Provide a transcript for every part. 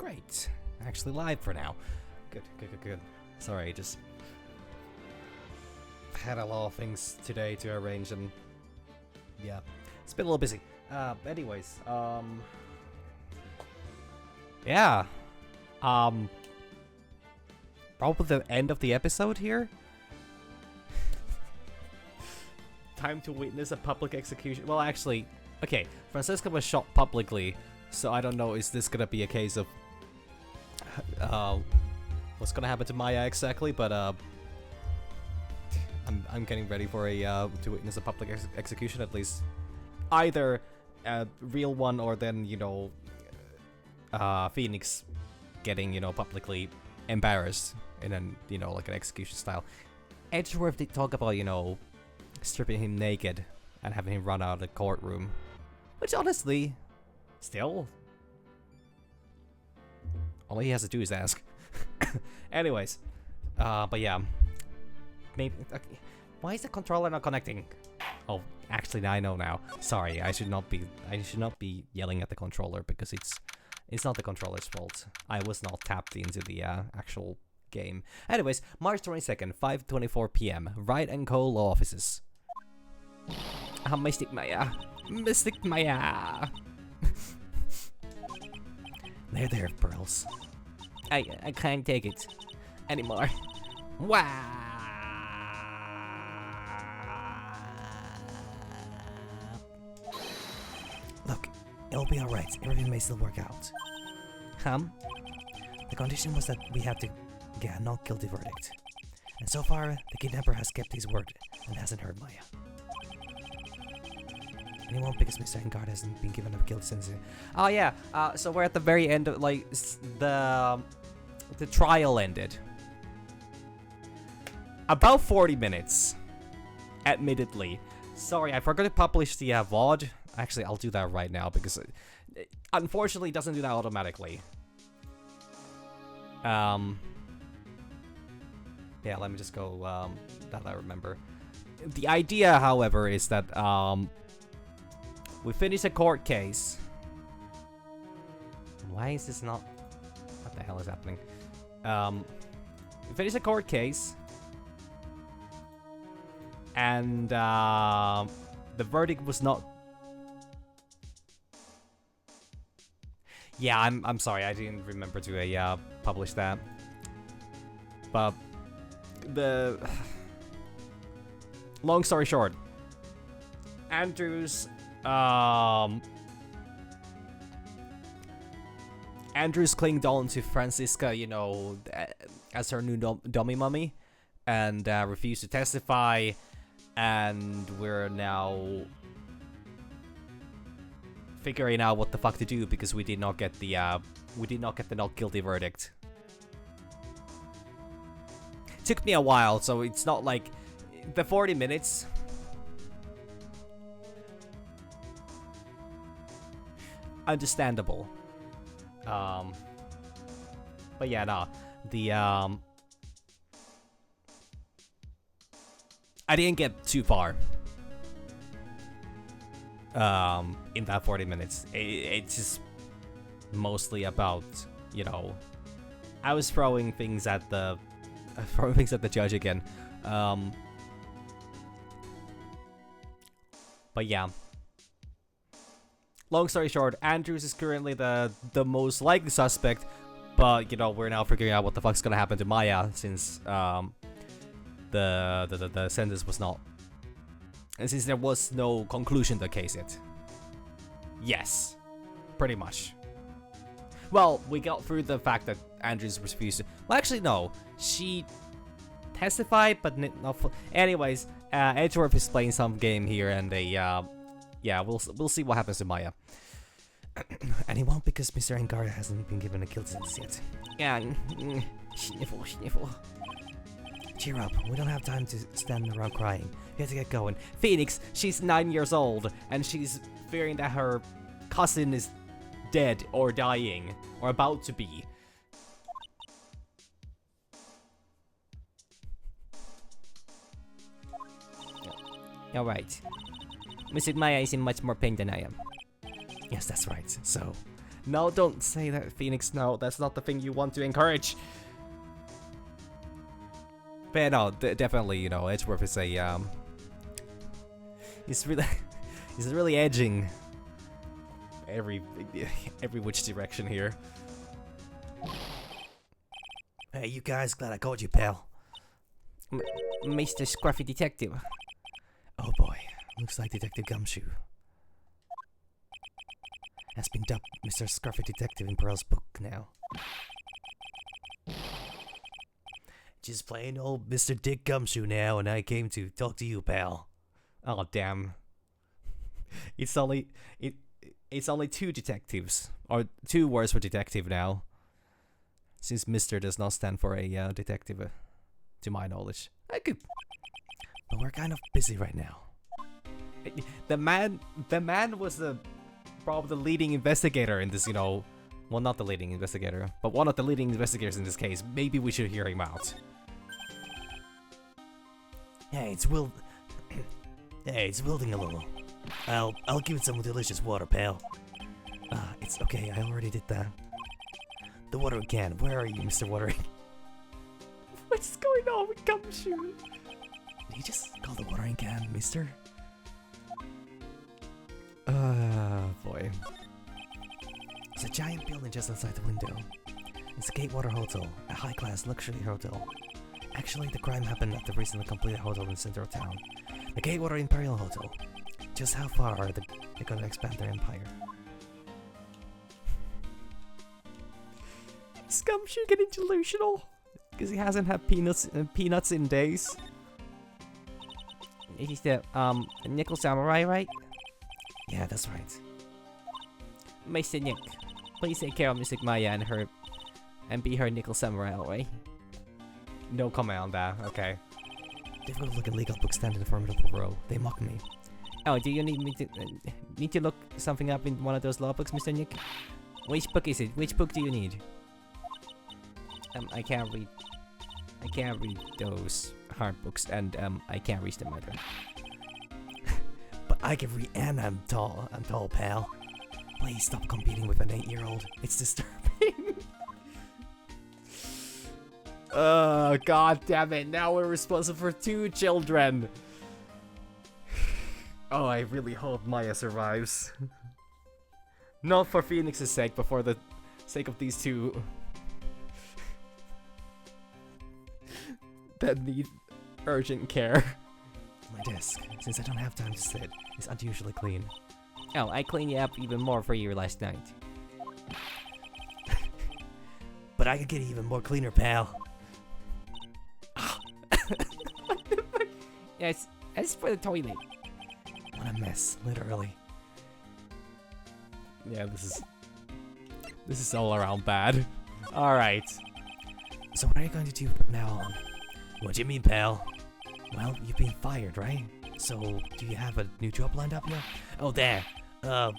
Great. Actually live for now. Good. Sorry, just had a lot of things today to arrange and yeah, it's been a little busy. Anyways, yeah. Probably the end of the episode here. Time to witness a public execution. Well, actually, okay, Francisca was shot publicly, so I don't know, is this gonna be a case of what's gonna happen to Maya exactly, but I'm getting ready for a to witness a public execution, at least either a real one or then, you know, Phoenix getting, you know, publicly embarrassed in an, you know, like an execution style. Edgeworth did talk about, you know, stripping him naked and having him run out of the courtroom, which honestly, still, all he has to do is ask. Anyways, but yeah, maybe. Okay. Why is the controller not connecting? Oh, actually, I know now. Sorry, I should not be yelling at the controller because it's not the controller's fault. I was not tapped into the actual game. Anyways, March 22nd, 5:24 p.m. Wright and Co. Law Offices. Mystic Maya. There, Pearls. I can't take it anymore. Wow. Look, it'll be alright. Everything may still work out. The condition was that we had to get a not guilty verdict. And so far, the kidnapper has kept his word and hasn't hurt Maya. And it won't because Mr. Engard hasn't been given a guilt sentence. Oh yeah, so we're at the very end of, like, the trial ended. About 40 minutes. Admittedly. Sorry, I forgot to publish the VOD. Actually, I'll do that right now because it unfortunately doesn't do that automatically. Yeah, let me just go, that I remember. The idea, however, is that, we finish a court case. Why is this not... What the hell is happening? We finish a court case. And, the verdict was not... Yeah, I'm sorry, I didn't remember to, publish that. But... the... Long story short. Andrews clinged on to Francisca, you know, as her new dummy mummy, and refused to testify, and we're now figuring out what the fuck to do because we did not get the not guilty verdict. Took me a while, so it's not like the 40 minutes. Understandable. But yeah, nah. I didn't get too far. In that 40 minutes. It's just mostly about, you know, I was throwing things at the judge again. But yeah. Long story short, Andrews is currently the most likely suspect, but you know, we're now figuring out what the fuck's gonna happen to Maya since the sentence was not, and since there was no conclusion to the case yet. Yes, pretty much. Well, we got through the fact that Andrews refused to. Well, actually, no, she testified, but not. Anyways, Edgeworth is playing some game here, and yeah, we'll see what happens to Maya. And it won't because Mr. Engard hasn't been given a guilt sentence yet. Yeah, sniffle. Cheer up, we don't have time to stand around crying. We have to get going. Phoenix, she's 9 years old, and she's fearing that her cousin is dead or dying, or about to be. Alright. Mr. Maya is in much more pain than I am. Yes, that's right. So, No, don't say that, Phoenix. No, that's not the thing you want to encourage. But yeah, no, definitely, you know, Edgeworth is a he's really he's really edging every which direction here. Hey, you guys, glad I caught you, pal. Mr. Scruffy Detective. Oh boy, looks like Detective Gumshoe has been dubbed Mr. Scruffy Detective in Pearl's book now. Just plain old Mr. Dick Gumshoe now, and I came to talk to you, pal. Oh damn! It's only two detectives, or 2 words for detective now. Since Mr. does not stand for a detective, to my knowledge. I could, but we're kind of busy right now. The man was probably the leading investigator in this, you know. Well, not the leading investigator, but one of the leading investigators in this case. Maybe we should hear him out. Hey, it's wilting a little. I'll give it some delicious water, pal. It's okay, I already did that. The watering can, where are you, Mr. Watering? What's going on with Gumshoe? Did you just call the watering can, mister? Boy. It's a giant building just outside the window. It's a Gatewater Hotel, a high-class luxury hotel. Actually, the crime happened at the recently completed hotel in the center of town. The Gatewater Imperial Hotel. Just how far are they gonna expand their empire? Is Gumshoe getting delusional? Because he hasn't had peanuts in days. He's the Nickel Samurai, right? Yeah, that's right. Mr. Nick, please take care of Miss Maya and be her Nickel Samurai, alright? No comment on that. Okay. They've got a look at legal books standing in a formidable row. They mock me. Oh, do you need me to look something up in one of those law books, Mr. Nick? Which book is it? Which book do you need? I can't read those hard books, and I can't read them either. But I can read, and I'm tall, pal. Please stop competing with an 8-year-old. It's disturbing. God damn it! Now we're responsible for 2 children. Oh, I really hope Maya survives. Not for Phoenix's sake, but for the sake of these 2 that need urgent care. My desk, since I don't have time to sit, is unusually clean. Oh, I cleaned it up even more for you last night. But I could get even more cleaner, pal. Yes, as for the toilet. What a mess, literally. Yeah, this is all around bad. Alright. So what are you going to do from now on? What do you mean, pal? Well, you've been fired, right? So, do you have a new job lined up yet? Oh, there. What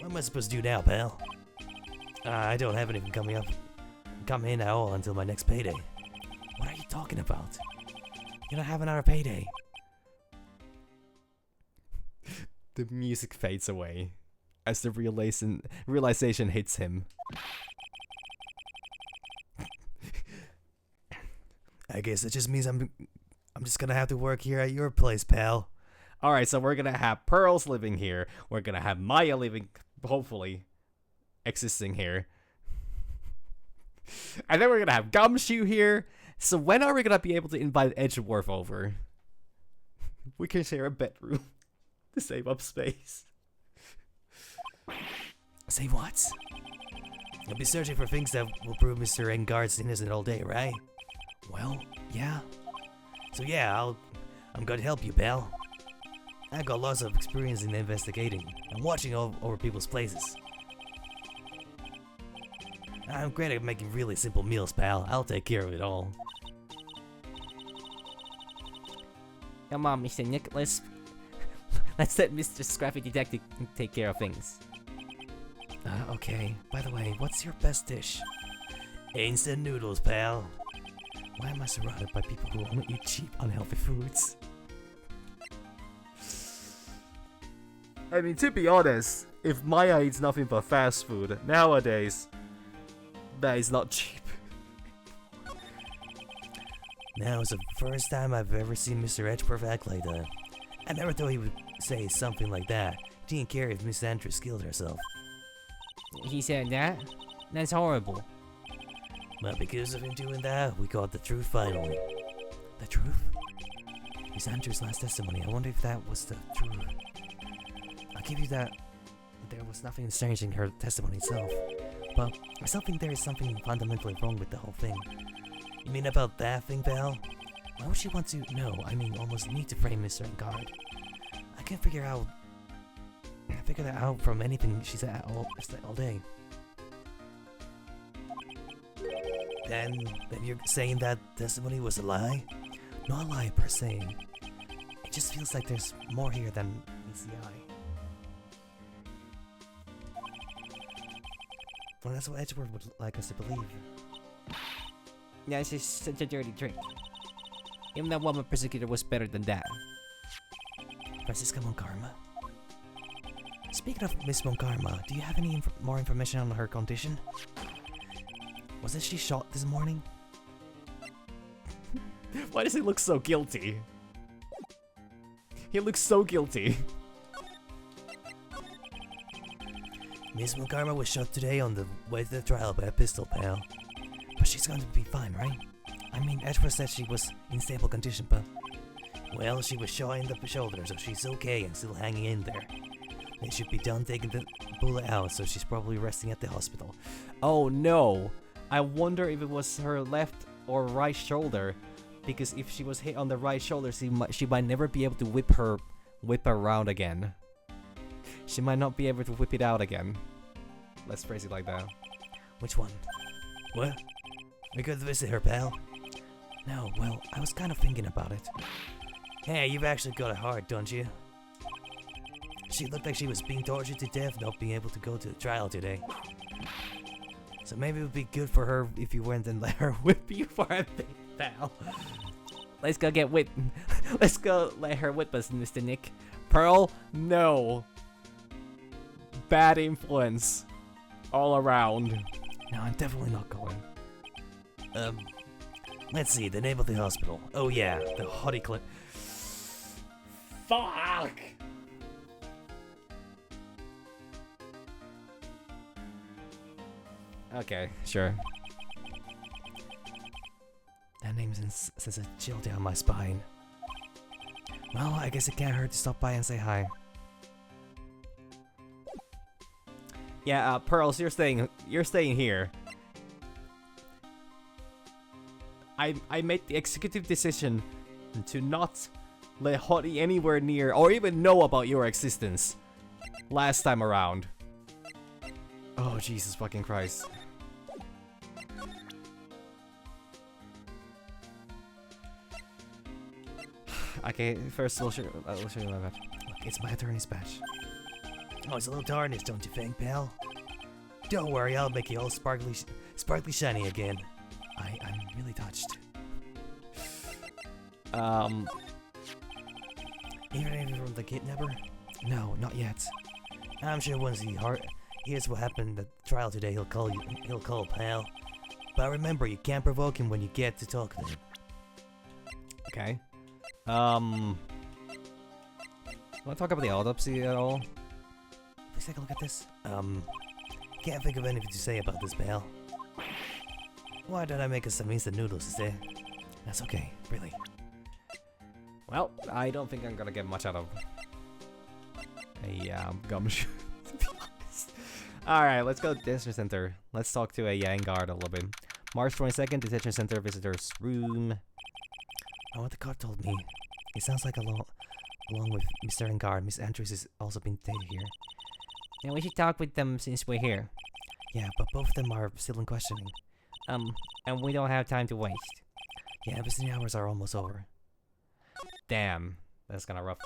am I supposed to do now, pal? I don't have anything coming in at all until my next payday. What are you talking about? You don't have another payday. The music fades away as the realization hits him. I guess it just means I'm just gonna have to work here at your place, pal. Alright, so we're gonna have Pearls living here. We're gonna have Maya living, hopefully, existing here. And then we're gonna have Gumshoe here. So when are we gonna be able to invite Edgeworth over? We can share a bedroom to save up space. Say what? You'll be searching for things that will prove Mr. Engard's innocent all day, right? Well, yeah. So yeah, I'm gonna help you, pal. I've got lots of experience in investigating and watching over people's places. I'm great at making really simple meals, pal. I'll take care of it all. Come on, Mr. Nick, let's let Mr. Scrappy Detective take care of things. Okay. By the way, what's your best dish? Instant noodles, pal. Why am I surrounded by people who only eat cheap, unhealthy foods? I mean, to be honest, if Maya eats nothing but fast food nowadays, that is not cheap. Now it's the first time I've ever seen Mr. Edgeworth act like that. I never thought he would say something like that. He didn't care if Miss Andrews killed herself. He said that? That's horrible. Well, because of him doing that, we got the truth finally. The truth? Miss Andrews' last testimony. I wonder if that was the truth. I'll give you that. There was nothing strange in her testimony itself. But I still think there is something fundamentally wrong with the whole thing. You mean about that thing, pal? Why would she want to know? I mean, almost need to frame Mr. Engard. I can't figure that out from anything she said all day. Then you're saying that testimony was a lie? Not a lie per se. It just feels like there's more here than meets the eye. Well, that's what Edgeworth would like us to believe. That's just such a dirty trick. Even that woman persecutor was better than that. Francisca Monkarma. Speaking of Miss Monkarma, do you have any more information on her condition? Wasn't she shot this morning? Why does he look so guilty? He looks so guilty. Miss Monkarma was shot today on the way to the trial by a pistol, pal. But she's going to be fine, right? I mean, Edgeworth said she was in stable condition, but... Well, she was shot in the shoulder, so she's okay and still hanging in there. They should be done taking the bullet out, so she's probably resting at the hospital. Oh no! I wonder if it was her left or right shoulder, because if she was hit on the right shoulder, she might never be able to whip around again. She might not be able to whip it out again. Let's phrase it like that. Which one? What? We could visit her, pal. No, well, I was kind of thinking about it. Hey, you've actually got it hard, don't you? She looked like she was being tortured to death, not being able to go to the trial today. So maybe it would be good for her if you went and let her whip you for a bit, pal. Let's go get whipped. Let's go let her whip us, Mr. Nick. Pearl, no. Bad influence. All around. No, I'm definitely not going. Let's see, the name of the hospital. Oh yeah, the Hottie Clip. Fuck! Okay, sure. That name sends a chill down my spine. Well, I guess it can't hurt to stop by and say hi. Yeah, Pearls, you're staying here. I made the executive decision to not let Hottie anywhere near or even know about your existence last time around. Oh, Jesus fucking Christ. Okay, first we'll show you my badge. Look, it's my attorney's badge. Oh, it's a little tarnished, don't you think, pal? Don't worry, I'll make you all sparkly shiny again. I'm really touched. You heard anything from the kidnapper? No, not yet. I'm sure once he hears what happened at the trial today, he'll call pal. But remember, you can't provoke him when you get to talk to him. Okay. Wanna talk about the autopsy at all? Please take a look at this. Can't think of anything to say about this, pal. Why don't I make us some instant noodles instead? That's okay, really. Well, I don't think I'm gonna get much out of a gumshoe, to be honest. Alright, let's go to the detention center. Let's talk to a guard a little bit. March 22nd, detention center visitors room. Oh, what the card told me. It sounds like along with Mr. Engard, Miss Andrews is also being detained here. Yeah, we should talk with them since we're here. Yeah, but both of them are still in questioning. And we don't have time to waste. Yeah, visiting hours are almost over. Damn, that's kinda rough.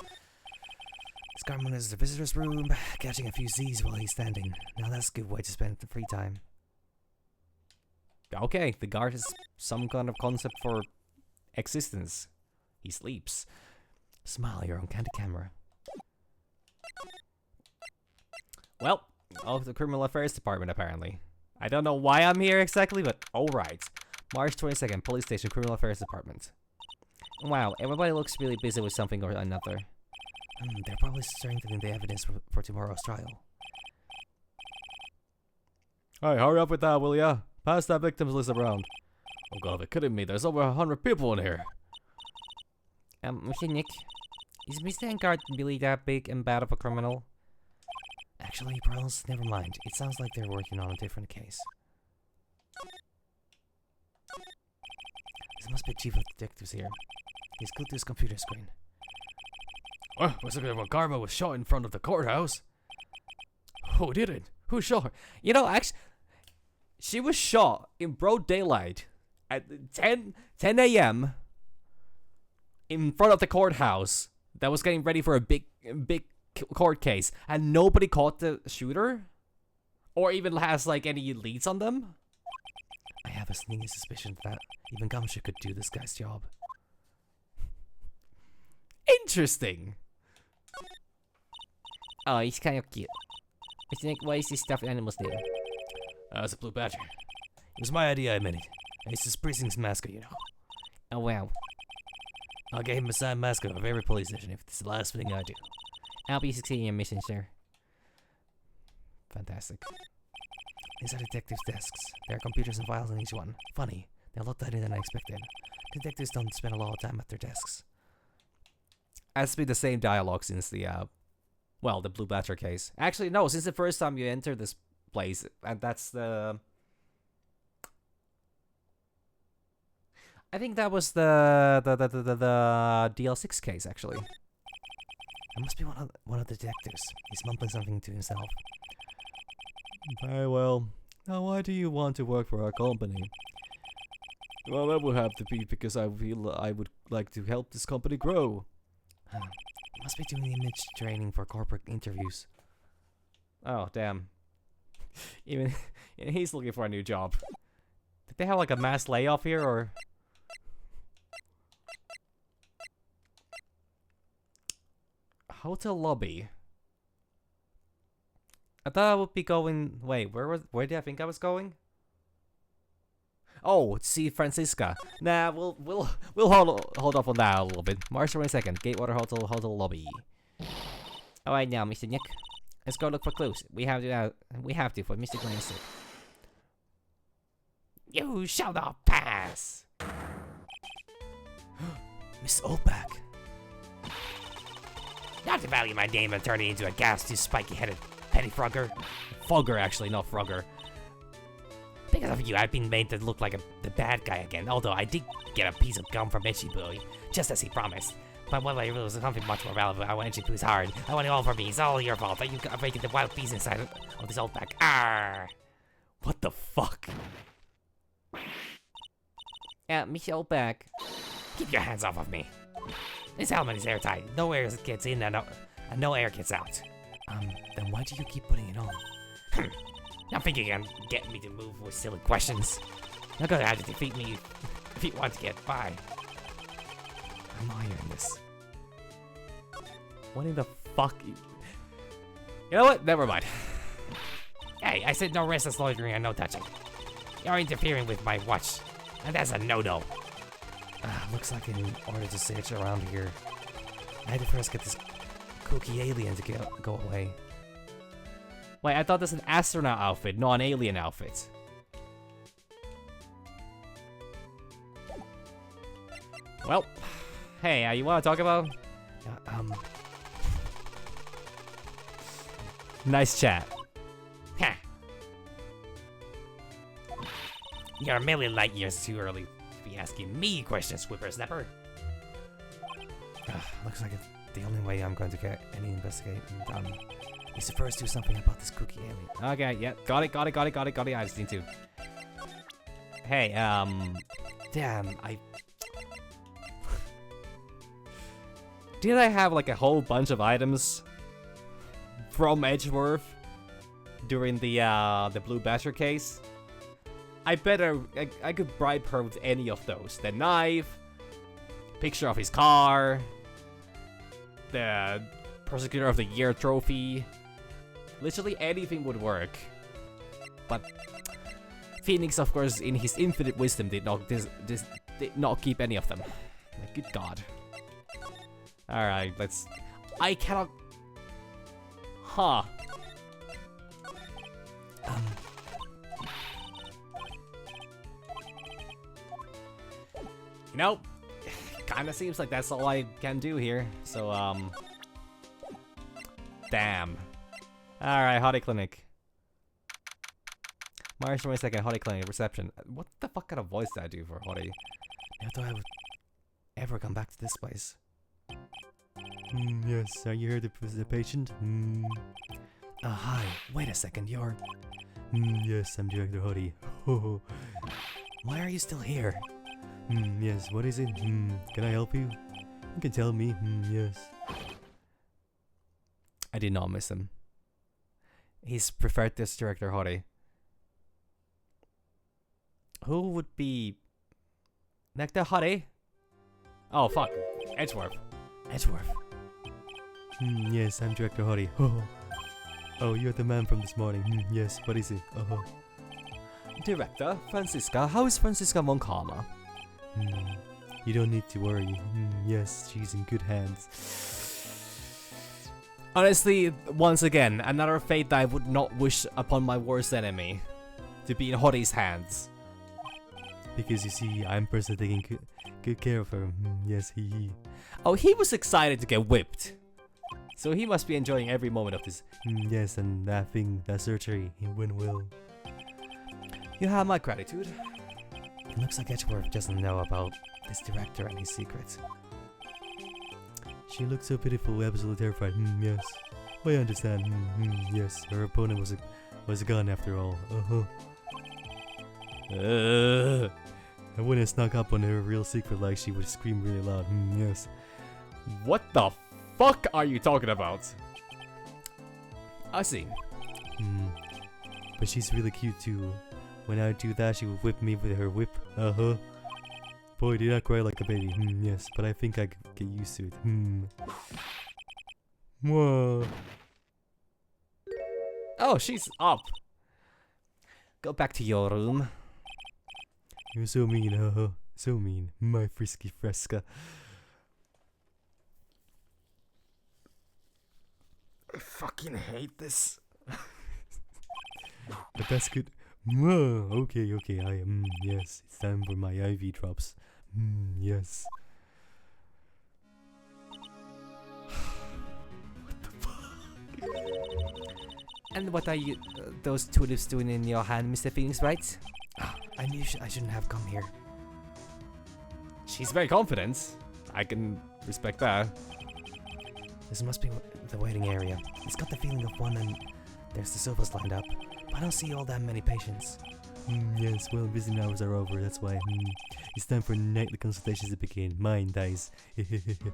Scarman is the visitor's room, catching a few Z's while he's standing. Now that's a good way to spend the free time. Okay, the guard has some kind of concept for existence. He sleeps. Smile, you're on candid camera. Well, of the Criminal Affairs Department, apparently. I don't know why I'm here exactly, but alright. March 22nd, Police Station, Criminal Affairs Department. Wow, everybody looks really busy with something or another. They're probably strengthening the evidence for tomorrow's trial. Hey, hurry up with that, will ya? Pass that victims list around. Oh god, they're kidding me. There's over 100 people in here. Mr. Nick, is Mr. Engard really that big and bad of a criminal? Actually, Pearls, never mind. It sounds like they're working on a different case. This must be Chief of Detectives here. He's glued to his computer screen. Oh, looks like Garma was shot in front of the courthouse. Who did it? Who shot her? You know, actually, she was shot in broad daylight at 10 a.m. in front of the courthouse that was getting ready for a big court case, and nobody caught the shooter? Or even has, like, any leads on them? I have a sneaky suspicion that even Gumshoe could do this guy's job. Interesting. Oh, he's kind of cute. Mr. Nick, why is this stuffed animal's name? It's a blue badger. It was my idea, I meant it. It's his precinct's mascot, you know. Oh, wow. I'll get him a signed mascot of every police station if it's the last thing I do. I'll be succeeding your mission, sir. Fantastic. These are detectives' desks. There are computers and files in each one. Funny, they're a lot tighter than I expected. Detectives don't spend a lot of time at their desks. Has been the same dialogue since the, well, the Blue Badger case. Actually, no, since the first time you enter this place, and that's the... I think that was the DL6 case, actually. It must be one of the detectives. He's mumbling something to himself. Very well. Now, why do you want to work for our company? Well, that would have to be because I feel I would like to help this company grow. Must be doing image training for corporate interviews. Oh, damn. Even he's looking for a new job. Did they have like a mass layoff here, or...? Hotel lobby. I thought I would be going... Wait, where did I think I was going? Oh, see Francisca. Nah, we'll hold off on that a little bit. March 22nd, Gatewater Hotel lobby. Alright now, Mr. Nick. Let's go look for clues. We have to for Mr. Green's sake. You shall not pass! Miss Oldback. Not to value my name and turn it into a ghastly, spiky-headed pettifrogger. Fogger, actually, not Frogger. Because of you, I've been made to look like the bad guy again. Although I did get a piece of gum from Itchy Boy, just as he promised. But what I realized was something much more valuable. I want Itchy Boo's hard. I want it all for me. It's all your fault. You got breaking the wild beast inside of this old back. Arr! What the fuck? Mr. Oldback. Keep your hands off of me. This helmet is airtight. No air gets in and no air gets out. Then why do you keep putting it on? Not thinking you can get me to move with silly questions. Not gonna have to defeat me if you want to get by. I'm not hearing this. What in the fuck? You know what? Never mind. Hey, I said no restless loitering and no touching. You're interfering with my watch, and that's a no-no. Looks like in order to search around here, I had to first get this kooky alien to go away. Wait, I thought this was an astronaut outfit, not an alien outfit. Well, hey, you want to talk about? Nice chat. Heh. You're a million light years too early to be asking me questions, whippersnapper. Looks like the only way I'm going to get any investigating done is to first do something about this kooky alien. Okay, yeah, got it. I just need to. Hey, damn, did I have like a whole bunch of items from Edgeworth during the Blue Badger case? I bet I could bribe her with any of those. The knife, picture of his car, the Prosecutor of the Year trophy, Literally anything would work. But Phoenix, of course, in his infinite wisdom, did not keep any of them. Like, good God. Alright, let's... I cannot... Huh. You know, kinda seems like that's all I can do here. So, damn. Alright, Hottie Clinic. March 22nd, Hottie Clinic, reception. What the fuck kind of voice did I do for Hottie? Now do I would ever come back to this place? Yes, are you here to visit the patient? Hi, wait a second, you're... Yes, I'm Director Hottie. Oh, Why are you still here? yes, what is it? Can I help you? You can tell me. Yes. I did not miss him. He's preferred this Director Hottie. Who would be... Nectar Hottie? Oh, fuck. Edgeworth. Edgeworth. Yes, I'm Director Hottie. Oh, you're the man from this morning. Yes, what is it? Director, Francisca. How is Francisca von Karma? You don't need to worry. Yes, she's in good hands. Honestly, once again, another fate that I would not wish upon my worst enemy. To be in Hottie's hands. Because you see, I'm personally taking good care of her. Yes, he. Oh, he was excited to get whipped. So he must be enjoying every moment of this. Yes, and that thing, that surgery, it went well. You have my gratitude. It looks like Edgeworth doesn't know about this director and his secrets. She looked so pitiful, absolutely terrified. Yes. I understand. Yes, her opponent was a gun after all. I wouldn't have snuck up on her real secret like she would scream really loud. Yes. What the fuck are you talking about? I see. But she's really cute too. When I do that, she would whip me with her whip. Boy, did I cry like a baby. Yes, but I think I could get used to it. Whoa. Oh, she's up. Go back to your room. You're so mean, so mean. My frisky fresca. I fucking hate this. But that's good. Whoa, okay, I am. Yes, it's time for my IV drops. Yes. What the fuck? And what are you, those tulips doing in your hand, Mr. Phoenix, right? I knew I shouldn't have come here. She's very confident. I can respect that. This must be the waiting area. It's got the feeling of one and there's the sofas lined up. But I don't see all that many patients. Yes, well, visiting hours are over, that's why. It's time for nightly consultations to begin. Mine dies. Isn't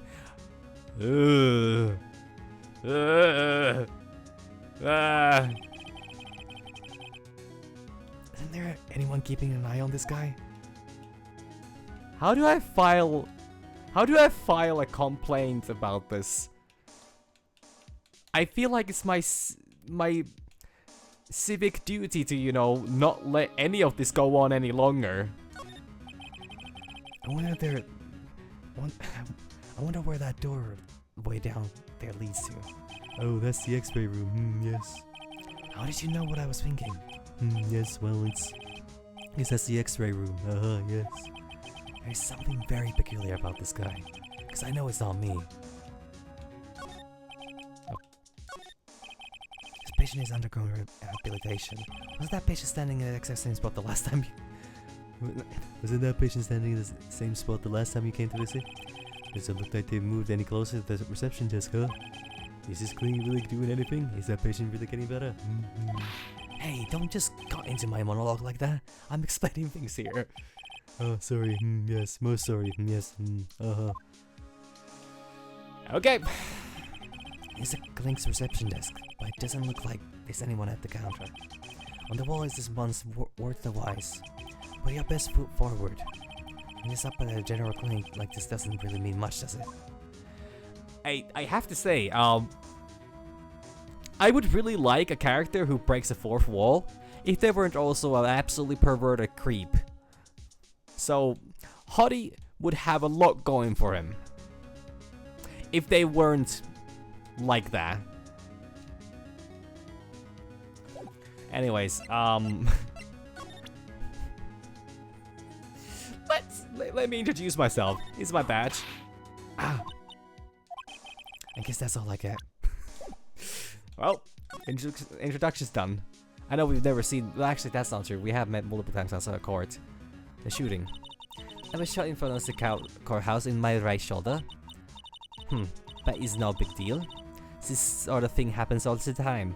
there anyone keeping an eye on this guy? How do I file a complaint about this? I feel like it's my civic duty to, you know, not let any of this go on any longer. I wonder where that door way down there leads to. Oh, that's the X-ray room. Yes. How did you know what I was thinking? Yes, well, yes, that's the X-ray room. Yes. There's something very peculiar about this guy. Because I know it's not me. This patient is undergoing rehabilitation. Was that patient standing in the exact same spot the last time Wasn't that patient standing in the same spot the last time you came to visit? Does it look like they moved any closer to the reception desk, huh? Is this clinic really doing anything? Is that patient really getting better? Hey, don't just cut into my monologue like that. I'm explaining things here. Oh, sorry. Yes, most sorry. Yes. Okay. It's a clinic's reception desk, but it doesn't look like there's anyone at the counter. On the wall is this month's worth the wise. Put your best foot forward. And this up at a general clinic like this doesn't really mean much, does it? I have to say, I would really like a character who breaks a fourth wall if they weren't also an absolutely perverted creep. So, Hottie would have a lot going for him if they weren't like that. Anyways, let me introduce myself. This is my badge. I guess that's all I get. Well, introduction's done. I know we've never seen. Well, actually, that's not true. We have met multiple times outside of court. The shooting. I was shot in front of the courthouse in my right shoulder. That is no big deal. This sort of thing happens all the time.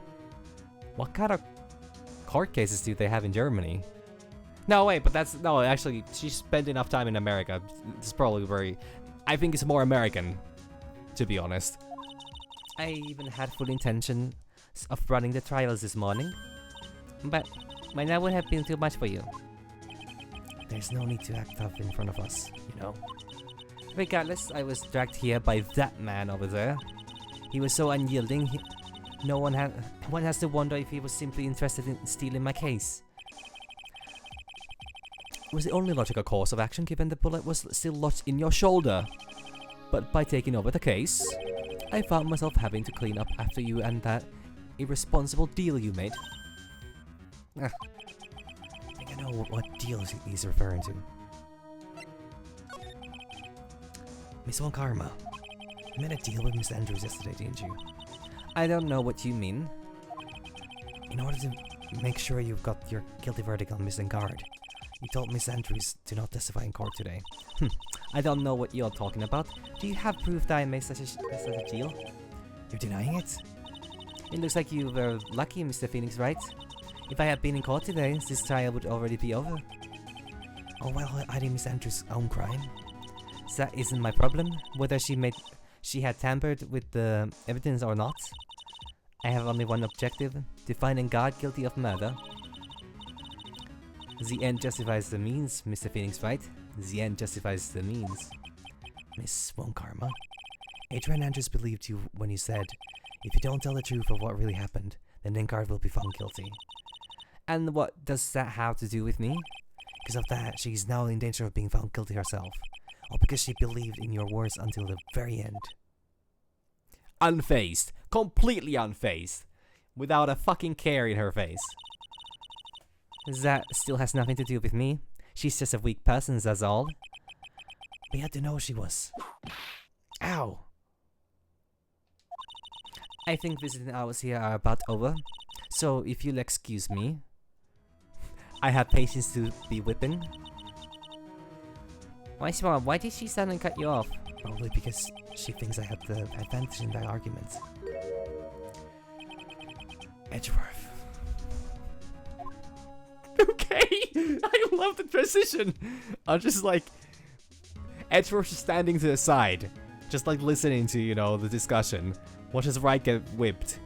What kind of court cases do they have in Germany? No, wait, but that's... No, actually, she spent enough time in America. It's probably very... I think it's more American, to be honest. I even had full intention of running the trials this morning. But that would have been too much for you. There's no need to act tough in front of us, you know? Regardless, I was dragged here by that man over there. He was so unyielding, one has to wonder if he was simply interested in stealing my case. It was the only logical course of action given the bullet was still lodged in your shoulder. But by taking over the case, I found myself having to clean up after you and that irresponsible deal you made. I think I know what deal he's referring to. Miss Von Karma, you made a deal with Miss Andrews yesterday, didn't you? I don't know what you mean. In order to make sure you've got your guilty verdict on missing guard, you told Miss Andrews to not testify in court today. I don't know what you're talking about. Do you have proof that I made such a deal? You're denying it? It looks like you were lucky, Mr. Phoenix, right? If I had been in court today, this trial would already be over. Oh well, hiding Miss Andrews' own crime? That isn't my problem, whether she had tampered with the evidence or not. I have only one objective, to find a guard guilty of murder. The end justifies the means, Mr. Phoenix, right? The end justifies the means. Miss Von Karma, Adrian Andrews believed you when you said, if you don't tell the truth of what really happened, then Lingard will be found guilty. And what does that have to do with me? Because of that, she's now in danger of being found guilty herself. All because she believed in your words until the very end. Unfazed. Completely unfazed. Without a fucking care in her face. That still has nothing to do with me. She's just a weak person, that's all. We had to know she was. Ow! I think visiting hours here are about over. So if you'll excuse me. I have patience to be whipping. Why, Swan? Why did she suddenly cut you off? Probably because she thinks I had the advantage in that argument. Edgeworth. Okay! I love the transition! I'm just like... Edgeworth is standing to the side. Just like listening to, you know, the discussion. Watches Wright get whipped.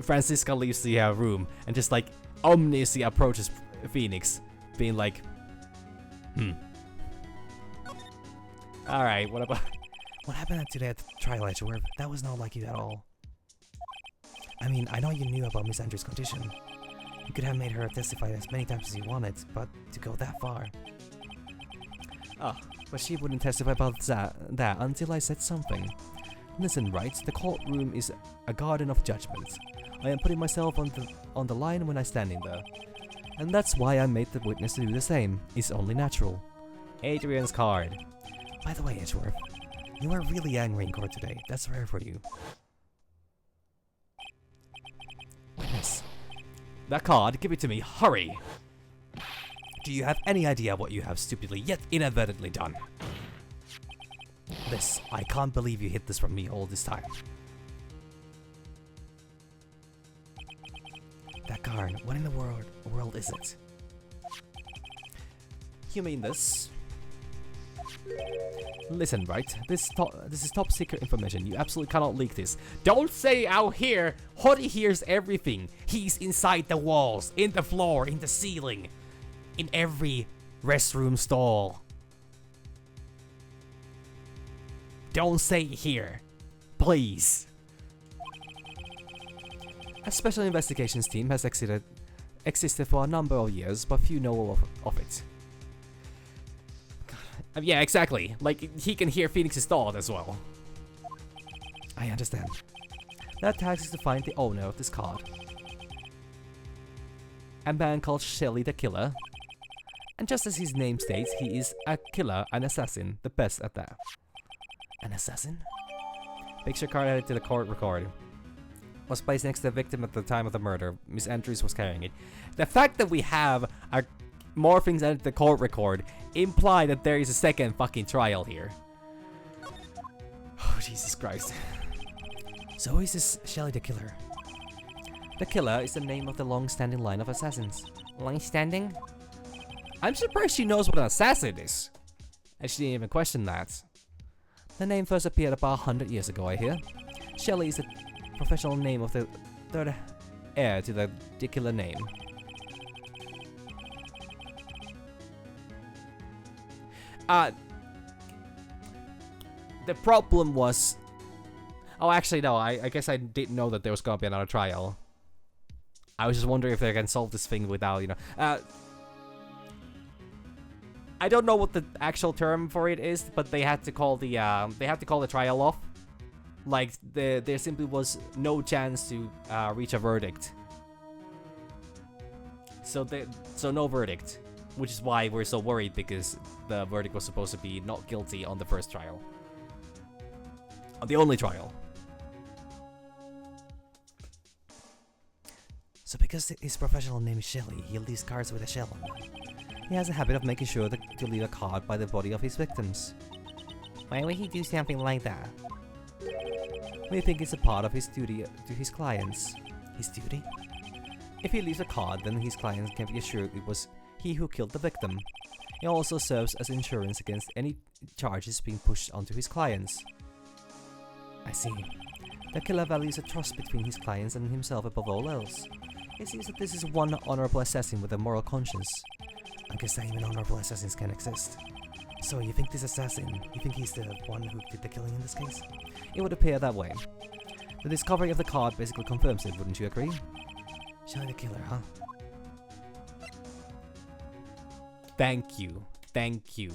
Francisca leaves the room and just like ominously approaches Phoenix. Being like... Alright, what about... What happened today at the trial, Edgeworth? That was not like you at all. I mean, I know you knew about Miss Andrews' condition. You could have made her testify as many times as you wanted, but to go that far... Oh, but she wouldn't testify about that until I said something. Listen, Wright, the courtroom is a garden of judgment. I am putting myself on the line when I stand in there. And that's why I made the witness to do the same. It's only natural. Adrian's card. By the way, Edgeworth, you were really angry in court today. That's rare for you. Witness. That card, give it to me, hurry! Do you have any idea what you have stupidly yet inadvertently done? This, I can't believe you hid this from me all this time. That card, what in the world is it? You mean this? Listen, Wright, this is top secret information. You absolutely cannot leak this. Don't say out here. Hottie hears everything. He's inside the walls, in the floor, in the ceiling, in every restroom stall. Don't say it here, please. A special investigations team has existed for a number of years, but few know of it. Yeah, exactly. Like, he can hear Phoenix's thought as well. I understand. Their task is to find the owner of this card. A man called Shelly the Killer. And just as his name states, he is a killer, an assassin, the best at that. An assassin? Picture card added to the court record. Was placed next to the victim at the time of the murder. Miss Andrews was carrying it. The fact that we have more things added to the court record imply that there is a second fucking trial here. Oh, Jesus Christ. So who is this Shelly the Killer? The Killer is the name of the long-standing line of assassins. Long-standing? I'm surprised she knows what an assassin is. And she didn't even question that. The name first appeared about 100 years ago, I hear. Shelly is the professional name of the third heir to the Killer name. The problem was... Oh, actually, no, I guess I didn't know that there was gonna be another trial. I was just wondering if they can solve this thing without, you know... I don't know what the actual term for it is, but they had to call the trial off. Like, there simply was no chance to reach a verdict. So no verdict, which is why we're so worried, because the verdict was supposed to be not guilty on the first trial. On the only trial. So because his professional name is Shelly, he leaves cards with a shell on them. He has a habit of making sure to leave a card by the body of his victims. Why would he do something like that? We think it's a part of his duty to his clients. His duty? If he leaves a card, then his clients can be assured it was he who killed the victim. It also serves as insurance against any charges being pushed onto his clients. I see. The Killer values a trust between his clients and himself above all else. It seems that this is one honorable assassin with a moral conscience. I guess that even honorable assassins can exist. So you think this assassin, you think he's the one who did the killing in this case? It would appear that way. The discovery of the card basically confirms it, wouldn't you agree? Shelly the Killer, huh? Thank you. Thank you.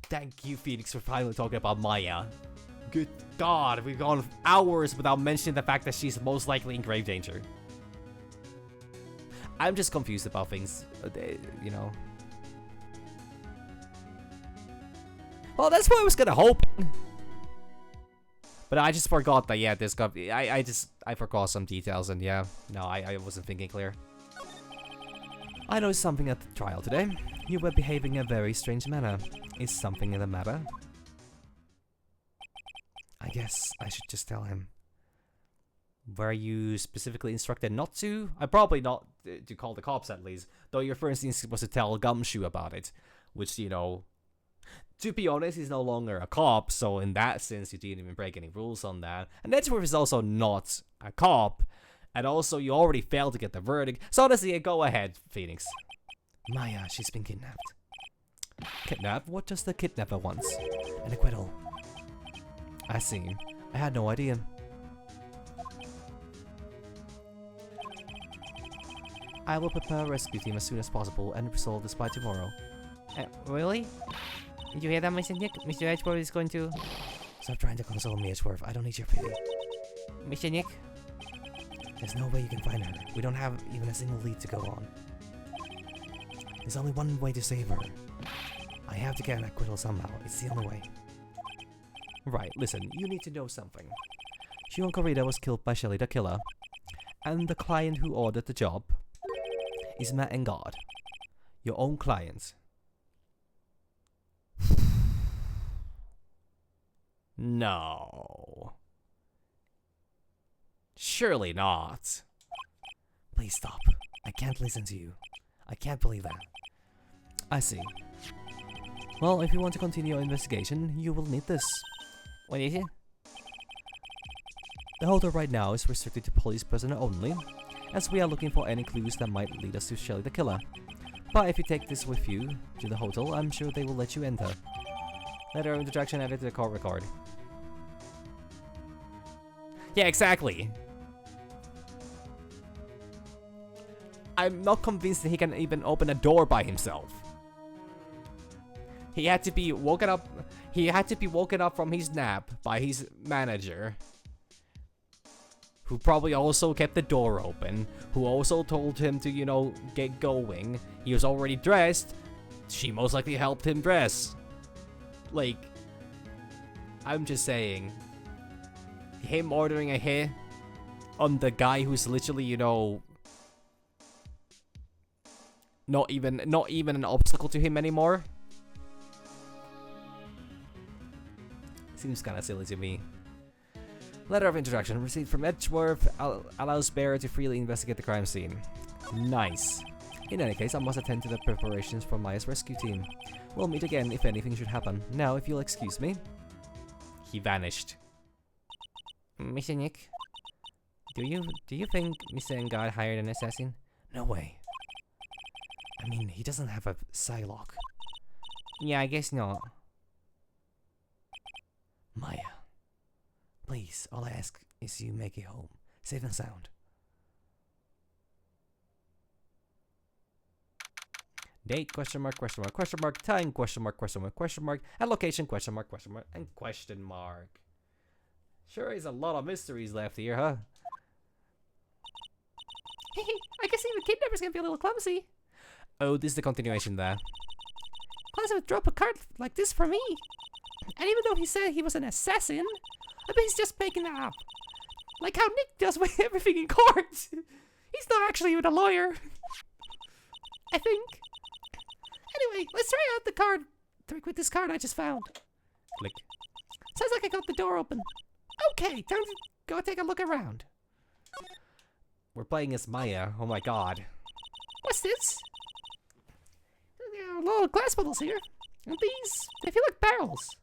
Thank you, Phoenix, for finally talking about Maya. Good God, we've gone hours without mentioning the fact that she's most likely in grave danger. I'm just confused about things, you know. Well, that's what I was gonna hope. But I just forgot that, yeah, this got... I forgot some details, and yeah, no, I wasn't thinking clear. I noticed something at the trial today. You were behaving in a very strange manner. Is something the matter? I guess I should just tell him. Were you specifically instructed not to? I probably not to call the cops at least. Though your first instinct was to tell Gumshoe about it. Which, you know... To be honest, he's no longer a cop, so in that sense, you didn't even break any rules on that. And Edgeworth is also not a cop. And also, you already failed to get the verdict. So honestly, go ahead, Phoenix. Maya, she's been kidnapped. Kidnapped? What does the kidnapper want? An acquittal. I see. I had no idea. I will prepare a rescue team as soon as possible and resolve this by tomorrow. Really? Did you hear that, Mr. Nick? Mr. Edgeworth is going to... Stop trying to console me, Edgeworth. I don't need your pity. Mr. Nick? There's no way you can find her. We don't have even a single lead to go on. There's only one way to save her. I have to get an acquittal somehow. It's the only way. Right, listen, you need to know something. Shion Corrida was killed by Shelly the Killer. And the client who ordered the job is Matt Engard. Your own client. No. Surely not. Please stop. I can't listen to you. I can't believe that. I see. Well, if you want to continue your investigation, you will need this. What is it? The holder right now is restricted to police personnel only, as we are looking for any clues that might lead us to Shelly the Killer. But if you take this with you to the hotel, I'm sure they will let you enter. Letter of introduction added to the court record. Yeah, exactly. I'm not convinced that he can even open a door by himself. He had to be woken up. He had to be woken up from his nap by his manager, who probably also kept the door open, who also told him to, you know, get going. He was already dressed. She most likely helped him dress. Like, I'm just saying, him ordering a hit on the guy who's literally, you know, not even an obstacle to him anymore, seems kind of silly to me. Letter of introduction received from Edgeworth allows bearer to freely investigate the crime scene. Nice. In any case, I must attend to the preparations for Maya's rescue team. We'll meet again if anything should happen. Now, if you'll excuse me. He vanished. Mr. Nick, do you think Mr. Engard hired an assassin? No way. I mean, he doesn't have a Psylocke. Yeah, I guess not. Maya, please, all I ask is you make it home, safe and sound. Date, question mark, question mark, question mark, time, question mark, and location, question mark, and question mark. Sure is a lot of mysteries left here, huh? I guess even kidnappers can be a little clumsy. Oh, this is the continuation there. Class would drop a card like this for me. And even though he said he was an assassin, I bet he's just making that up. Like how Nick does with everything in court. He's not actually even a lawyer. I think. Anyway, let's try out the card trick with this card I just found. Click. Sounds like I got the door open. Okay, time to go take a look around. We're playing as Maya. Oh my god. What's this? There are little glass bottles here. And these, they feel like barrels.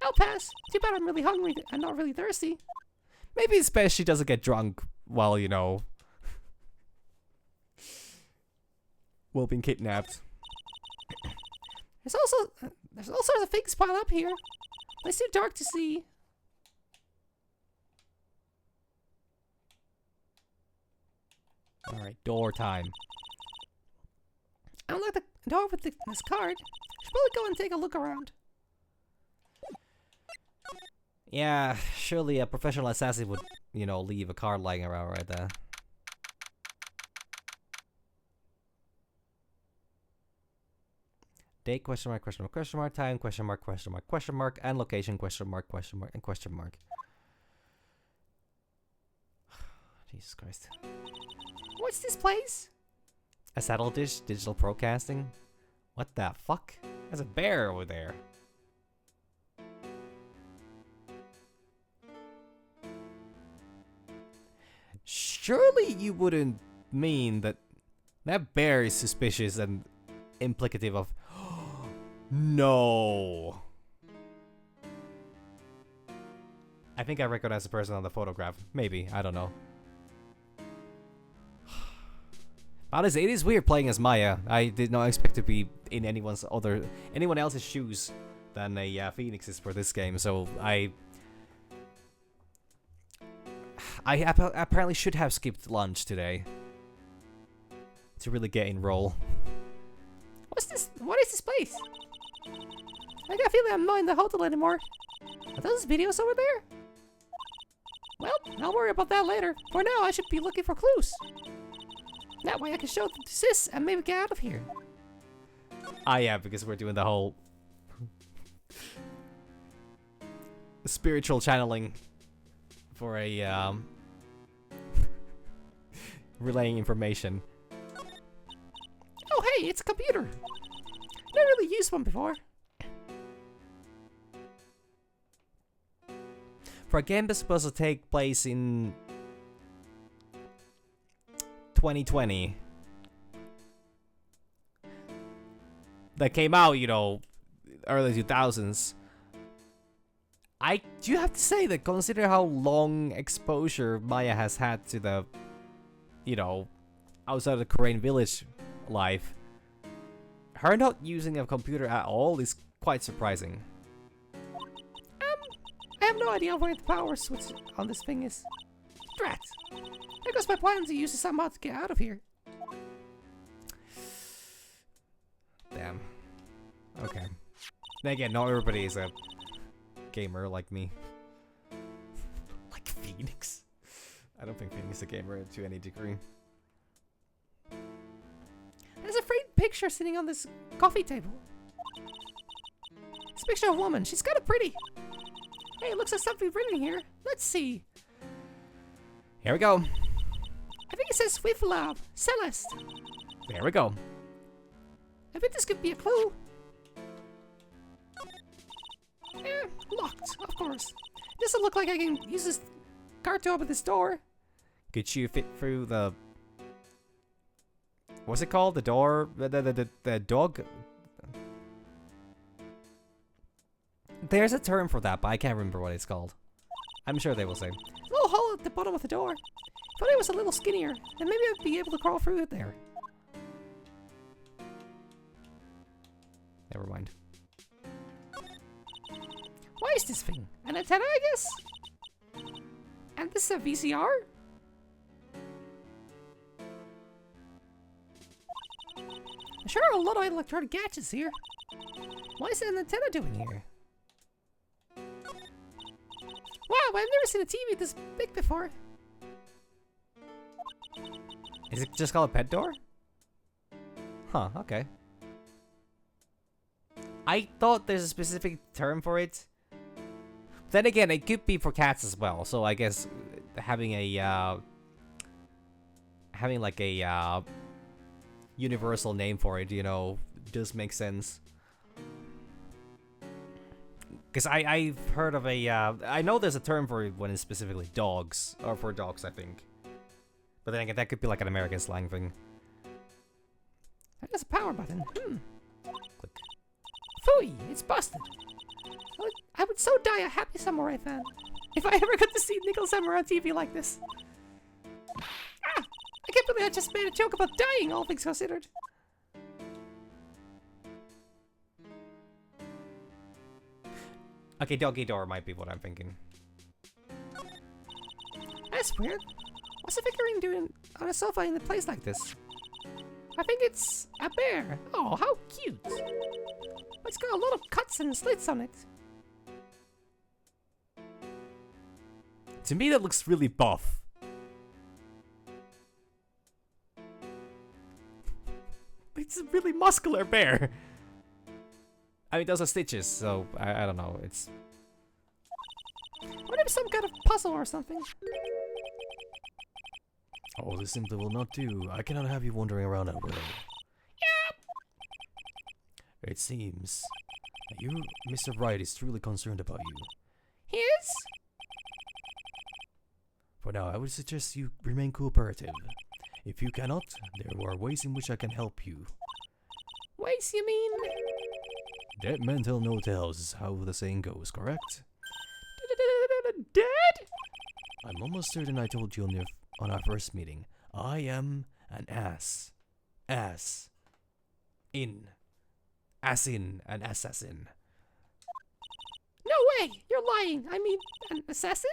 I'll pass. Too bad I'm really hungry and not really thirsty. Maybe it's best she doesn't get drunk while, you know, while being kidnapped. There's all sorts of things piled up here. It's too dark to see. Alright, door time. I unlock the door with this card. Should probably go and take a look around. Yeah, surely a professional assassin would, you know, leave a card lying around right there. Date, question mark, time, question mark, and location, and question mark. Jesus Christ. What's this place? A saddle dish, digital broadcasting? What the fuck? There's a bear over there. Surely you wouldn't mean that that bear is suspicious and implicative of... No. I think I recognize the person on the photograph. Maybe, I don't know. Honestly, it is weird playing as Maya. I did not expect to be in anyone else's shoes than a Phoenix is for this game. So I apparently should have skipped lunch today to really get in role. What's this? What is this place? I got a feeling I'm not in the hotel anymore. Are those videos over there? Well, I'll worry about that later. For now, I should be looking for clues. That way I can show them to Sis and maybe get out of here. Ah, yeah, because we're doing the whole spiritual channeling for a relaying information. Oh, hey, it's a computer. Never really used one before. For a game that's supposed to take place in 2020, that came out, you know, early 2000s, I do have to say that consider how long exposure Maya has had to the, you know, outside of the Korean village life, her not using a computer at all is quite surprising. I have no idea where the power switch on this thing is. Drat! There goes my plan to use it somehow to get out of here. Then again, not everybody is a gamer like me. Like Phoenix. I don't think Phoenix is a gamer to any degree. There's a framed picture sitting on this coffee table. It's a picture of a woman. She's kind of pretty. Hey, it looks like something written here. Let's see. Here we go. I think it says Swift Lab, Celeste. There we go. I bet this could be a clue. Locked, of course. Doesn't look like I can use this card to open this door. Could you fit through the... What's it called? The door? The dog? There's a term for that, but I can't remember what it's called. I'm sure they will say. A little hole at the bottom of the door. If only it was a little skinnier, then maybe I'd be able to crawl through it there. Never mind. What is this thing? An antenna, I guess? And this is a VCR? Sure are a lot of electronic gadgets here. What is an antenna doing here? Wow, I've never seen a TV this big before. Is it just called a pet door? Huh, okay. I thought there's a specific term for it. Then again, it could be for cats as well, so I guess having a, having like a, universal name for it, you know, does make sense. Because I've heard of a, I know there's a term for it when it's specifically dogs, or for dogs, I think. But then again, that could be like an American slang thing. There's a power button. Click. Phooey, it's busted. I would so die a happy samurai fan if I ever got to see Nickel Samurai on TV like this. Ah! I can't believe I just made a joke about dying, all things considered. Okay, doggy door might be what I'm thinking. That's weird. What's a figurine doing on a sofa in a place like this? I think it's a bear. Oh, how cute. It's got a lot of cuts and slits on it. To me, that looks really buff. It's a really muscular bear. I mean, those are stitches, so I don't know. It's... What if some kind of puzzle or something? Oh, this simply will not do. I cannot have you wandering around at will. Yeah. It seems that you, Mr. Wright, is truly concerned about you. He is? For now, I would suggest you remain cooperative. If you cannot, there are ways in which I can help you. Ways, you mean? Dead men tell no tales is how the saying goes, correct? Dead? I'm almost certain I told you on our first meeting. I am an ass. Ass. In. As in an assassin. No way! You're lying! I mean, an assassin?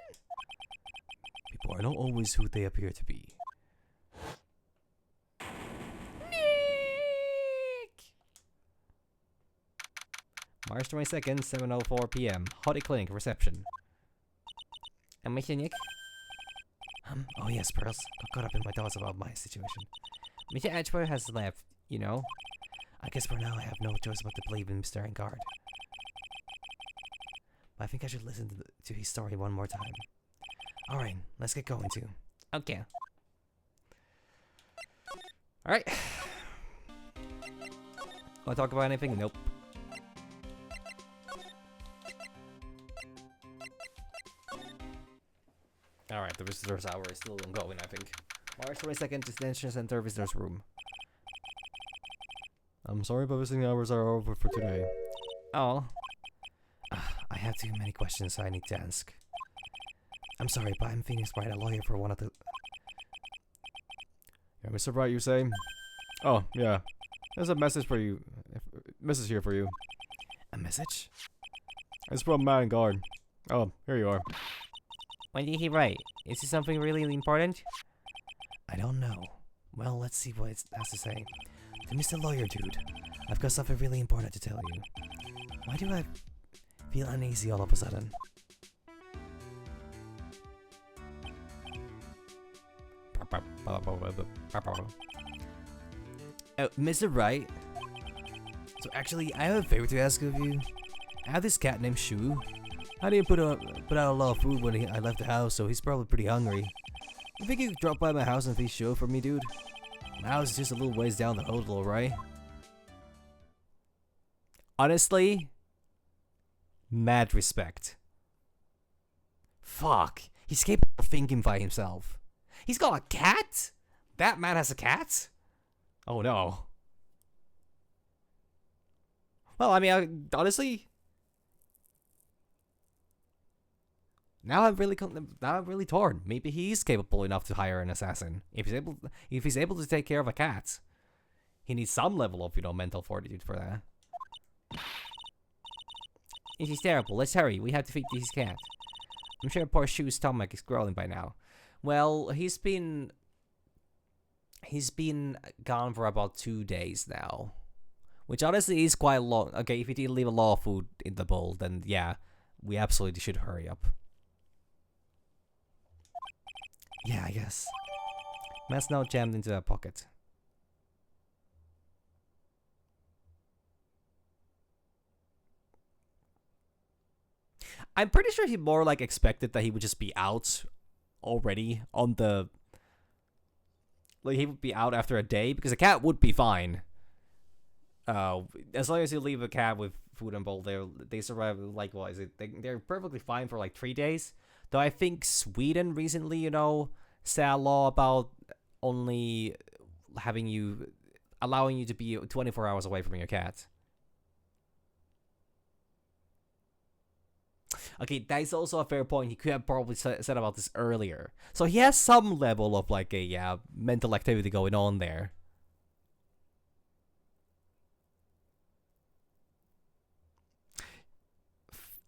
People are not always who they appear to be. Nick! March 22nd, 7:04 p.m. Hottie Clinic, reception. I'm Mr. Nick. Oh yes, Pearls. Got caught up in my thoughts about my situation. Mr. Edgeworth has left, you know. I guess for now I have no choice but to believe in Mr. Engard. But I think I should listen to his story one more time. Alright, let's get going too. Okay. Alright. Want to talk about anything? Nope. Alright, the visitor's hour is still ongoing, I think. March 22nd, Detention Center Visitor's Room. I'm sorry, but visiting hours are over for today. Oh. I have too many questions I need to ask. I'm sorry, but I'm Phoenix Wright, a lawyer for one of the... Yeah, Mr. Wright, you say? Oh, yeah. There's a message for you. Message here for you. A message? It's from Man Guard. Oh, here you are. When did he write? Is it something really important? I don't know. Well, let's see what it has to say. To Mr. Lawyer Dude, I've got something really important to tell you. Why do I feel uneasy all of a sudden? Mr. Wright? So actually, I have a favor to ask of you. I have this cat named Shu. I didn't put out a lot of food when I left the house, so he's probably pretty hungry. You think you could drop by my house and feed Shu for me, dude? My house is just a little ways down the road, right? Honestly, mad respect. Fuck, he's capable of thinking by himself. He's got a cat? That man has a cat? Oh no. Well, I mean, honestly, now I'm really torn. Maybe he's capable enough to hire an assassin. If he's able to take care of a cat, he needs some level of, mental fortitude for that. It is terrible. Let's hurry. We have to feed this cat. I'm sure poor Shu's stomach is growling by now. Well, he's been gone for about 2 days now, which honestly is quite long. Okay, if he did leave a lot of food in the bowl, then yeah, we absolutely should hurry up. Yeah, I guess. Matt's now jammed into that pocket. I'm pretty sure he more like expected that he would just be out already on the... Like, he would be out after a day, because a cat would be fine. As long as you leave a cat with food and bowl, they survive, like, what is it? They're perfectly fine for like 3 days. Though I think Sweden recently, set a law about only allowing you to be 24 hours away from your cat. Okay, that is also a fair point. He could have probably said about this earlier. So he has some level of like a mental activity going on there.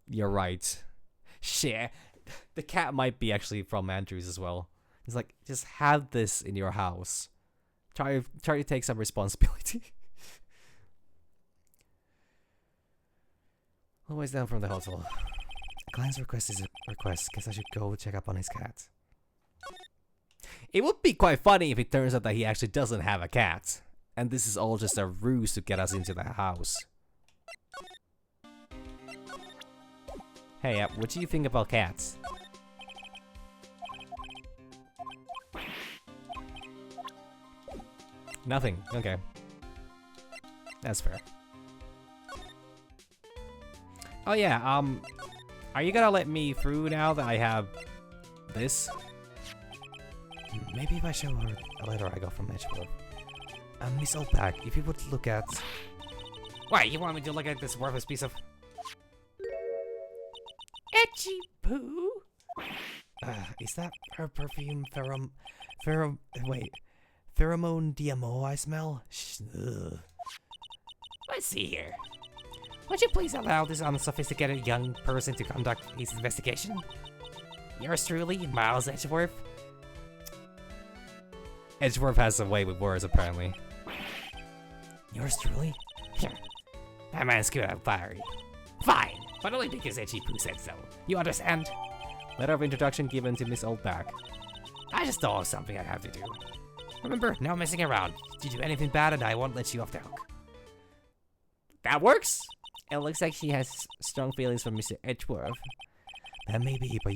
You're right. Shit. The cat might be actually from Andrews as well. It's like, just have this in your house. Try to take some responsibility. Always down from the hotel. A client's request is a request. Guess I should go check up on his cat. It would be quite funny if it turns out that he actually doesn't have a cat, and this is all just a ruse to get us into the house. Hey, what do you think about cats? Nothing. Okay. That's fair. Oh yeah, are you gonna let me through now that I have this? Maybe if I show her a letter I got from Edgeworth. Miss Oldback, if you would look at... Wait, you want me to look at this worthless piece of... Etchy poo? Is that her perfume pheromone DMO I smell? Ugh. Let's see here. Would you please allow this unsophisticated young person to conduct his investigation? Yours truly, Miles Edgeworth. Edgeworth has a way with words, apparently. Yours truly? That man's good at fiery. Fine, but only because Etchy Poo said so. You understand? Letter of introduction given to Miss Oldback. I just thought of something I have to do. Remember, no messing around. If you do anything bad and I won't let you off the hook. That works! It looks like she has strong feelings for Mr. Edgeworth. That may be, but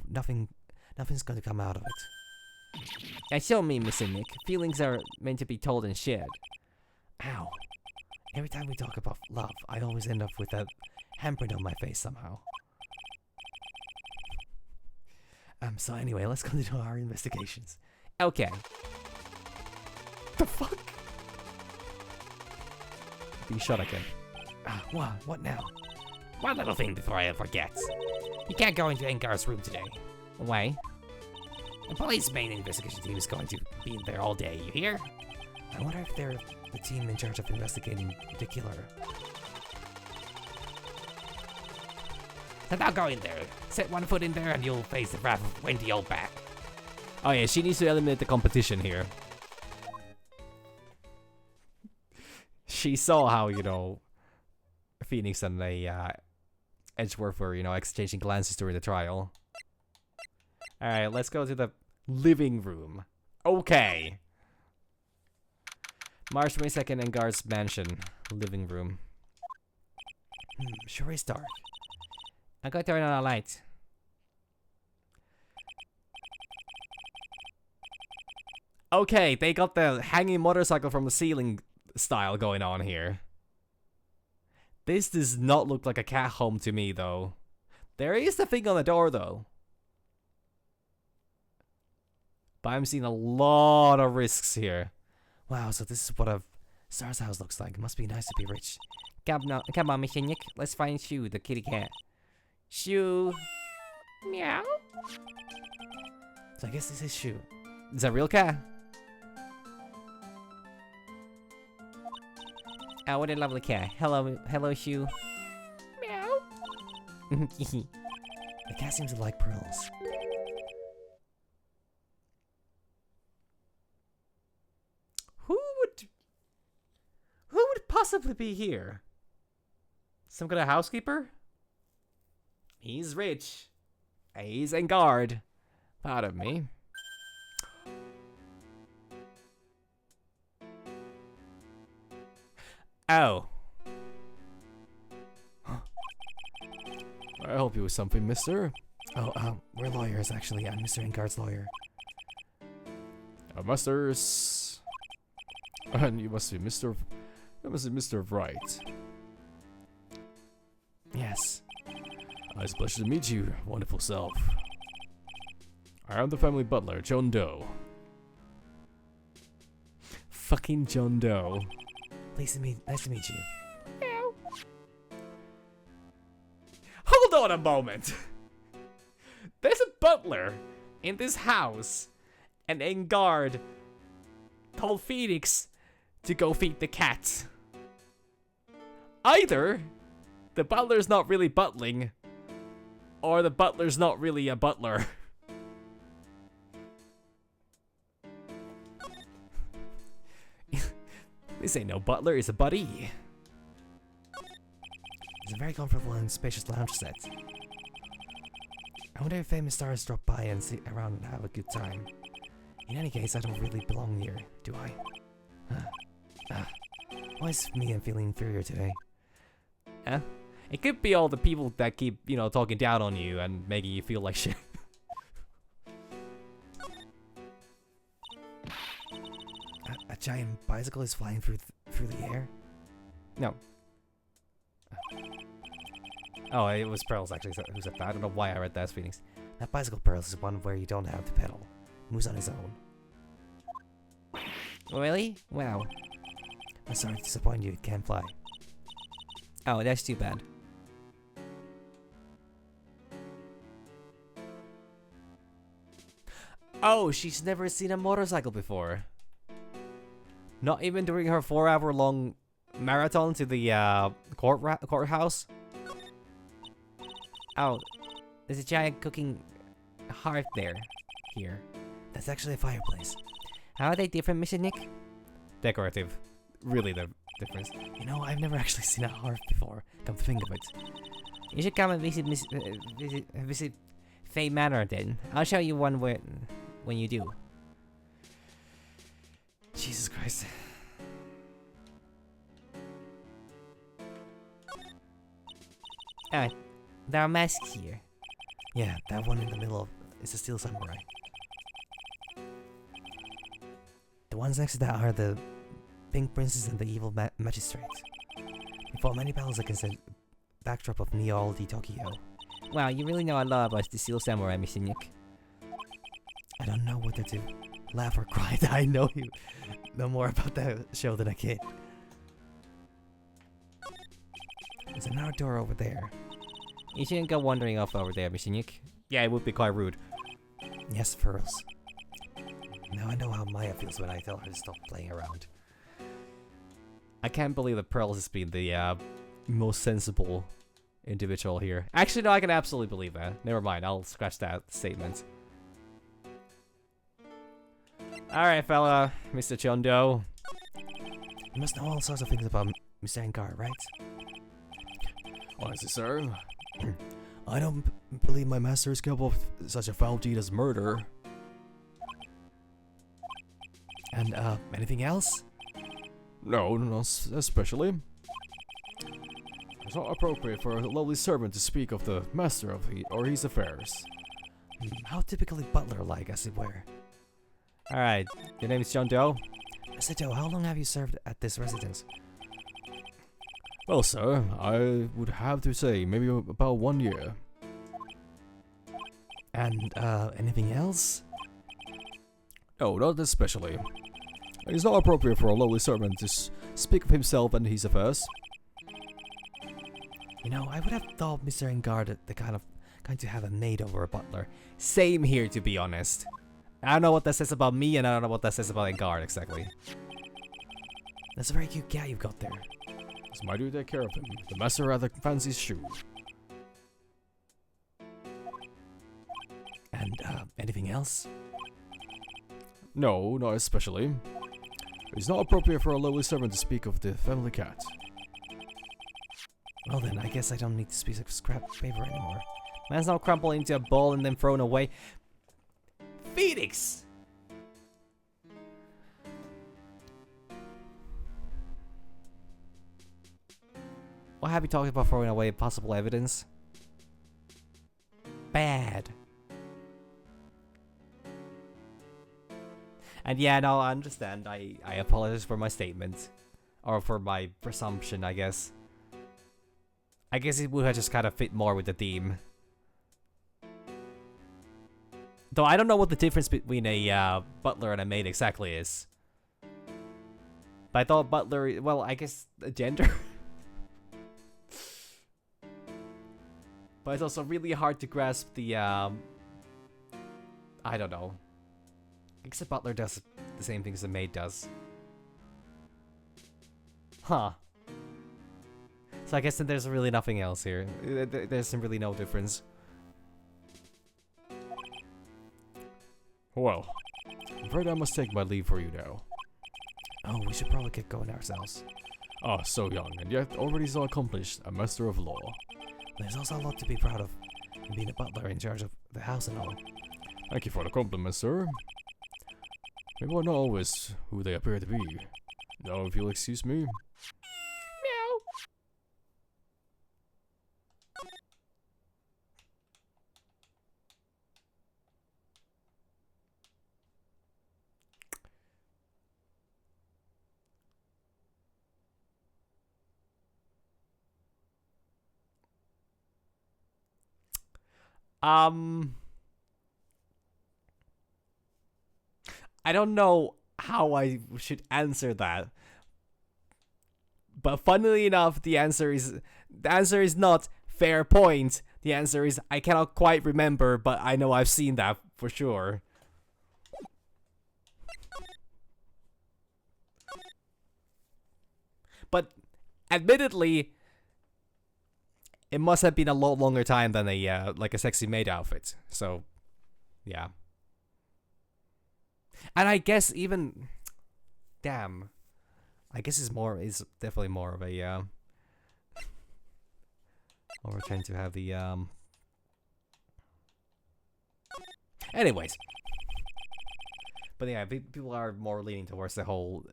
nothing's gonna come out of it. And show me, Mr. Nick. Feelings are meant to be told and shared. Ow. Every time we talk about love, I always end up with a handprint on my face somehow. So anyway, let's continue our investigations. Okay. The fuck? Being shot again. What now? One little thing before I forget. You can't go into Engar's room today. Why? The police main investigation team is going to be in there all day, you hear? I wonder if they're the team in charge of investigating the killer. So now go in there. Set one foot in there and you'll face the wrath of Wendy Oldback. Oh yeah, she needs to eliminate the competition here. She saw how, Phoenix and Edgeworth were, exchanging glances during the trial. Alright, let's go to the living room. Okay. March 22nd and Guard's mansion. Living room. Sure is dark. I'm going to turn on a light. Okay, they got the hanging motorcycle from the ceiling style going on here. This does not look like a cat home to me, though. There is the thing on the door, though. But I'm seeing a lot of risks here. Wow, so this is what a Star's house looks like. It must be nice to be rich. Come on, Mr. Nick. Let's find Shu, the kitty cat. Shu. Meow. So I guess this is Shu. Is that a real cat? Oh, what a lovely cat. Hello, Shu. Meow. The cat seems to like pearls. Who would possibly be here? Some kind of housekeeper? He's rich. He's in guard. Pardon me. Oh. I help you with something, mister. Oh, we're lawyers, actually. I'm Mr. Ingard's lawyer. Masters. And you must be Mr. You must be Mr. Wright. Yes. It's a pleasure to meet you, wonderful self. I am the family butler, John Doe. Fucking John Doe. Nice to meet you. Meow. Hold on a moment. There's a butler in this house, and Engard told Phoenix to go feed the cat. Either the butler's not really butling, or the butler's not really a butler. This ain't no butler, it's a buddy. It's a very comfortable and spacious lounge set. I wonder if famous stars drop by and sit around and have a good time. In any case, I don't really belong here, do I? Why is me and feeling inferior today? Huh? It could be all the people that keep, talking down on you and making you feel like shit. A giant bicycle is flying through the air? No. Oh, it was Pearls actually who said that. I don't know why I read that as Phoenix. That bicycle Pearls is one where you don't have to pedal. It moves on its own. Really? Wow. I'm sorry to disappoint you, it can't fly. Oh, that's too bad. Oh, she's never seen a motorcycle before. Not even during her 4-hour-long marathon to the courthouse. Oh, there's a giant cooking hearth here. That's actually a fireplace. How are they different, Mr. Nick? Decorative. Really the difference. You know, I've never actually seen a hearth before, come to think of it. You should come and visit Faye Manor then. I'll show you one when you do. Jesus Christ. Ah, there are masks here. Yeah, that one in the middle is a steel samurai. The ones next to that are the Pink Princess and the Evil Magistrate. We fought many battles against the backdrop of Neo-Aldi Tokyo. Wow, you really know a lot about the Steel Samurai, Mr. Nick. I don't know whether to laugh or cry that I know you know more about that show than a kid. There's another door over there. You shouldn't go wandering off over there, Mr. Nick. Yeah, it would be quite rude. Yes, Pearls. Now I know how Maya feels when I tell her to stop playing around. I can't believe that Pearls has been the most sensible individual here. Actually, no, I can absolutely believe that. Never mind, I'll scratch that statement. Alright, fella, Mr. Chondo. You must know all sorts of things about Mr. Engar, right? What is it, sir? I don't believe my master is capable of such a foul deed as murder. And, anything else? No, not especially. It's not appropriate for a lowly servant to speak of the master of his affairs. How typically butler-like, as it were. Alright, your name is John Doe? Mr. Doe, how long have you served at this residence? Well, sir, I would have to say maybe about 1 year. And, anything else? No, not especially. It's not appropriate for a lowly servant to speak of himself and his affairs. You know, I would have thought Mr. Engard the kind to have a maid over a butler. Same here, to be honest. I don't know what that says about me, and I don't know what that says about Engard exactly. That's a very cute guy you've got there. It's my duty to take care of him. The master rather fancies shoe. And, anything else? No, not especially. It's not appropriate for a lowly servant to speak of the family cat. Well then, I guess I don't need to speak of scrap paper anymore. Man's not crumpled into a ball and then thrown away. Phoenix! What have you talked about throwing away possible evidence? Bad. And yeah, no, I understand. I apologize for my statement. Or for my presumption, I guess. I guess it would have just kind of fit more with the theme. Though I don't know what the difference between a butler and a maid exactly is. But I thought butler, well, I guess a gender. But it's also really hard to grasp the, I don't know. I guess a butler does the same thing as a maid does. Huh. So I guess that there's really nothing else here. There's really no difference. Well, I'm afraid I must take my leave for you now. Oh, we should probably get going ourselves. Ah, so young, and yet already so accomplished, a master of law. There's also a lot to be proud of, being a butler in charge of the house and all. Thank you for the compliment, sir. People are not always who they appear to be. Now, if you'll excuse me. Meow. I don't know how I should answer that. But funnily enough, the answer is not fair point. The answer is I cannot quite remember, but I know I've seen that for sure. But admittedly, it must have been a lot longer time than a like a sexy maid outfit. So, yeah. And I guess even, damn, I guess is definitely more of a we're trying to have the anyways. But yeah, people are more leaning towards the whole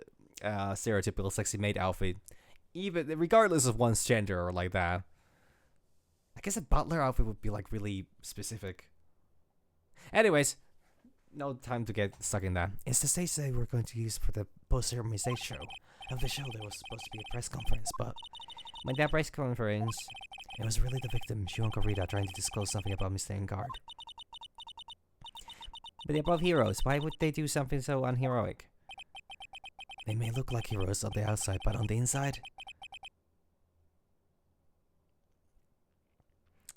stereotypical sexy maid outfit, even regardless of one's gender or like that. I guess a butler outfit would be like really specific. Anyways, no time to get stuck in that. It's the stage they were going to use for the post-ceremony stage show. Of the show, there was supposed to be a press conference, but when that press conference, it was really the victim, Shionko Rita, trying to disclose something about Mr. Engard. But they're both heroes. Why would they do something so unheroic? They may look like heroes on the outside, but on the inside,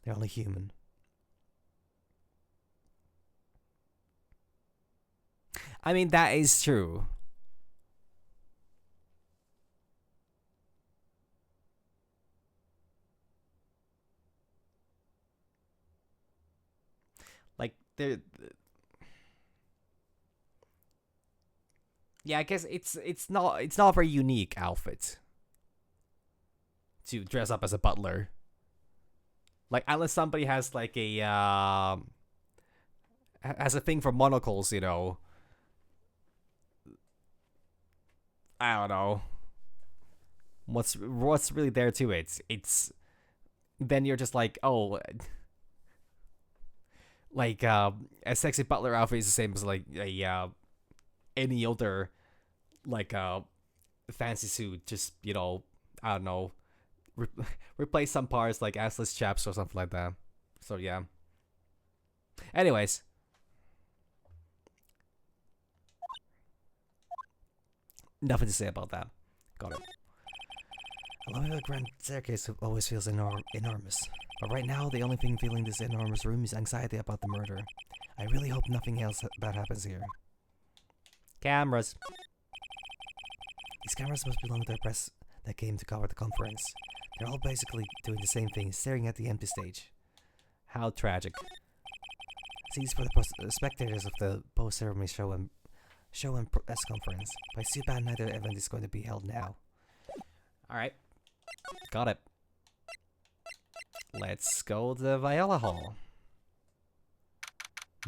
they're only human. I mean, that is true. Like, yeah, I guess it's not a very unique outfit to dress up as a butler. Like, unless somebody has like a has a thing for monocles, you know. I don't know. What's really there to it? It's then you're just like, oh, like a sexy butler outfit is the same as like a any other like fancy suit. Just, you know, I don't know, replace some parts like assless chaps or something like that. So yeah. Anyways. Nothing to say about that. Got it. Along the grand staircase always feels enormous. But right now, the only thing filling this enormous room is anxiety about the murder. I really hope nothing else bad happens here. Cameras. These cameras must belong to the press that came to cover the conference. They're all basically doing the same thing, staring at the empty stage. How tragic. These for the spectators of the post-ceremony show and press conference. But it's too bad neither event is going to be held now. Alright. Got it. Let's go to the Viola Hall.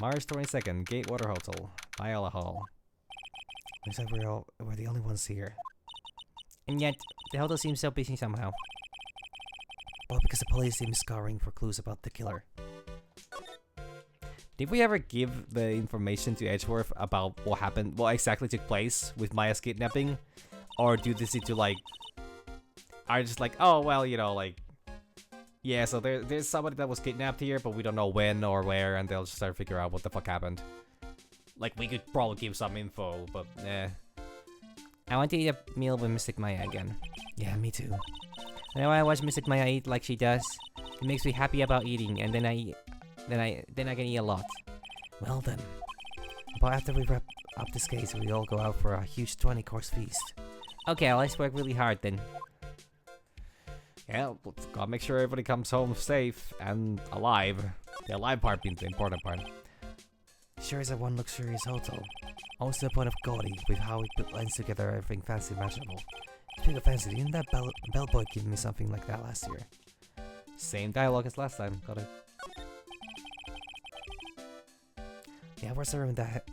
March 22nd, Gatewater Hotel, Viola Hall. Looks like we're the only ones here. And yet, the hotel seems so busy somehow. Well, because the police seem scouring for clues about the killer. Did we ever give the information to Edgeworth about what happened, what exactly took place with Maya's kidnapping? Or do they need to like, are just like, oh well, you know, like, yeah, so there's somebody that was kidnapped here, but we don't know when or where, and they'll just start to figure out what the fuck happened. Like, we could probably give some info, but eh. I want to eat a meal with Mystic Maya again. Yeah, me too. Whenever I watch Mystic Maya eat like she does, it makes me happy about eating, and then I can eat a lot. Well then. But after we wrap up this case, we all go out for a huge 20-course feast. Okay, let's work really hard then. Yeah, let's gotta make sure everybody comes home safe and alive. The alive part being the important part. Sure is a one luxurious hotel. Almost to the point of gaudy with how it blends together everything fancy imaginable. Speaking of fancy, didn't that bellboy give me something like that last year? Same dialogue as last time, got it. Yeah, where's the room that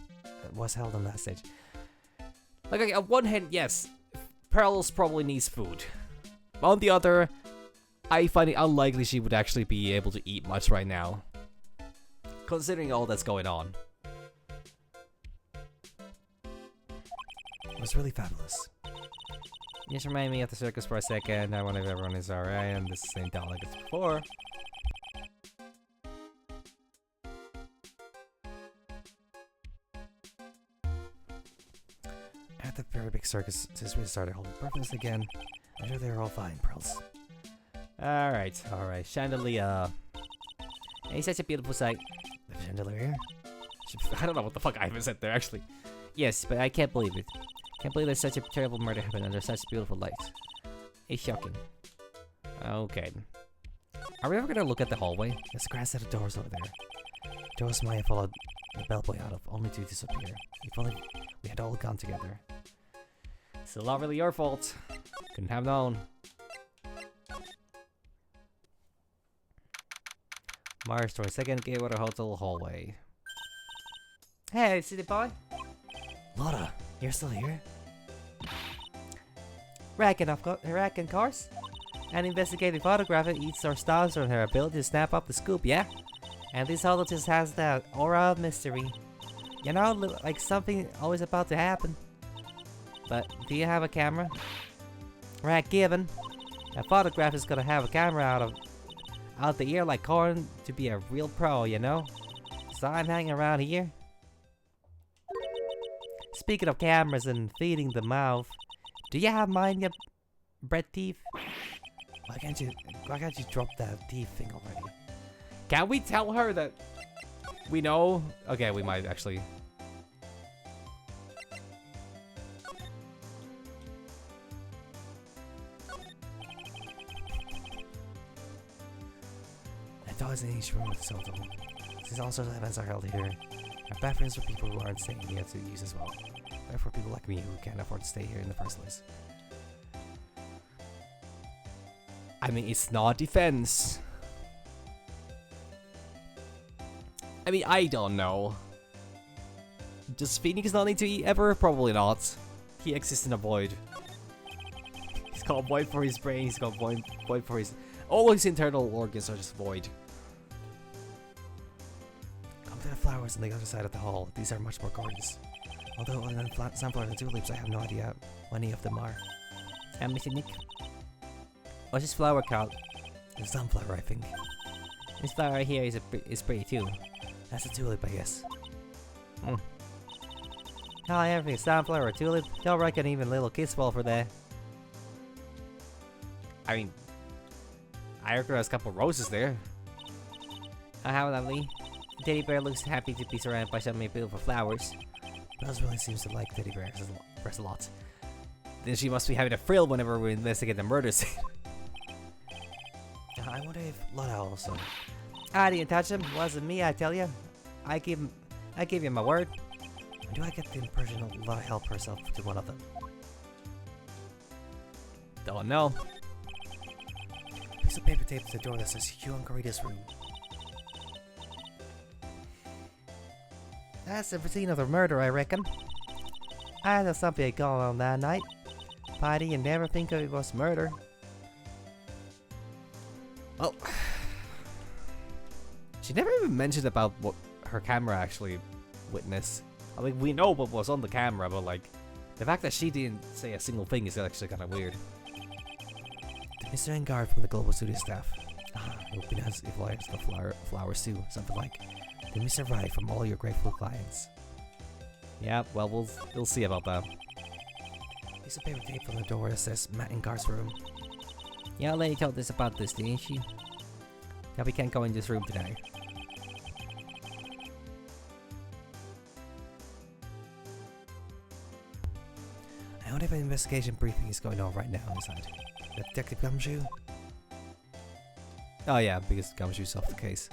was held on that stage? Like, on one hand, yes, Pearls probably needs food. On the other, I find it unlikely she would actually be able to eat much right now, considering all that's going on. It was really fabulous. Just remind me of the circus for a second. I wonder if everyone is alright and this is the same dialogue as before. At the very big circus, since we started holding breakfast again, I'm sure they're all fine, Pearls. Alright, Chandelier. It's such a beautiful sight. The chandelier? I don't know what the fuck I even said there, actually. Yes, but I can't believe it. Can't believe there's such a terrible murder happened under such beautiful lights. It's shocking. Okay. Are we ever gonna look at the hallway? There's a grass set of doors over there. Doors Maya followed the bellboy out of, only to disappear. If only we had all gone together. Still not really your fault. Couldn't have known. March 22nd, Gatewater Hotel hallway. Hey, city boy. Lotta, you're still here? Reckon, course. An investigative photographer eats or stars on her ability to snap up the scoop, yeah? And this hotel just has that aura of mystery. You know, like something always about to happen. But do you have a camera? Right, given. A photographer's gonna have a camera out the ear like corn to be a real pro, you know? So I'm hanging around here. Speaking of cameras and feeding the mouth, do you have mine, you bread thief? Why can't you drop that thief thing already? Can we tell her that we know? Okay, we might actually. There's always in each room of this hotel. Since all sorts of events are held here, our bathrooms for people who aren't staying here to use as well. They're for people like me who can't afford to stay here in the first place. I mean, it's not defense. I mean, I don't know. Does Phoenix not need to eat ever? Probably not. He exists in a void. He's got a void for his brain, he's got a void for his... All his internal organs are just void. Come to the flowers on the other side of the hall. These are much more gorgeous. Although other than sunflower and tulips, I have no idea what any of them are. Mr. Nick. What's this flower called? The sunflower, I think. This flower right here is pretty too. That's a tulip, I guess. Oh, everything sunflower or tulip. Don't reckon even little kids fall for that. I mean, I reckon there's a couple roses there. Oh, how lovely. The teddy bear looks happy to be surrounded by so many beautiful flowers. Buzz really seems to like teddy bears a lot. Then she must be having a thrill whenever we investigate the murder scene. I wonder if Lotta also. I didn't touch him. Wasn't me, I tell you. I gave you my word. Or do I get the impression that Lotta helped herself to one of them? Don't know. Piece of paper taped to the door that says Hugh and Corita's room. That's the scene of the murder, I reckon. I know something going on that night. Party and never think it was murder. Well, she never even mentioned about what her camera actually witnessed. I mean, we know what was on the camera, but like, the fact that she didn't say a single thing is actually kind of weird. To Mr. Engard from the Global Studio staff. It would be nice if lives got flowers too. Something like, to Mr. Wright from all your grateful clients. Yeah, well, we'll see about that. Piece of paper tape from the door that says Matt Engard's room. Your lady told us about this, didn't she? That we can't go in this room today. I wonder if an investigation briefing is going on right now on the side. Detective Gumshoe? Oh yeah, because Gumshoe's off the case.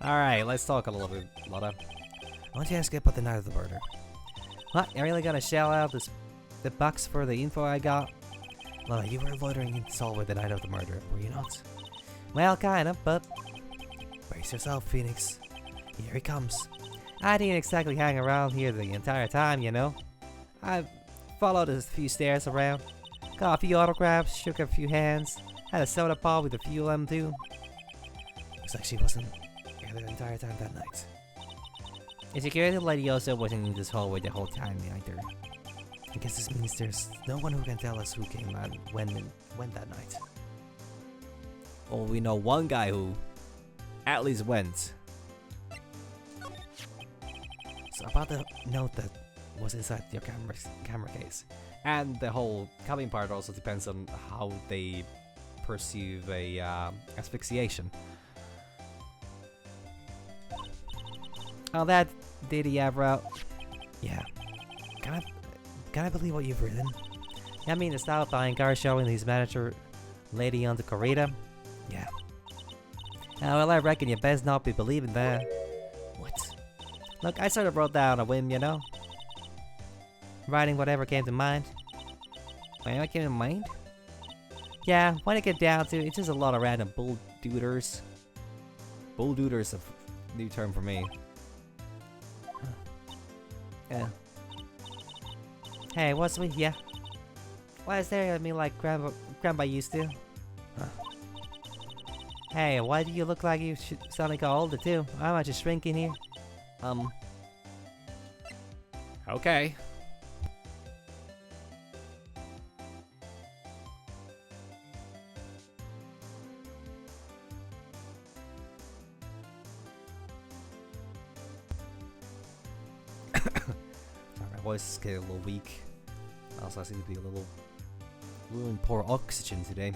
Alright, let's talk a little bit, Lotta. I want to ask you about the night of the murder. What? I really gotta shell out the bucks for the info I got? Lotta, you were loitering in Solway the night of the murder, were you not? Well, kinda, but Brace yourself, Phoenix. Here he comes. I didn't exactly hang around here the entire time, you know. I followed a few stairs around, got a few autographs, shook a few hands, had a soda pop with a few of them too. Looks like she wasn't here the entire time that night. The security lady also wasn't in this hallway the whole time either. I guess this means there's no one who can tell us who came and when that night. Well, we know one guy who at least went. So about the note that was inside your camera case. And the whole coming part also depends on how they perceive a asphyxiation. Oh, that did he ever out? Yeah. Can I believe what you've written? I mean, the style buying car showing his manager lady on the corrida? Yeah. Oh, well, I reckon you best not be believing that. What? Look, I sort of wrote down a whim, you know? Writing whatever came to mind. Whatever came to mind? Yeah, when it get down to it, it's just a lot of random bull-dooders. Bull-dooders, a new term for me. Yeah. Hey, what's with ya? Why staring at me like Grandpa used to? Huh. Hey, why do you look like you suddenly got older too? I'm just shrinking here. Okay. My voice is getting a little weak. Also, I seem to be a little in poor oxygen today.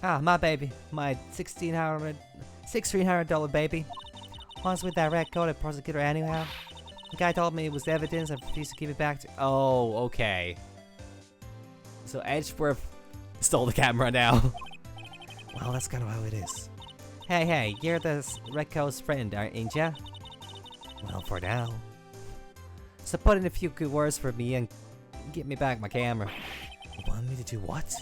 Ah, my baby. My $1,600 baby. Once with that red-coated prosecutor anyhow. The guy told me it was evidence and refused to give it back to... Oh, okay. So Edgeworth stole the camera now. Well, that's kind of how it is. Hey, you're the red coat's friend, ain't ya? Well, for now. So put in a few good words for me and get me back my camera. You want me to do what?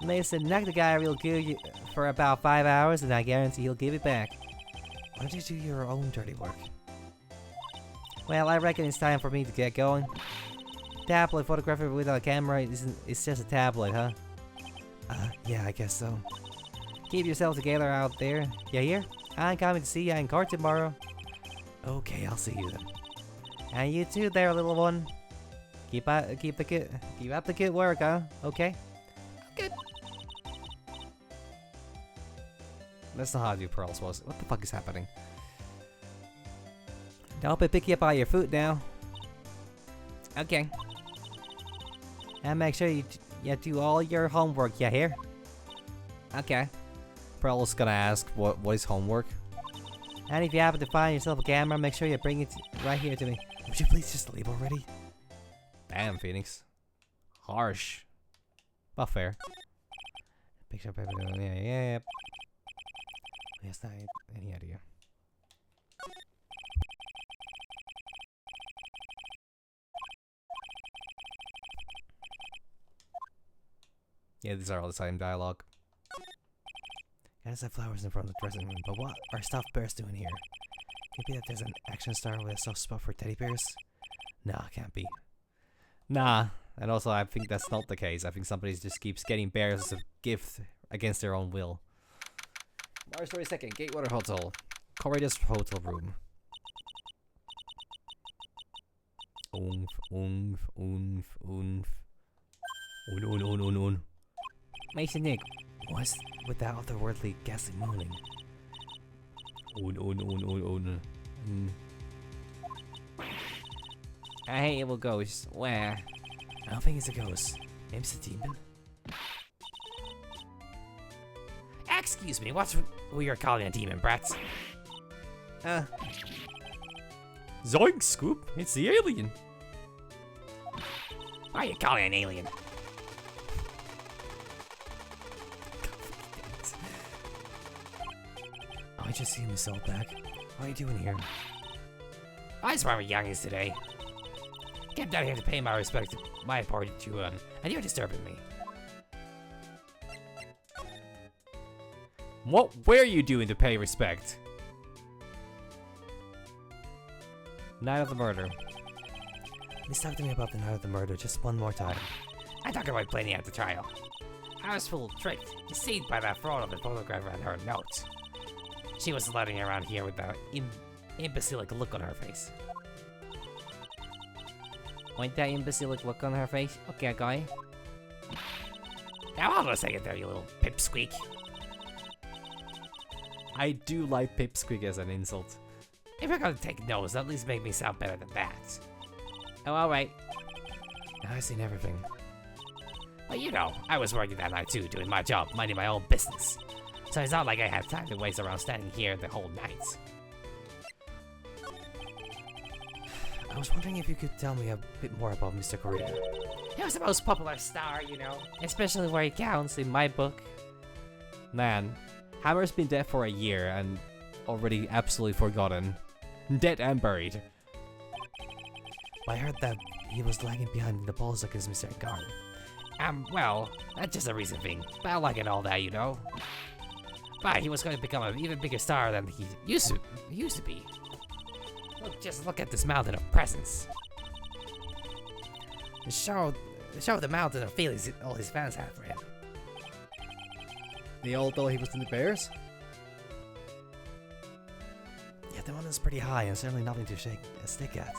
Listen, knock the guy real good for about 5 hours and I guarantee he'll give it back. Why don't you do your own dirty work? Well, I reckon it's time for me to get going. Tablet photography without a camera it's just a tablet, huh? Yeah, I guess so. Keep yourself together out there. You hear? I'm coming to see you in court tomorrow. Okay, I'll see you then. And you too there, little one. Keep up the good work, huh? Okay? Good. That's not how to do pearls, was it? What the fuck is happening? Don't be picky about your food now. Okay. And make sure you do all your homework, you hear? Okay. Pearl's gonna ask what is homework. And if you happen to find yourself a camera, make sure you bring it right here to me. Would you please just leave already? Damn, Phoenix. Harsh. But fair. Picture paper. Yeah. Yes, not any idea. Yeah, these are all the same dialogue. Guys have flowers in front of the dressing room, but what are stuffed bears doing here? Could it be that there's an action star with a soft spot for teddy bears? Nah, can't be. Nah, and also I think that's not the case. I think somebody just keeps getting bears as a gift against their own will. Mars 32nd, Gatewater Hotel. Corridor's hotel room. Oomph, oomph, oomph, oomph. Un. Mason Nick. What's with that otherworldly ghastly moaning? Un. I hate evil ghosts. Where? I don't think it's a ghost. Maybe it's a demon. Excuse me, what's who you're calling a demon, brats? Zoink, Scoop! It's the alien! Why are you calling an alien? I just see myself back. What are you doing here? I just want youngins today. Came down here to pay my respect to my party to and you're disturbing me. What were you doing to pay respect? Night of the murder. Please talk to me about the night of the murder just one more time. I talked about plenty at the trial. I was full tricked, deceived by that fraud of a photographer and her notes. She was floating around here with that imbecilic look on her face. Point that imbecilic look on her face. Okay, guy. Now hold on a second there, you little pipsqueak. I do like Pipsqueak as an insult. If you're gonna take notes, at least make me sound better than that. Oh, alright. Now I've seen everything. Well, you know, I was working that night too, doing my job, minding my own business. So it's not like I had time to waste around standing here the whole night. I was wondering if you could tell me a bit more about Mr. Korea. He was the most popular star, you know. Especially where he counts in my book. Man, Hammer's been dead for a year and already absolutely forgotten. Dead and buried. I heard that he was lagging behind the polls against Mr. Guard. Well, that's just a recent thing. But I like it all that, you know. But he was going to become an even bigger star than he used to be. Just look at this mountain of presents. Show the mountain of feelings all his fans have for him. They all thought he was in the Bears? Yeah, the mountain's pretty high and certainly nothing to shake a stick at.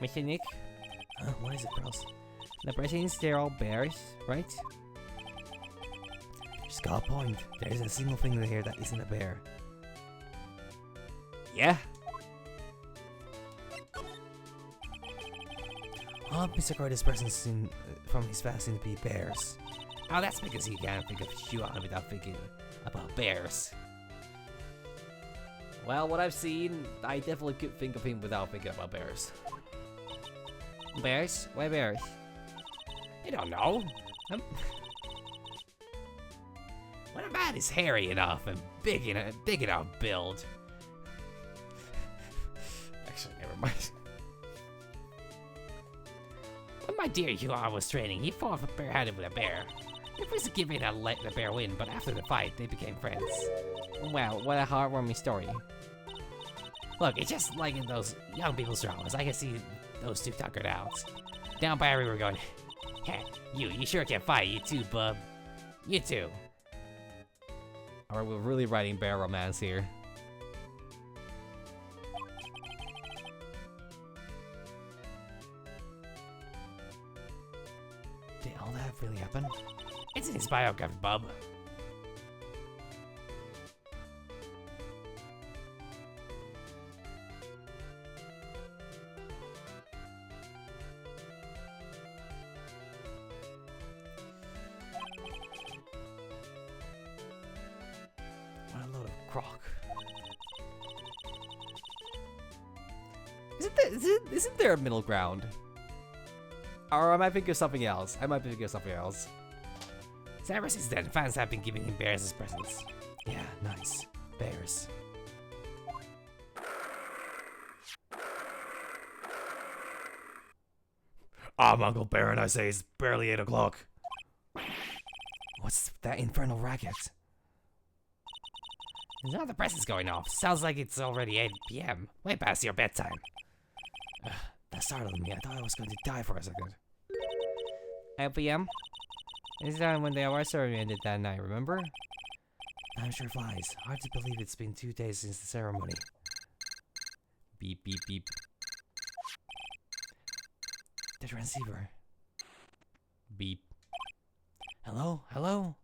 Mr. Nick, What is it, bros? the presidents, they're all bears, right? Just got a point. There isn't a single thing in here that isn't a bear. Yeah. All of Mr. Carter's presents from his fans seem to be bears. Oh, that's because he can't think of Huan without thinking about bears. Well, what I've seen, I definitely could think of him without thinking about bears. Bears? Why bears? I don't know. When a man is hairy enough and big enough build. Actually, never mind. When my dear Yuan was training, he fought barehanded with a bear. He was giving to let the bear win, but after the fight, they became friends. Wow, what a heartwarming story. Look, it's just like in those young people's dramas. I can see those two tuckered out. Down by a river going, heh, you sure can fight, you too, bub. You too. Alright, we're really writing bear romance here. Did all that really happen? It's in his biography, bub. What a load of crock. Isn't there a middle ground? Or am I thinking of something else? I might be thinking of something else. So ever since then, fans have been giving him bears as presents. Yeah, nice. Bears. I'm Uncle Bear, and I say it's barely 8 o'clock. What's that infernal racket? There's another presents going off. Sounds like it's already 8 p.m. Way past your bedtime. That startled me. I thought I was going to die for a second. 8 p.m.? This is when the award ceremony ended that night, remember? Time sure flies. Hard to believe it's been 2 days since the ceremony. Beep, beep, beep. The transceiver. Beep. Hello? Hello?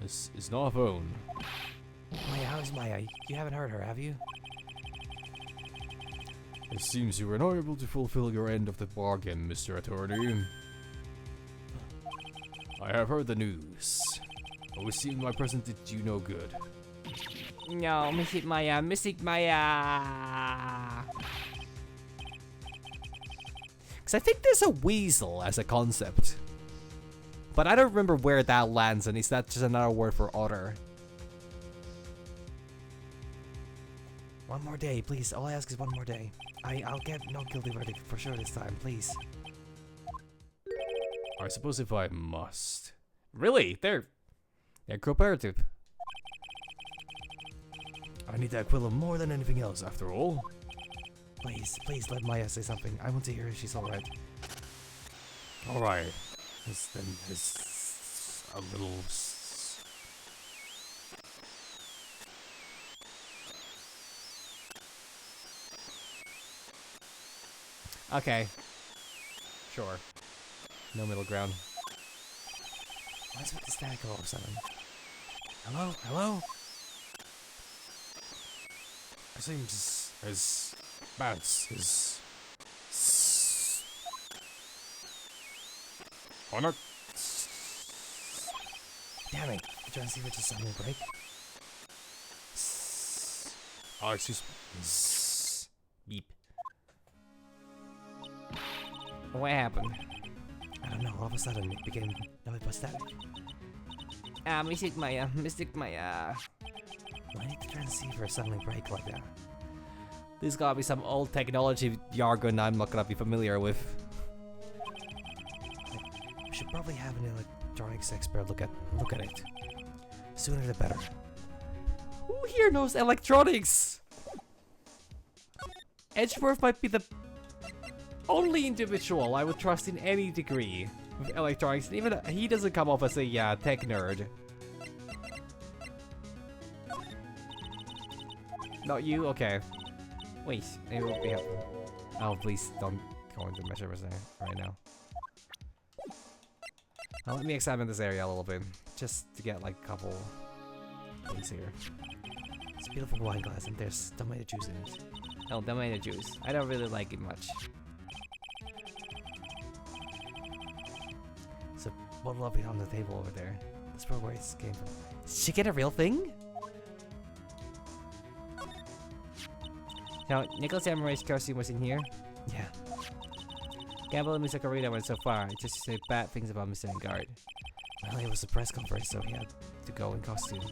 This is not a phone. Maya, how's Maya? You haven't heard her, have you? It seems you were not able to fulfill your end of the bargain, Mr. Attorney. I have heard the news. But it seems my present did you no good. No, Mystic Maya, Mystic Maya! Because I think there's a weasel as a concept. But I don't remember where that lands, and is that just another word for otter? One more day, please. All I ask is one more day. I'll get no guilty verdict for sure this time, please. I suppose if I must. Really? They're cooperative. I need that Aquila more than anything else, after all. Please, please let Maya say something. I want to hear if she's alright. Alright. Then there's a little... Okay. Sure. No middle ground. What's with the static all of a sudden? Hello? Hello? It seems his bounce is... Oh no! Damn it! The transceiver just suddenly break. Oh, excuse me. Beep. What happened? I don't know, all of a sudden it became nothing but static. Mystic Maya, Mystic Maya. Why did the transceiver suddenly break like that? There's gotta be some old technology jargon I'm not gonna be familiar with. We should probably have an electronics expert look at it. Sooner the better. Who here knows electronics? Edgeworth might be the only individual I would trust in any degree with electronics, and even he doesn't come off as a tech nerd. Not you? Okay. Wait, it will be helpful. Oh, please don't go into measurements right now. Now let me examine this area a little bit, just to get like a couple things here. It's a beautiful wine glass and there's tomato juice in it. Oh, tomato juice. I don't really like it much. So, bottle of it on the table over there. That's probably where it came from. Did she get a real thing? Now, Nicholas Emery's costume was in here. Yeah. Gamble and Mr. Carita went so far, just to say bad things about Mr. Engard. Well, it was a press conference, so he had to go in costume.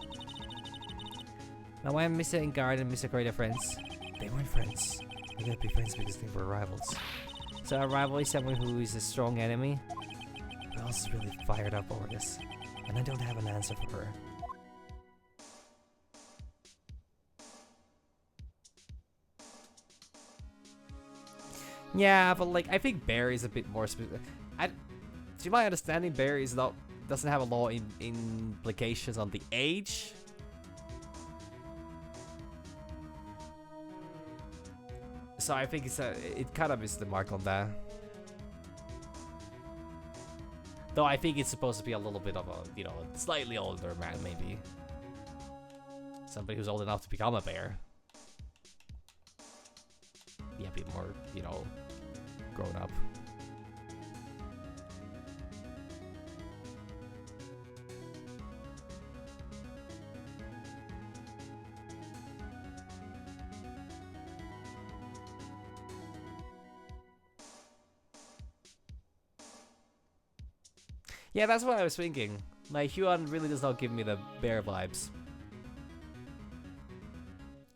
Now, why are Mr. Engard and Mr. Carita friends? They weren't friends. They could be friends because they were rivals. So a rival is someone who is a strong enemy? Bells is really fired up over this, and I don't have an answer for her. Yeah, but like I think Barry is a bit more specific. To my understanding, Barry is not doesn't have a lot in implications on the age. So I think it kind of missed the mark on that. Though I think it's supposed to be a little bit of a, you know, slightly older man, maybe. Somebody who's old enough to become a bear. Be a bit more, you know, grown up. Yeah, that's what I was thinking. Like, Huan really does not give me the bear vibes.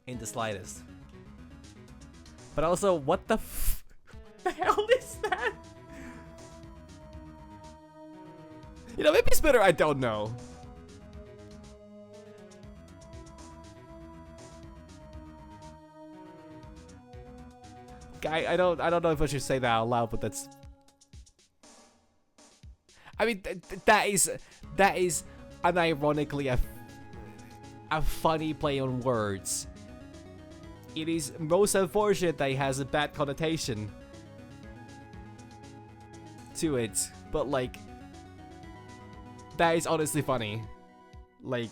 In the slightest. But also, what the hell is that? You know, maybe it's better I don't know. I don't know if I should say that out loud, but that's... I mean, that is unironically a funny play on words. It is most unfortunate that it has a bad connotation to it, but like, that is honestly funny. Like,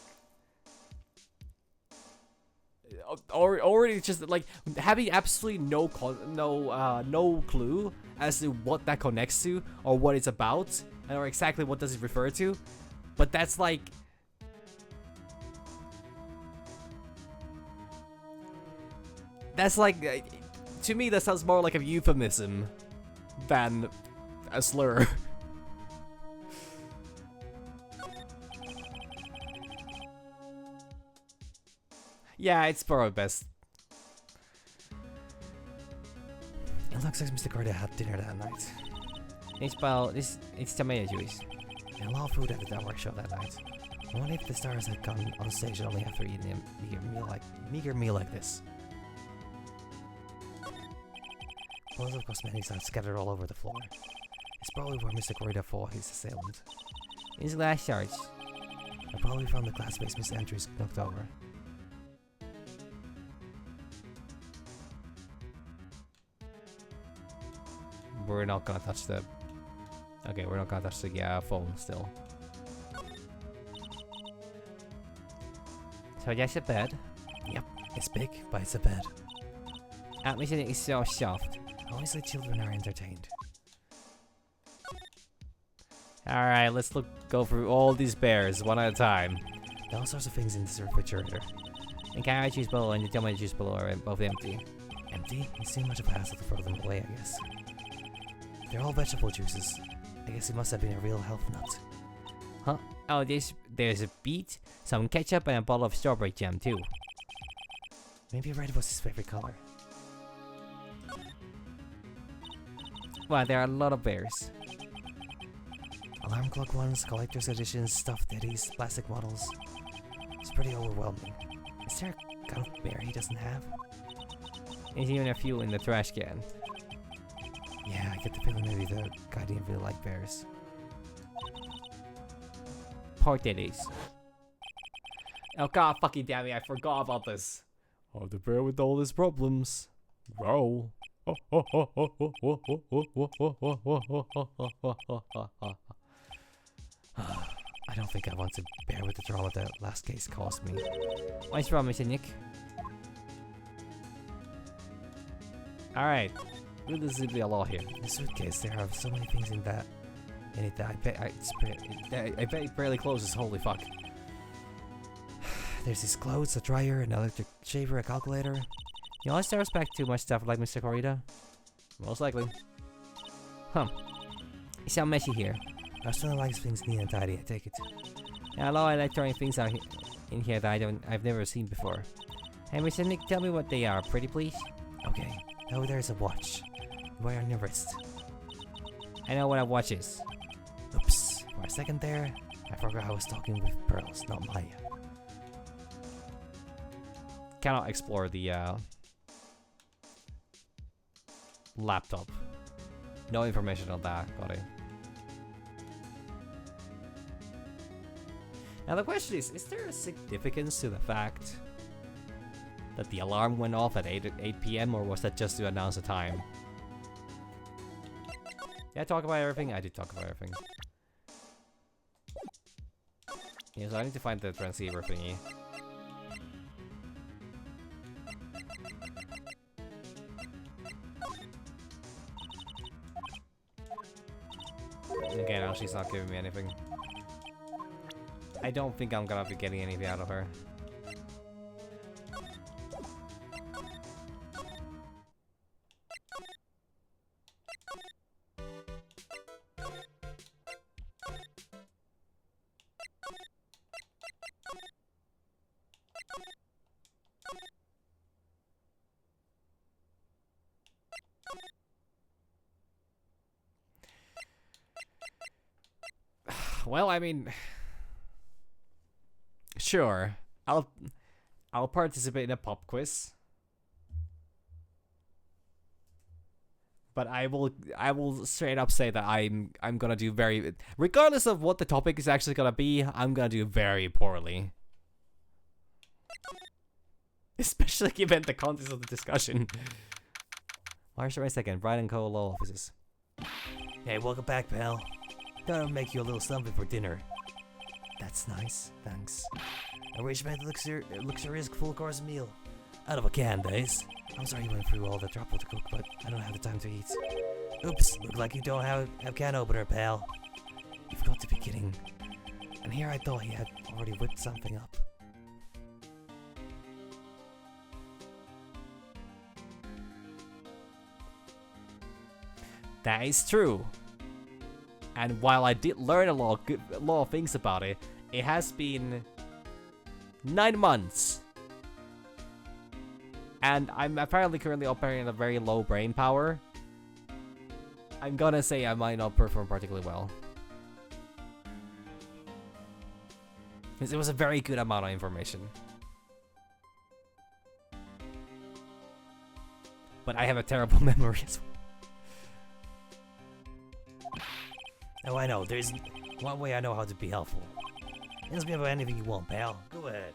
already just like having absolutely no clue as to what that connects to or what it's about. Or exactly what does it refer to, but that's like, to me that sounds more like a euphemism than a slur. Yeah, it's probably best. It looks like Mr. Carter had dinner that night. It's tomato juice. A lot of food at that workshop that night. I wonder if the stars had gone on stage only after eating a meager meal like this. Loads of cosmetics are scattered all over the floor. It's probably where Mr. Corrida fought his assailant. His glass shards. I probably found the glass base Miss Andrews knocked over. We're not gonna touch the... Okay, we're not gonna touch the phone still. So that's a bed. Yep, it's big, but it's a bed. Admission is so soft. Honestly, children are entertained. Alright, let's go through all these bears one at a time. There are all sorts of things in this refrigerator. The carrot juice below and the tomato juice below are both empty. Empty? It's too much of a hassle to throw them away, I guess. They're all vegetable juices. I guess he must have been a real health nut. Huh? Oh, there's a beet, some ketchup, and a bottle of strawberry jam too. Maybe red was his favorite color. Well, there are a lot of bears. Alarm clock ones, collector's editions, stuffed teddies, plastic models. It's pretty overwhelming. Is there a kind of bear he doesn't have? There's even a few in the trash can. Yeah, I get the feeling maybe the guy didn't really like bears. Poor teddies. Oh god fucking damn it, I forgot about this. Oh, the bear with all his problems. Row. I don't think I want to bear with the drama that last case caused me. What's wrong, Mr. Nick? Alright. This is a lot here. In the suitcase, there are so many things in that. In it that I bet it barely closes, holy fuck. There's his clothes, a dryer, an electric shaver, a calculator. You always respect too much stuff like Mr. Corrida? Most likely. Huh. It's so messy here. Restaurant likes things neat and tidy, I take it. There are a lot of electronic things out in here that I've never seen before. Hey, Mr. Nick, tell me what they are, pretty please? Okay. Oh, there's a watch. You wear on your wrist. I know what a watch is. Oops. For a second there, I forgot I was talking with Pearls, not Maya. Cannot explore the laptop. No information on that. Got it. Now the question is there a significance to the fact that the alarm went off at 8 p.m. or was that just to announce the time? Did I talk about everything? I did talk about everything. Yeah, so I need to find the transceiver thingy. Okay, now she's not giving me anything. I don't think I'm gonna be getting anything out of her. Well, I mean, sure. I'll participate in a pop quiz. But I will straight up say that I'm gonna do very, regardless of what the topic is actually gonna be, I'm gonna do very poorly. Especially given the context of the discussion. March 22nd, Wright and Co. Law Offices. Hey, welcome back, pal. Thought I'd make you a little something for dinner. That's nice, thanks. A rich man luxurious full course meal. Out of a can, Days. I'm sorry you went through all the trouble to cook, but I don't have the time to eat. Oops, look like you don't have can opener, pal. You've got to be kidding. And here I thought he had already whipped something up. That is true. And while I did learn a lot of things about it, it has been 9 months. And I'm apparently currently operating at a very low brain power. I'm gonna say I might not perform particularly well. Because it was a very good amount of information. But I have a terrible memory as well. Oh, I know. There's one way I know how to be helpful. Ask me about anything you want, pal. Go ahead.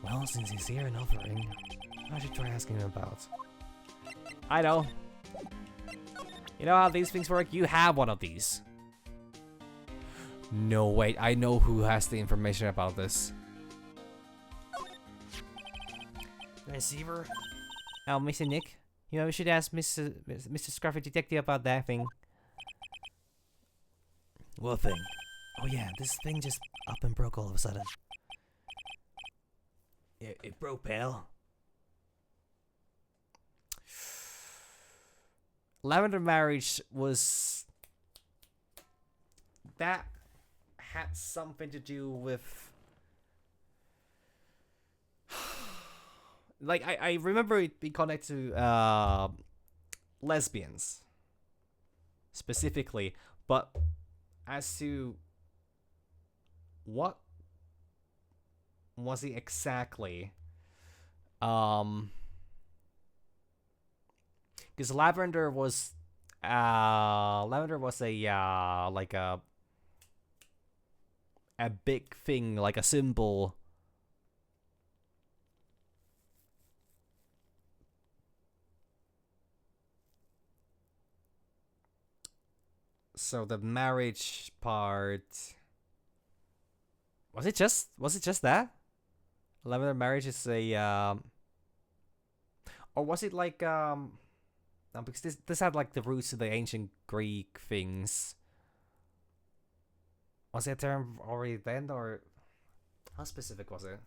Well, since he's here and offering, I should try asking him about. I know. You know how these things work? You have one of these. No, wait. I know who has the information about this. Receiver? Oh, Mr. Nick. You know, we should ask Mr. Scruffy Detective about that thing. What thing? Oh yeah, this thing just up and broke all of a sudden. It broke, pal. Lavender Marriage was... That had something to do with... Like, I remember it being connected to lesbians. Specifically. But as to... What was it exactly? Because Lavender was a like a big thing, like a symbol. So the marriage part, was it just that? Lavender marriage is a or was it like no, because this had like the roots of the ancient Greek things. Was it a term already then, or how specific was it?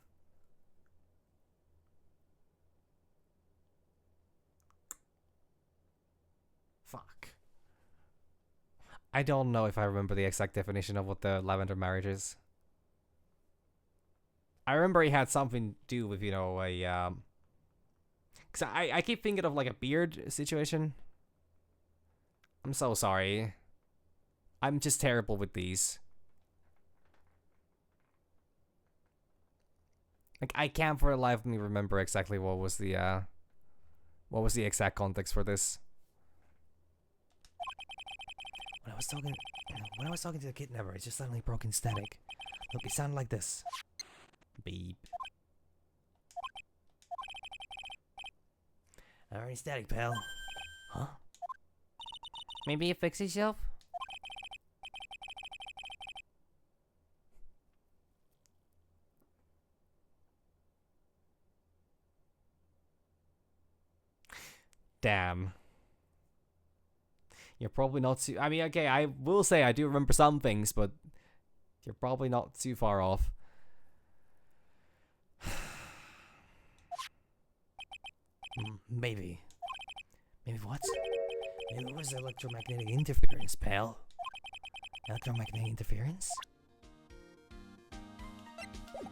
Fuck. I don't know if I remember the exact definition of what the lavender marriage is. I remember he had something to do with, you know, a cause I keep thinking of like a beard situation. I'm so sorry. I'm just terrible with these. Like, I can't for the life of me remember exactly what was the exact context for this. When I was talking to the kidnapper, it just suddenly broke in static. Look, it sounded like this. Beep. Alright, static, pal. Huh? Maybe it fixed itself? Damn. You're probably not too... I mean, okay, I will say I do remember some things, but you're probably not too far off. Maybe. Maybe what? Maybe it was electromagnetic interference, pal. Electromagnetic interference?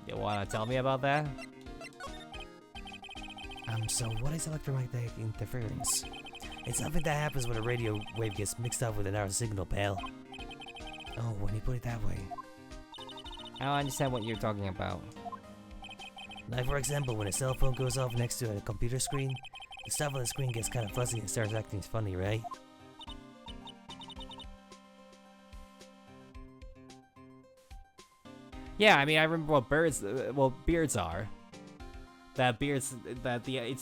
You wanna tell me about that? So what is electromagnetic interference? It's something that happens when a radio wave gets mixed up with another signal, pal. Oh, when you put it that way. I don't understand what you're talking about. Like, for example, when a cell phone goes off next to a computer screen, the stuff on the screen gets kind of fuzzy and starts acting funny, right? Yeah, I mean, I remember what beards are. It's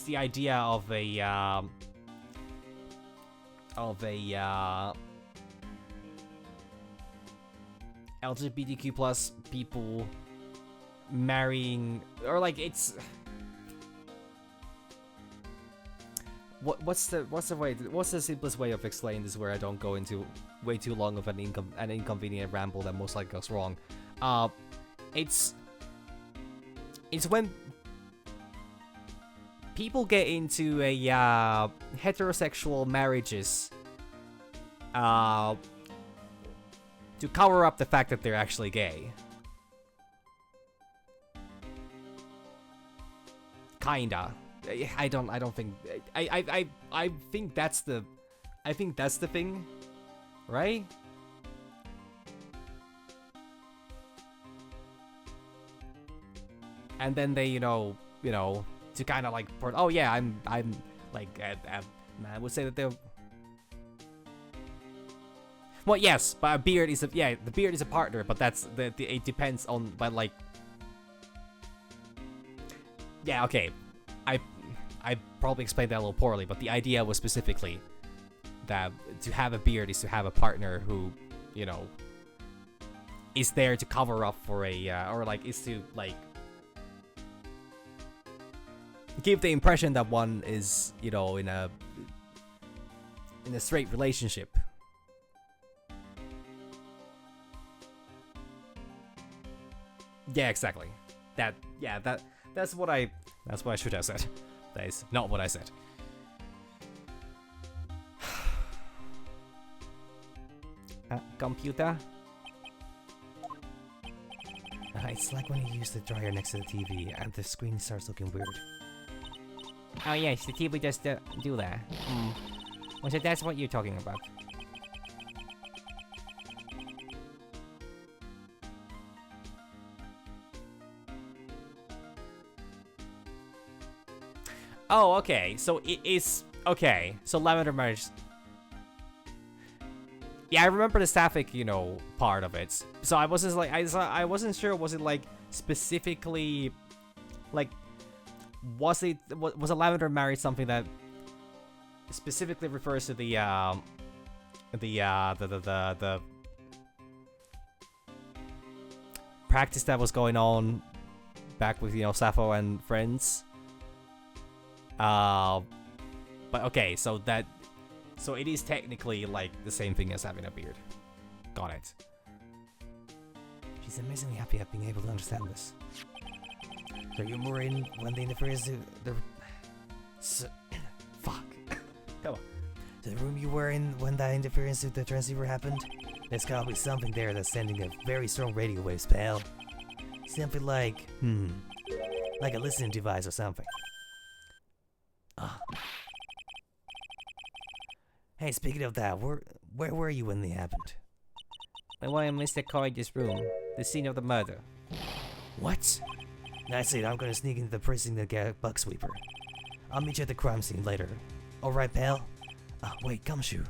the idea of a LGBTQ plus people marrying, or like it's what's the simplest way of explaining this where I don't go into way too long of an inconvenient ramble that most likely goes wrong. It's when people get into a heterosexual marriages to cover up the fact that they're actually gay. Kinda. I don't think I think that's the thing, right? And then they, you know, to kind of like, oh yeah, I'm like, I would say that they're. Well, yes, but a beard is the beard is a partner, but that's it depends on, but like, yeah, okay, I probably explained that a little poorly, but the idea was specifically that to have a beard is to have a partner who, you know, is there to cover up for a, or like is to like give the impression that one is, you know, in a straight relationship. Yeah, exactly. That's what I should have said. That is not what I said. Computer? It's like when you use the dryer next to the TV and the screen starts looking weird. Oh yes, the TV does do that. Well, so that's what you're talking about. Oh, okay. So it is okay. So lavender marriage. Yeah, I remember the sapphic, you know, part of it. So I was just like, I wasn't sure. Was it like specifically, like, was a lavender marriage something that specifically refers to the practice that was going on back with, you know, Sappho and friends? But okay, so it is technically like the same thing as having a beard. Got it. She's amazingly happy at being able to understand this. So you were in when the interference fuck. Come on. The room you were in when that interference with the transceiver happened? There's gotta be something there that's sending a very strong radio waves, pal. Something like, like a listening device or something. Hey, speaking of that, where were you when they happened? I want Mr. Corrid's room, the scene of the murder. What? That's it, I'm gonna sneak into the precinct to get a bug sweeper. I'll meet you at the crime scene later. Alright, pal? Wait, Gumshoe.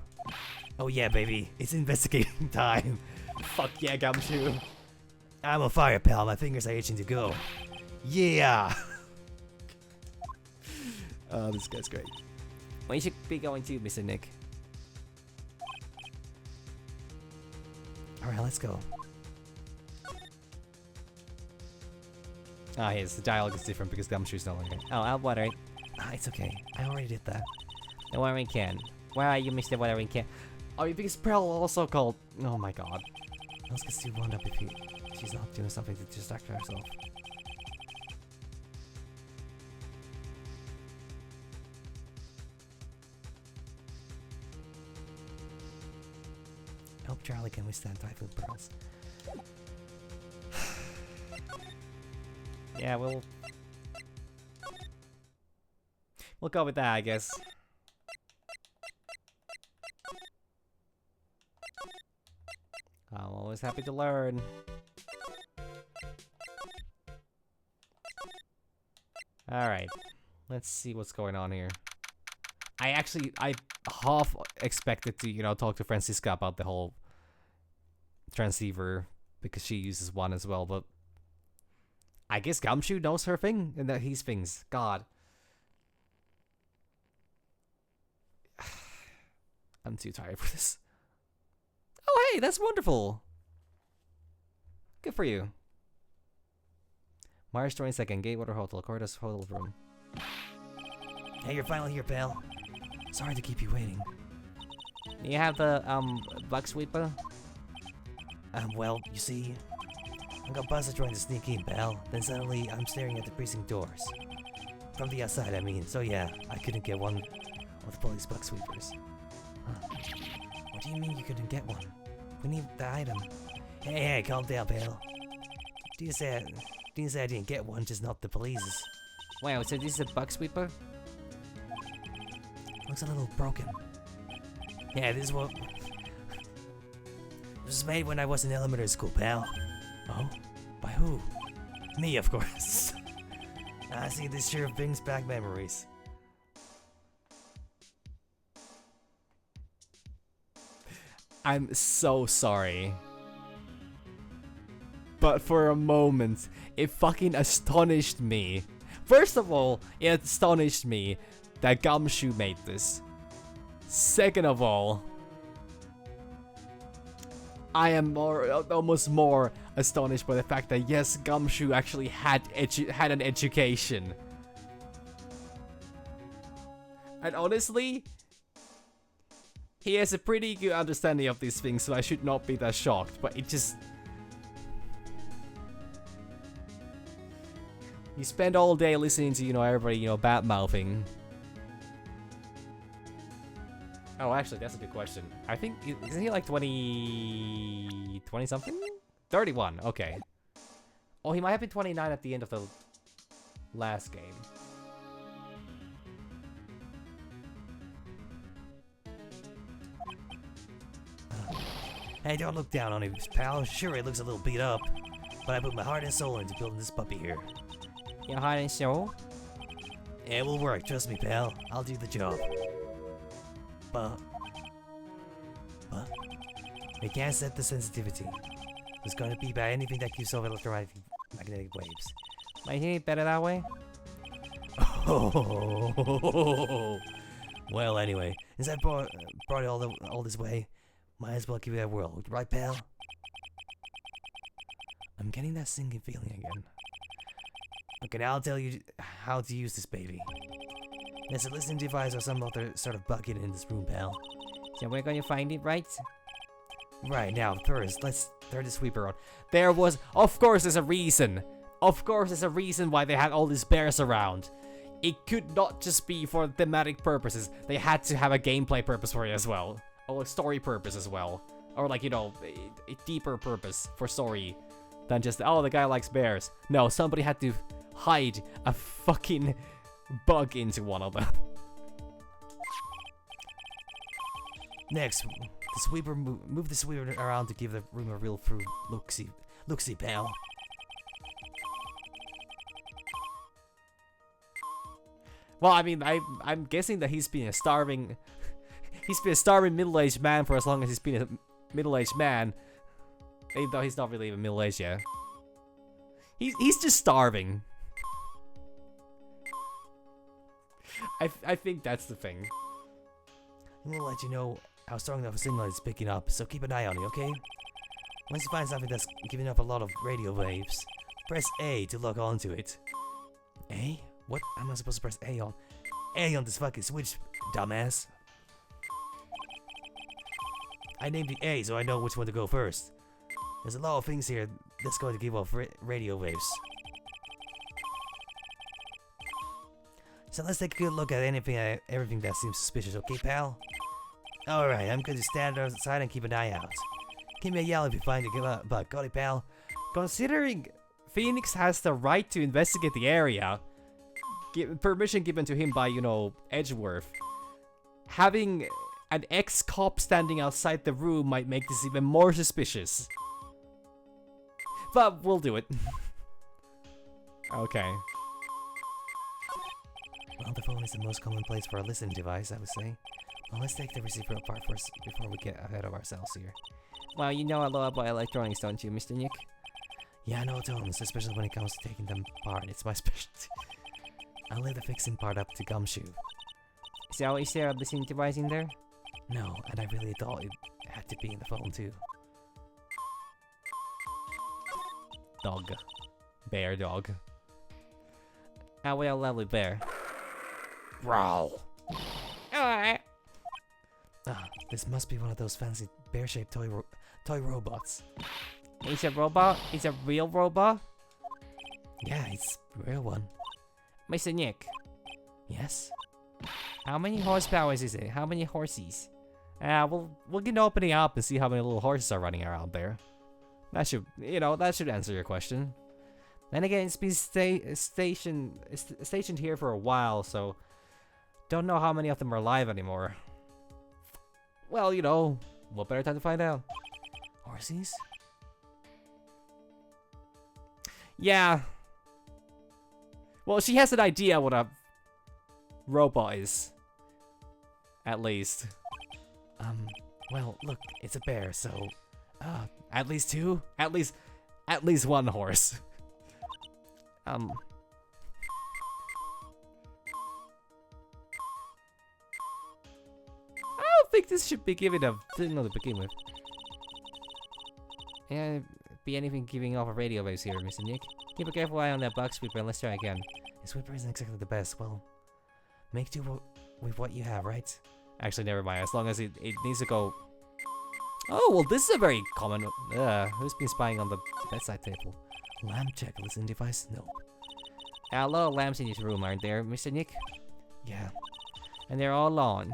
Oh yeah, baby, it's investigating time. Fuck yeah, Gumshoe. I'm on fire, pal. My fingers are itching to go. Yeah. Oh, this guy's great. Well, you should be going to, Mr. Nick. Alright, let's go. Ah, yes, the dialogue is different because Gumshoe's no longer. Oh, I'll water it. It's okay. I already did that. The watering can. Where are you, Mr. Watering Can? Oh, because Pearl also called. Oh my god. Else gets too wound up if she's not doing something to distract herself. I hope Charlie can withstand Typhoon Pearls. Yeah, we'll go with that, I guess. I'm always happy to learn. Alright. Let's see what's going on here. I half expected to, talk to Francisca about the whole transceiver because she uses one as well, but I guess Gumshoe knows her thing and that he's things. God. I'm too tired for this. Oh, hey, that's wonderful. Good for you. March 22nd, Gatewater Hotel, Cordas Hotel Room. Hey, you're finally here, pal. Sorry to keep you waiting. You have the, bug sweeper? Well, you see, I got buzzed trying to sneak in, pal. Then suddenly, I'm staring at the precinct doors. From the outside, I mean. So yeah, I couldn't get one of the police bug sweepers. Huh. What do you mean you couldn't get one? We need the item. Hey, calm down, pal. Didn't say I didn't get one, just not the police's. Wow, so this is a bug sweeper? Looks a little broken. Yeah, this was made when I was in elementary school, pal. Oh? By who? Me, of course. I see this sure brings back memories. I'm so sorry. But for a moment, it fucking astonished me. First of all, it astonished me that Gumshoe made this. Second of all, I am almost more astonished by the fact that yes, Gumshoe actually had an education. And honestly, he has a pretty good understanding of these things, so I should not be that shocked, but it just... You spend all day listening to, everybody, bad-mouthing. Oh, actually, that's a good question. I think, isn't he like 20 something? 31, okay. Oh, he might have been 29 at the end of the last game. Hey, don't look down on him, pal. Sure, it looks a little beat up, but I put my heart and soul into building this puppy here. Your heart and soul? It will work, trust me, pal. I'll do the job. But we can't set the sensitivity. It's going to be by anything that gives off electromagnetic waves. Might he better that way? Oh. Well, anyway, since I brought it all this way, might as well give it a whirl, right, pal? I'm getting that sinking feeling again. Okay, now I'll tell you how to use this baby. There's a listening device or some other sort of bucket in this room, pal. So we're going to find it, right? Right, now, first, let's turn the sweeper on. Of course there's a reason. Of course there's a reason why they had all these bears around. It could not just be for thematic purposes. They had to have a gameplay purpose for it as well. Or a story purpose as well. Or like, a deeper purpose for story than just, oh, the guy likes bears. No, somebody had to hide a fucking bug into one of them. Next, the sweeper move the sweeper around to give the room a real through look-see, pal. Well, I mean, I'm guessing that he's been starving. He's been a starving middle-aged man for as long as he's been a middle-aged man. Even though he's not really even middle-aged yet. He's just starving. I think that's the thing. I'm gonna let you know how strong enough a signal is picking up, so keep an eye on it, okay? Once you find something that's giving up a lot of radio waves, press A to log on to it. A? What am I supposed to press A on? A on this fucking switch, dumbass. I named it A so I know which one to go first. There's a lot of things here that's going to give off radio waves. So let's take a good look at everything that seems suspicious, okay, pal? Alright, I'm going to stand outside and keep an eye out. Give me a yell if you find a bug, got it, pal? Considering Phoenix has the right to investigate the area, permission given to him by, you know, Edgeworth, having an ex-cop standing outside the room might make this even more suspicious. But we'll do it. Okay. Well, the phone is the most common place for a listening device, I would say. Well, let's take the receiver apart first before we get ahead of ourselves here. Well, you know a lot about electronics, don't you, Mr. Nick? Yeah, I know tons, especially when it comes to taking them apart. It's my specialty. I'll leave the fixing part up to Gumshoe. So, is there a listening device in there? No, and I really thought it had to be in the phone too. Dog. Bear dog. Ah, well, lovely bear. Growl. Alright. Ah, this must be one of those fancy bear-shaped toy robots. It's a robot? It's a real robot? Yeah, it's a real one. Mr. Nick, Yes? how many horsepower is it? How many horses? We'll get opening up and see how many little horses are running around there. That should, you know, that should answer your question. Then again, it's been stationed here for a while, so don't know how many of them are alive anymore. Well, you know, what better time to find out? Horses? Yeah. Well, she has an idea what a robot is. At least. Well, look, it's a bear, so... At least two? At least one horse. I don't think this should be given a signal to begin with. Yeah, be anything giving off a radio waves here, Mr. Nick. Keep a careful eye on that bug sweeper and let's try again. The sweeper isn't exactly the best. Well, make do with what you have, right? Actually, never mind. As long as it needs to go... Oh, well, this is a very common... who's been spying on the bedside table? Lamp check, listen device? No. A lot of lamps in this room, aren't there, Mr. Nick? Yeah. And they're all on.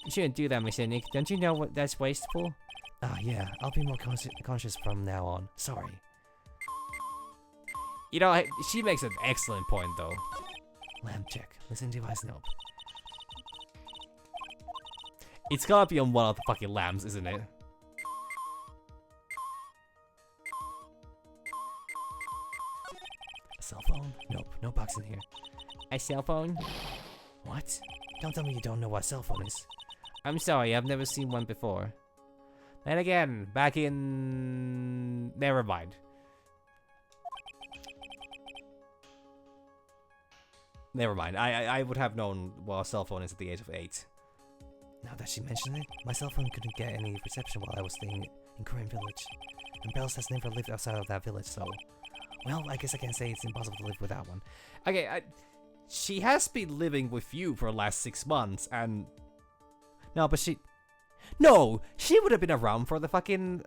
You shouldn't do that, Mr. Nick. Don't you know what that's wasteful? Yeah. I'll be more conscious from now on. Sorry. You know, she makes an excellent point, though. Lamp check, listen device? No. It's gotta be on one of the fucking lamps, isn't it? A cell phone? Nope, no box in here. A cell phone? What? Don't tell me you don't know what a cell phone is. I'm sorry, I've never seen one before. Then again, back in... Never mind. Never mind. I would have known what a cell phone is at the age of 8. Now that she mentioned it, my cell phone couldn't get any reception while I was staying in Korean Village. And Bells has never lived outside of that village, so... Well, I guess I can say it's impossible to live without one. Okay, she has been living with you for the last 6 months, and... No, but she... No! She would have been around for the fucking,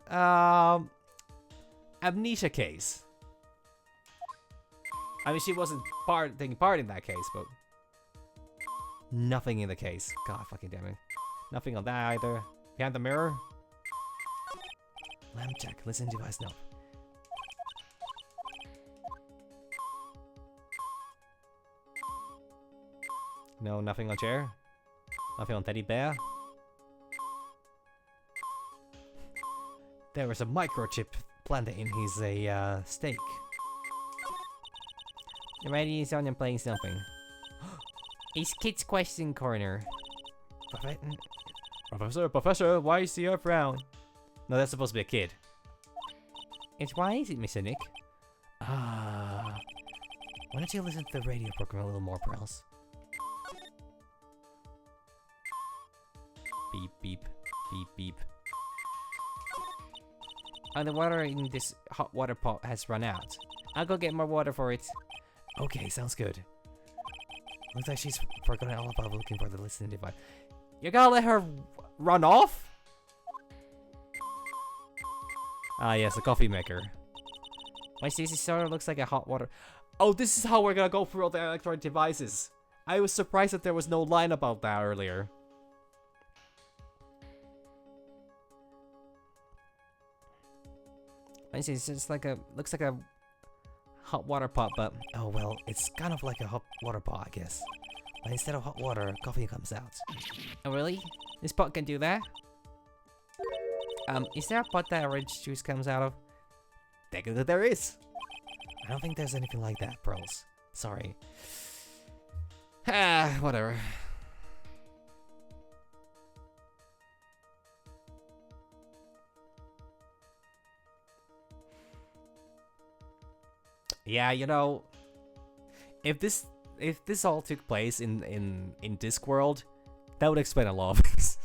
amnesia case. I mean, she wasn't taking part in that case, but... Nothing in the case. God fucking damn it. Nothing on that either. Behind the mirror? Lamp check, listen device, no. No, nothing on chair? Nothing on teddy bear? There was a microchip planted in his steak. Ready is on and playing something. It's Kid's Question Corner. Professor, why is the earth round? No, that's supposed to be a kid. It's why is it, Mr. Nick? Why don't you listen to the radio program a little more, Pearls? Beep, beep, beep, beep. The water in this hot water pot has run out. I'll go get more water for it. Okay, sounds good. Looks like she's forgotten all about looking for the listening device. You're gonna let her run off? Ah, yes, the coffee maker. My Stacy sort of looks like a hot water. Oh, this is how we're gonna go through all the electronic devices. I was surprised that there was no line about that earlier. I see, it's just like a, looks like a hot water pot, but... Oh, well, it's kind of like a hot water pot, I guess. But instead of hot water, coffee comes out. Oh, really? This pot can do that? Is there a pot that orange juice comes out of? Technically there is. I don't think there's anything like that, Pearls. Sorry. Ah, whatever. Yeah, you know, if this all took place in Discworld, that would explain a lot of things.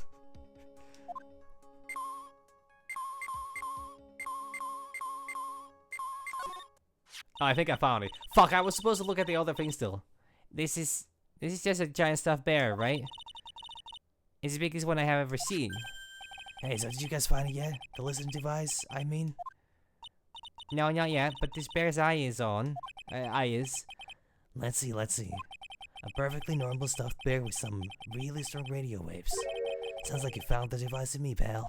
Oh, I think I found it. Fuck, I was supposed to look at the other thing still. This is just a giant stuffed bear, right? It's the biggest one I have ever seen. Hey, so did you guys find it yet? The listening device, I mean? No, not yet, but this bear's eye is on. Eye is. Let's see. A perfectly normal stuffed bear with some really strong radio waves. Sounds like you found the device in me, pal.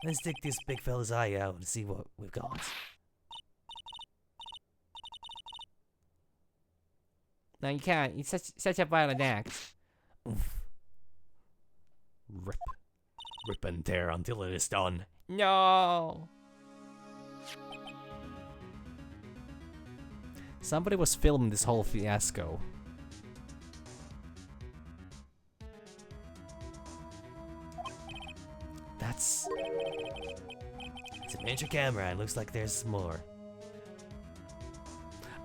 Let's stick this big fella's eye out and see what we've got. No, you can't. It's such a violent act. Oof. Rip and tear until it is done. No. Somebody was filming this whole fiasco. It's a miniature camera, and looks like there's more.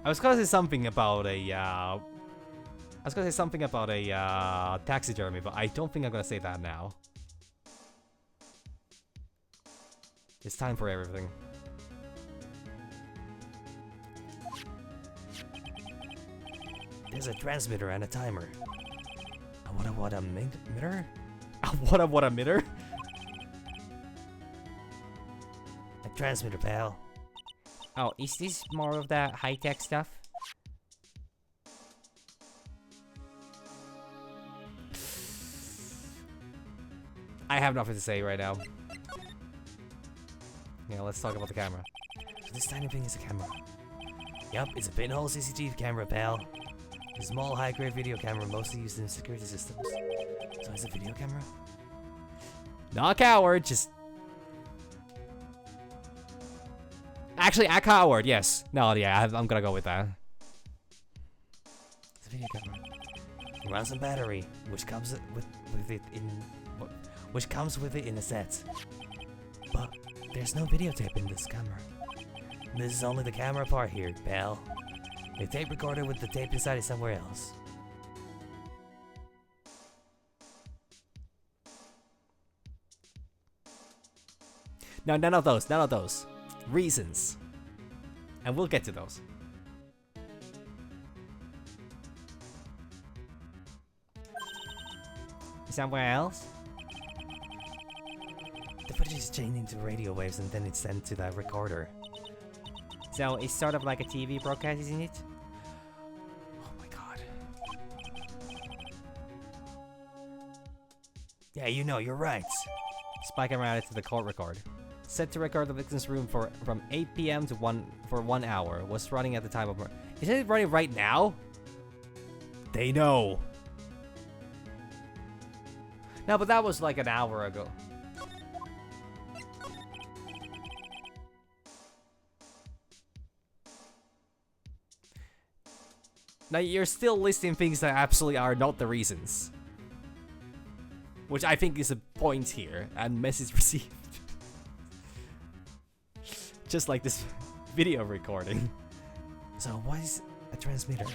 I was gonna say something about a taxidermy, but I don't think I'm gonna say that now. It's time for everything. There's a transmitter and a timer. What a emitter? What a emitter? A transmitter, pal. Oh, is this more of that high-tech stuff? I have nothing to say right now. Yeah, let's talk about the camera. So this tiny thing is a camera. Yup, it's a pinhole CCTV camera, pal. A small, high-grade video camera mostly used in security systems. So it's a video camera? Not a coward, just... Actually, a coward, yes. No, yeah, I'm gonna go with that. It's a video camera. It runs on battery, which comes with it in a set. But there's no videotape in this camera. This is only the camera part here, pal. The tape recorder with the tape inside is somewhere else. No, none of those. Reasons. And we'll get to those. Somewhere else? The footage is changed into radio waves and then it's sent to the recorder. So it's sort of like a TV broadcast, isn't it? Oh my god. Yeah, you know, you're right. Spike and route it to the court record. Set to record the victim's room from 8 p.m. to 1 hour. Was running at the time of murder. Isn't it running right now? They know. No, but that was like an hour ago. Now you're still listing things that absolutely are not the reasons. which I think is a point here, and message received. Just like this video recording. So what is a transmitter?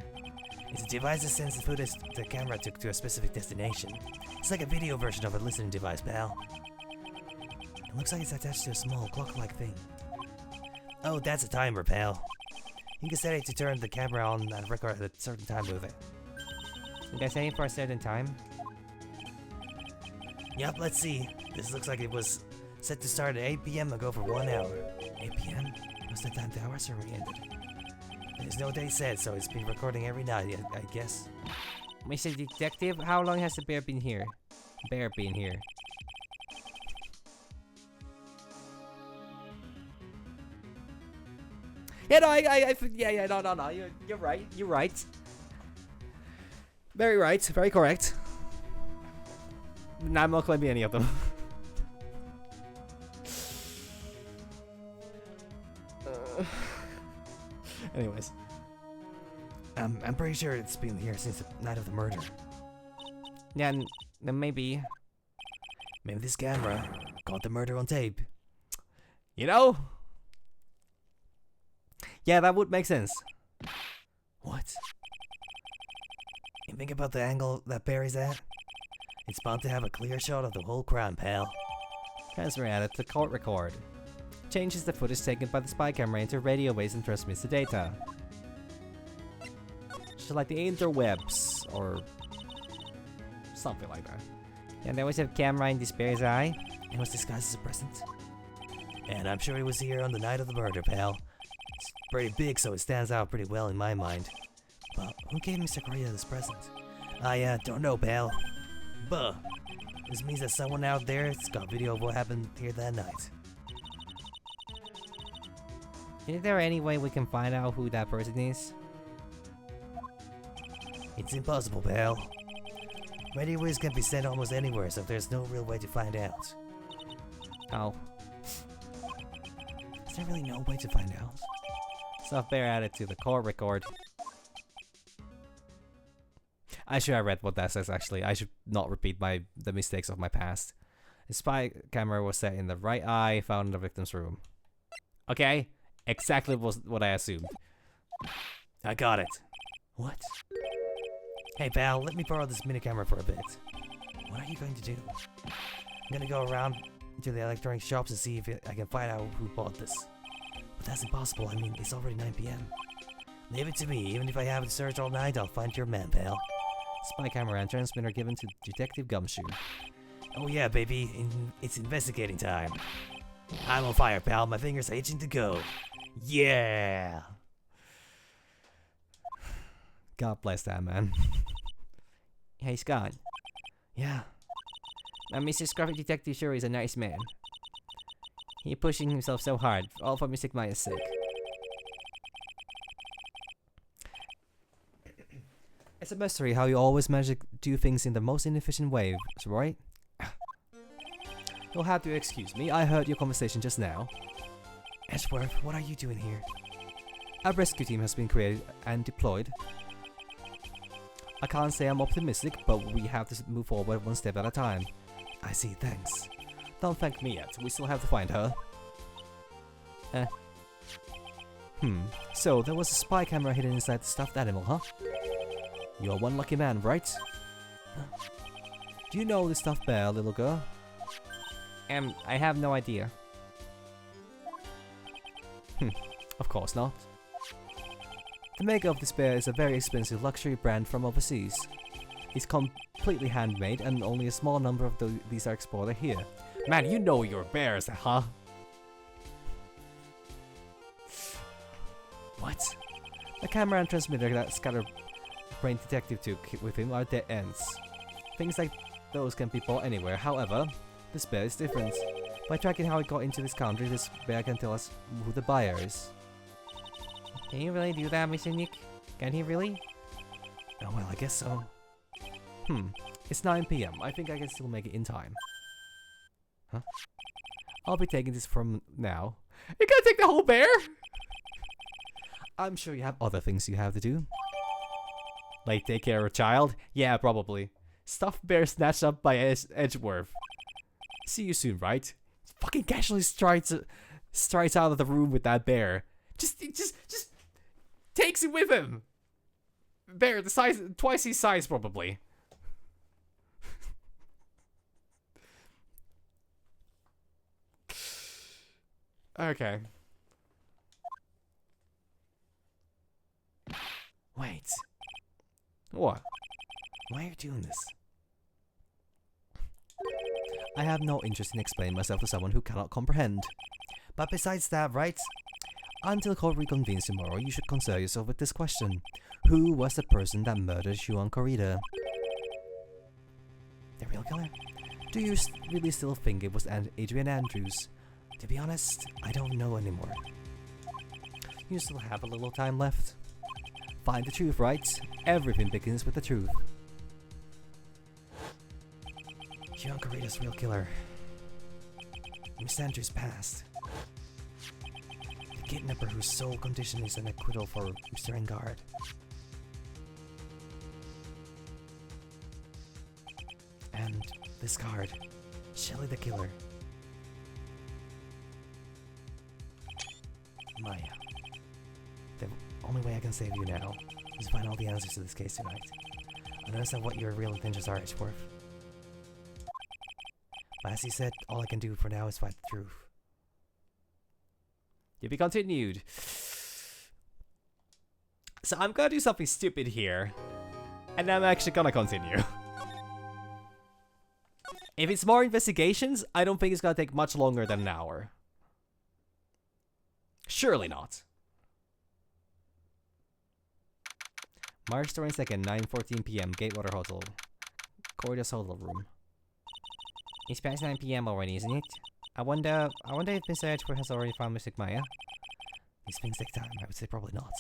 It's a device that sends the footage the camera took to a specific destination. It's like a video version of a listening device, pal. It looks like it's attached to a small clock-like thing. Oh, that's a timer, pal. You can set it to turn the camera on and record at a certain time with it. You guys aim for a certain time? Yup, let's see. This looks like it was set to start at 8 PM and go for 1 hour. 8 PM? Was the time the hour survey ended? There's no day set, so it's been recording every night, I guess. Mr. Detective, how long has the bear been here? Bear been here. Yeah, no, no. You're right. You're right. Very right. Very correct. No, I'm not claiming any of them. Anyways. I'm pretty sure it's been here since the night of the murder. Yeah, then maybe. Maybe this camera caught the murder on tape. You know? Yeah, that would make sense. What? You think about the angle that Barry's at? It's bound to have a clear shot of the whole crime, pal. Transfer added to court record. Changes the footage taken by the spy camera into radio waves and transmits the data. Just like the interwebs, or something like that. Yeah, there was a camera in this bear's eye. It was disguised as a present. And I'm sure it was here on the night of the murder, pal. It's pretty big, so it stands out pretty well in my mind. But who gave Mr. Correa this present? I don't know, pal. But this means that someone out there has got video of what happened here that night. Is there any way we can find out who that person is? It's impossible, pal. Radio waves can be sent almost anywhere, so there's no real way to find out. Oh. Is there really no way to find out? Stuff bear added to the court record. I should have read what that says actually. I should not repeat the mistakes of my past. The spy camera was set in the right eye, found in the victim's room. Okay, exactly what I assumed. I got it. What? Hey pal, let me borrow this mini camera for a bit. What are you going to do? I'm gonna go around to the electronic shops and see if I can find out who bought this. But that's impossible, I mean, it's already 9 PM. Leave it to me, even if I have to search all night, I'll find your man, pal. Spy camera and transmitter given to Detective Gumshoe. Oh yeah, baby, it's investigating time. I'm on fire, pal, my fingers are itching to go. Yeah! God bless that man. Hey, Scott. Yeah. Mr. Scruffy Detective sure is a nice man. He pushing himself so hard, all for Mr. Maya's sake. It's a mystery how you always manage to do things in the most inefficient way, right? You'll have to excuse me, I heard your conversation just now. Ashworth, what are you doing here? A rescue team has been created and deployed. I can't say I'm optimistic, but we have to move forward one step at a time. I see, thanks. Don't thank me yet, we still have to find her. So there was a spy camera hidden inside the stuffed animal, huh? You're one lucky man, right? Do you know the stuffed bear, little girl? I have no idea. Of course not. The maker of this bear is a very expensive luxury brand from overseas. It's completely handmade and only a small number of these are exported here. Man, you know your bears, huh? What? The camera and transmitter that Scatterbrain Detective took with him are dead ends. Things like those can be bought anywhere, however, this bear is different. By tracking how it got into this country, this bear can tell us who the buyer is. Can you really do that, Mr. Nick? Can he really? Oh well, I guess so. It's 9 PM. I think I can still make it in time. Huh? I'll be taking this from now. You're gonna take the whole bear? I'm sure you have other things you have to do. Like take care of a child? Yeah, probably. Stuffed bear snatched up by Edgeworth. See you soon, Wright. Fucking casually strides out of the room with that bear. Just takes it with him. Bear the size, twice his size probably. Okay. Wait, What? why are you doing this? I have no interest in explaining myself to someone who cannot comprehend. But besides that, right? Until court reconvenes tomorrow, you should concern yourself with this question. Who was the person that murdered Juan Corrida? The real killer? Do you really still think it was Adrian Andrews? To be honest, I don't know anymore. You still have a little time left. Find the truth, right? Everything begins with the truth. Juan Corrida's real killer. Miss Andrews passed. The kidnapper whose sole condition is an acquittal for Mr. Engard. And this card, Shelley the killer. Maya. The only way I can save you now is find all the answers to this case tonight. I understand what your real intentions are, Edgeworth. But as he said, all I can do for now is find the truth. To be continued. So I'm gonna do something stupid here. And I'm actually gonna continue. If it's more investigations, I don't think it's gonna take much longer than an hour. Surely not. March 22nd, 9:14 p.m. Gatewater Hotel. Corrida's hotel room. It's past 9 p.m. already, isn't it? I wonder if Mr. Edgeworth has already found Mr. Maya. These things take time, I would say probably not.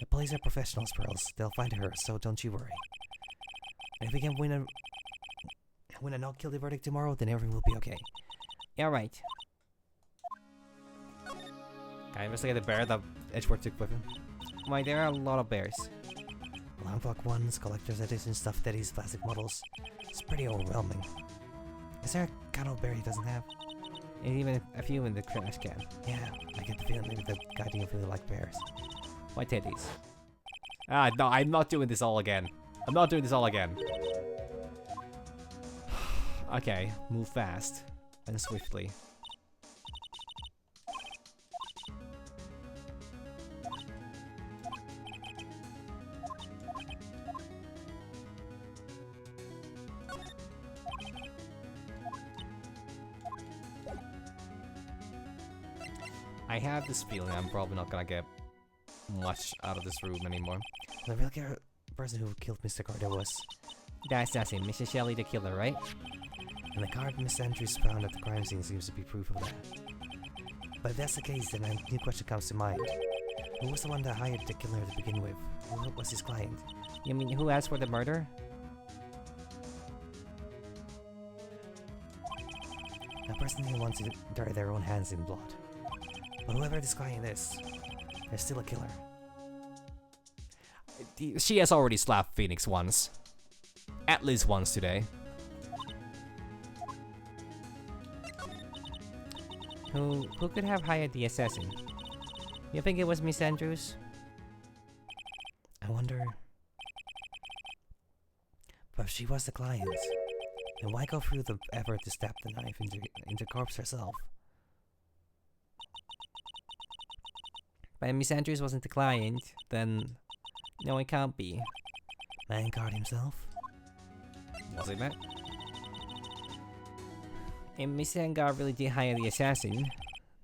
The police are professionals, Pearls. They'll find her, so don't you worry. And if we can win a not guilty verdict tomorrow, then everything will be okay. Yeah, right. Can I investigate the bear that Edgeworth took with him? Why, there are a lot of bears. Alarm clock ones, collector's edition stuff, daddy's classic models. It's pretty overwhelming. Is there a kind of bear he doesn't have? And even a few in the trash can. Yeah, I get the feeling maybe the guy didn't really like bears. Why teddies? Ah, no, I'm not doing this all again. I'm not doing this all again. Okay, move fast and swiftly. I have this feeling I'm probably not gonna get much out of this room anymore. The real person who killed Mr. Corrida was... That's him, Mrs. Shelley the killer, right? And the card Miss Andrews found at the crime scene seems to be proof of that. But if that's the case, then a new question comes to mind. Who was the one that hired the killer to begin with? Who was his client? You mean who asked for the murder? The person who wants to dirty their own hands in blood. But whoever this client is, they're still a killer. She has already slapped Phoenix once. At least once today. Who could have hired the assassin? You think it was Miss Andrews? I wonder... But if she was the client, then why go through the effort to stab the knife into corpse herself? But if Miss Andrews wasn't the client, then... No, it can't be. Mancard himself? Was it that? If Miss Engard really did hire the assassin,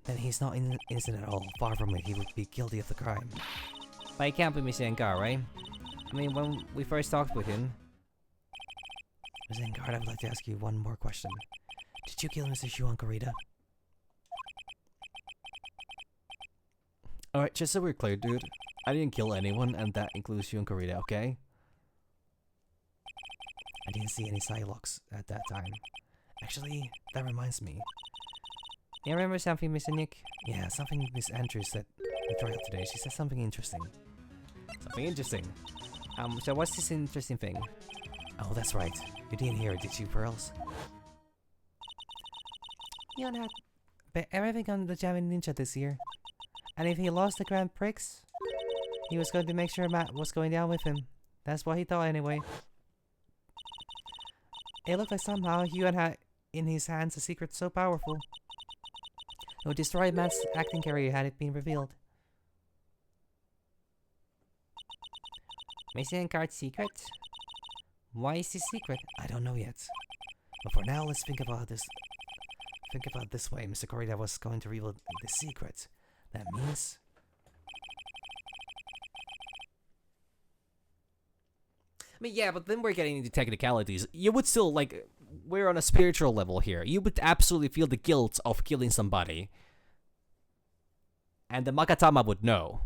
then he's not innocent at all. Far from it, he would be guilty of the crime. but it can't be Miss Engard, right? I mean, when we first talked with him... Miss Engard, I would like to ask you one more question. Did you kill Mr. Juan Corrida? Alright, just so we're clear, dude. I didn't kill anyone, and that includes Juan Corrida, okay? I didn't see any Psylocks at that time. Actually, that reminds me. You remember something, Mr. Nick? Yeah, something Miss Andrews said at the trial today. She said something interesting. Something interesting. So what's this interesting thing? Oh, that's right. You didn't hear it, did you, Pearls? Yuan had Bet everything on the Jamming Ninja this year. And if he lost the Grand Prix, he was going to make sure Matt was going down with him. That's what he thought anyway. It looked like somehow Yuan had in his hands a secret so powerful. It would destroy Matt's acting career had it been revealed. Missing card secret? Why is this secret? I don't know yet. But for now, let's think about this. Think about it this way. Mr. Corrida was going to reveal the secret. That means... I mean, yeah, but then we're getting into technicalities. You would still, like, we're on a spiritual level here. You would absolutely feel the guilt of killing somebody. And the Magatama would know.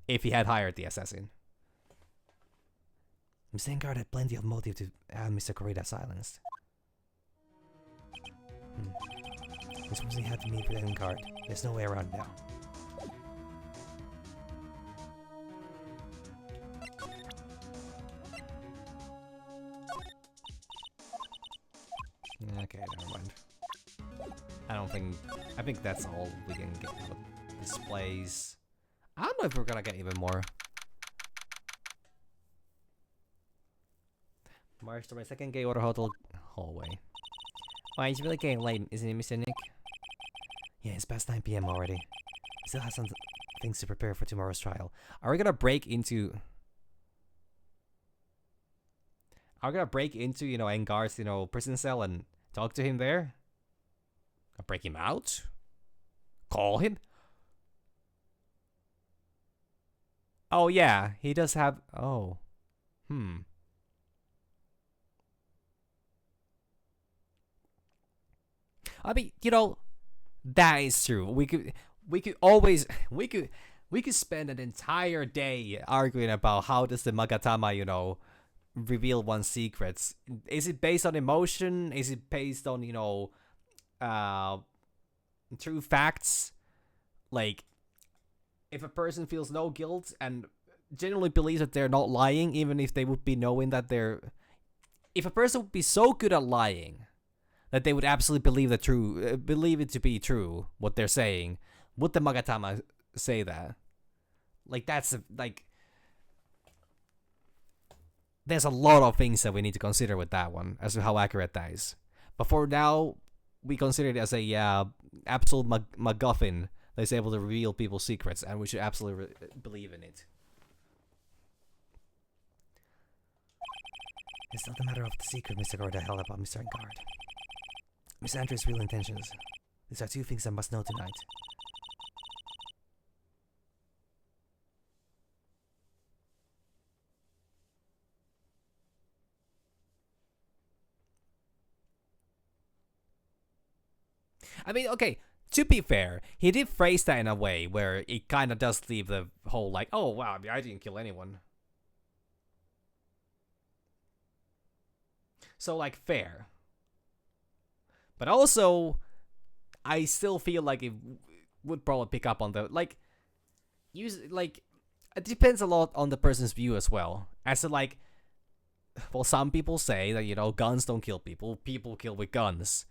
If he had hired the assassin. Mr. Engard had plenty of motive to have Mr. Corrida silenced. I suppose he had to meet with Engard. There's no way around now. Okay, never mind. I think that's all we can get out of displays. I don't know if we're gonna get even more. March to my second gay water hotel hallway. Why, it's really getting late, isn't it, Mr. Nick? Yeah, it's past 9 p.m. already. He still has some things to prepare for tomorrow's trial. Are we gonna break into... Are we gonna break into, you know, Engard's, you know, prison cell and talk to him there? Break him out? Call him? Oh, yeah, he does have... Oh. I mean, you know, that is true. We could spend an entire day arguing about how does the Magatama, you know, reveal one's secrets. Is it based on emotion? Is it based on, you know, true facts? Like, if a person feels no guilt and genuinely believes that they're not lying, even if they would be knowing that they're... If a person would be so good at lying that they would absolutely believe it to be true, what they're saying, would the Magatama say that? Like, there's a lot of things that we need to consider with that one, as to how accurate that is. But for now, we consider it as a absolute MacGuffin that is able to reveal people's secrets, and we should absolutely believe in it. It's not a matter of the secret Mr. Gorda held about Mr. Engard. Miss Andrew's real intentions. These are two things I must know tonight. I mean, okay, to be fair, he did phrase that in a way where it kind of does leave the whole, like, oh, wow, I mean, I didn't kill anyone. So, like, fair. But also, I still feel like it would probably pick up on the, like, it depends a lot on the person's view as well. As to, like, well, some people say that, you know, guns don't kill people, people kill with guns.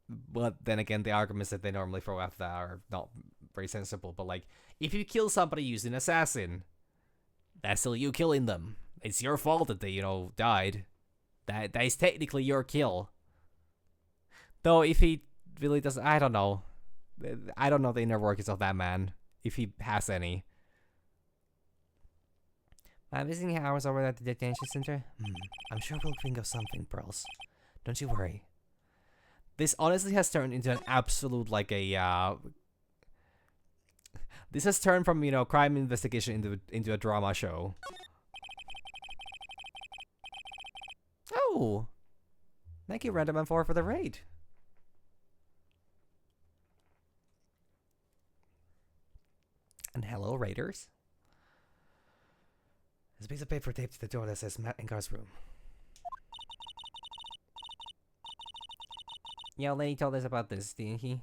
But then again, the arguments that they normally throw after that are not very sensible. But, like, if you kill somebody using an assassin, that's still you killing them. It's your fault that they, you know, died. That is technically your kill. Though, if he really doesn't... I don't know. I don't know the inner workings of that man. If he has any. I'm visiting hours over at the detention center. I'm sure we'll think of something, Pearls. Don't you worry. This honestly has turned into an absolute, like, a... This has turned from, you know, crime investigation into a drama show. Oh! Thank you, Random M4, for the raid. And hello, raiders. There's a piece of paper taped to the door that says Matt Engard's room. Yeah, Lenny told us about this, didn't he?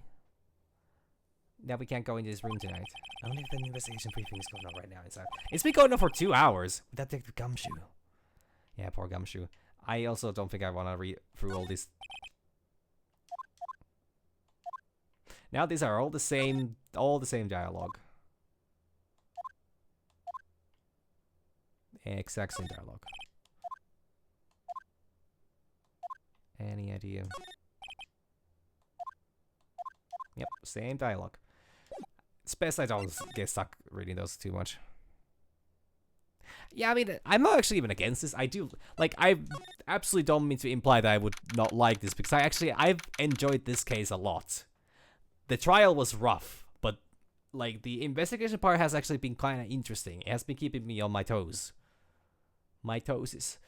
That we can't go into this room tonight. I wonder if an investigation briefing is going on right now inside. It's been going on for 2 hours. With that Detective Gumshoe. Yeah, poor Gumshoe. I also don't think I want to read through all this. Now these are all the same dialogue. Exact same dialogue. Any idea? Yep, same dialogue. It's best I don't get stuck reading those too much. Yeah, I mean, I'm not actually even against this. I do, like, I absolutely don't mean to imply that I would not like this, because I've enjoyed this case a lot. The trial was rough, but, like, the investigation part has actually been kind of interesting. It has been keeping me on my toes. My toes is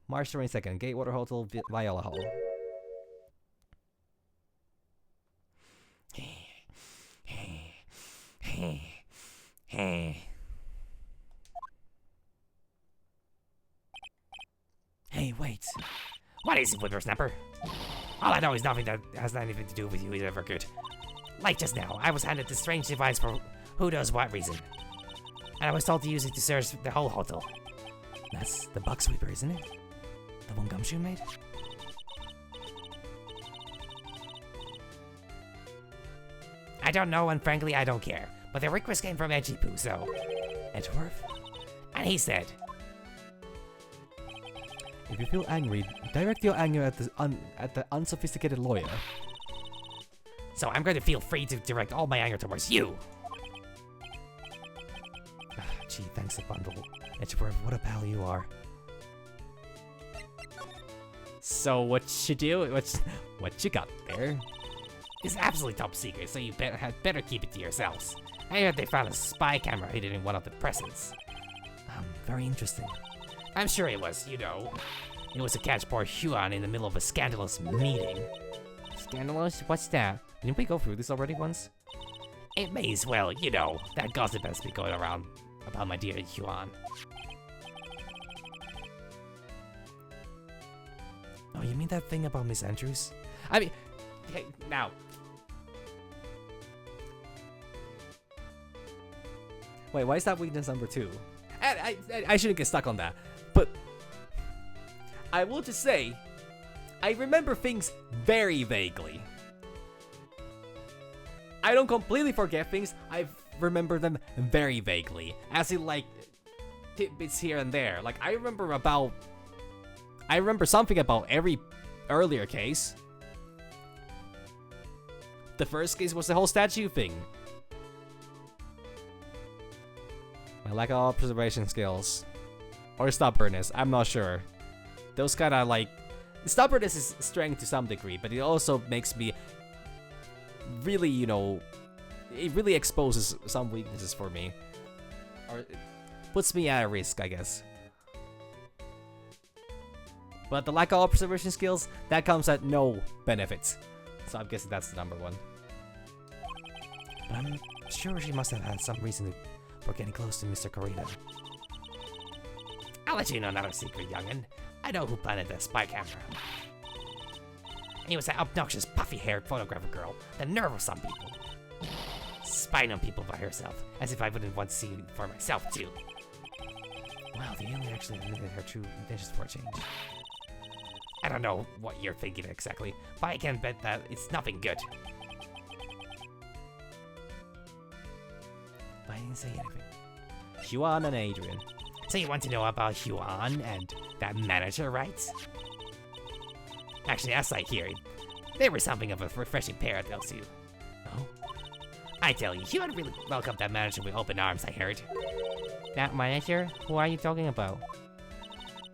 March 22nd, Gatewater Hotel, Viola Hall. Hey, wait. What is it, whippersnapper? All I know is nothing that has anything to do with you is ever good. Like just now, I was handed this strange device for who knows what reason. And I was told to use it to search the whole hotel. That's the bug sweeper, isn't it? The one Gumshoe made? I don't know, and frankly, I don't care. But the request came from Edgipoo, so... Edgeworth? And he said... If you feel angry, direct your anger at the unsophisticated lawyer. So I'm going to feel free to direct all my anger towards you. Gee, thanks a bundle. Edgeworth, what a pal you are. So what you do? What you got there? It's absolutely top secret, so you had better keep it to yourselves. I heard they found a spy camera hidden in one of the presents. Very interesting. I'm sure it was, you know. It was to catch poor Huan in the middle of a scandalous meeting. Scandalous? What's that? Didn't we go through this already once? It may as well, you know. That gossip has been going around about my dear Huan. Oh, you mean that thing about Miss Andrews? I mean, hey, now. Wait, why is that weakness number 2? I shouldn't get stuck on that, but I will just say, I remember things very vaguely. I don't completely forget things, I remember them very vaguely, as in like tidbits here and there. Like I remember something about every earlier case. The first case was the whole statue thing. My lack of observation skills. Or stubbornness, I'm not sure. Those kind of like... Stubbornness is strength to some degree, but it also makes me really, you know... It really exposes some weaknesses for me. Or it puts me at risk, I guess. But the lack of observation skills, that comes at no benefit. So I'm guessing that's the number 1. But I'm sure she must have had some reason for getting close to Mr. Corina. I'll let you know another secret, youngin'. I know who planted the spy camera. It was that obnoxious, puffy-haired photographer girl. The nerve of some people. Spying on people by herself, as if I wouldn't want to see it for myself, too. Wow, the alien actually admitted her true intentions for a change. I don't know what you're thinking exactly, but I can bet that it's nothing good. But I didn't say anything. Huan and Adrian. So you want to know about Huan and that manager, right? Actually, as I hear it, they were something of a refreshing pair, those two. Oh? I tell you, Huan really welcomed that manager with open arms, I heard. That manager? Who are you talking about?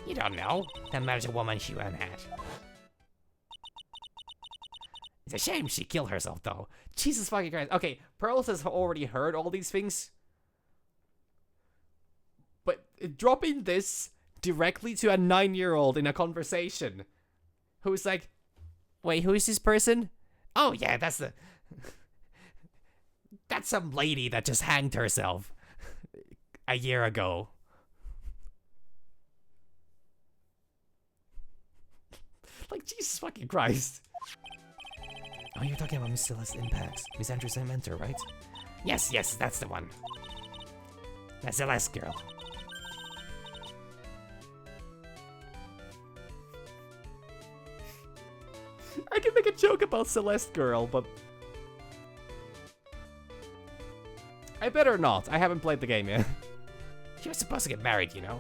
You don't know. That manager woman Huan had. It's a shame she killed herself, though. Jesus fucking Christ. Okay, Pearls has already heard all these things. But dropping this directly to a 9-year-old in a conversation who's like, wait, who is this person? Oh yeah, that's some lady that just hanged herself a year ago. Like, Jesus fucking Christ. Oh, you're talking about Miss Celeste Impacts. Miss Andrews' mentor, right? Yes, that's the one. That's the last girl. can make a joke about Celeste Girl, but I better not. I haven't played the game yet. She was supposed to get married, you know.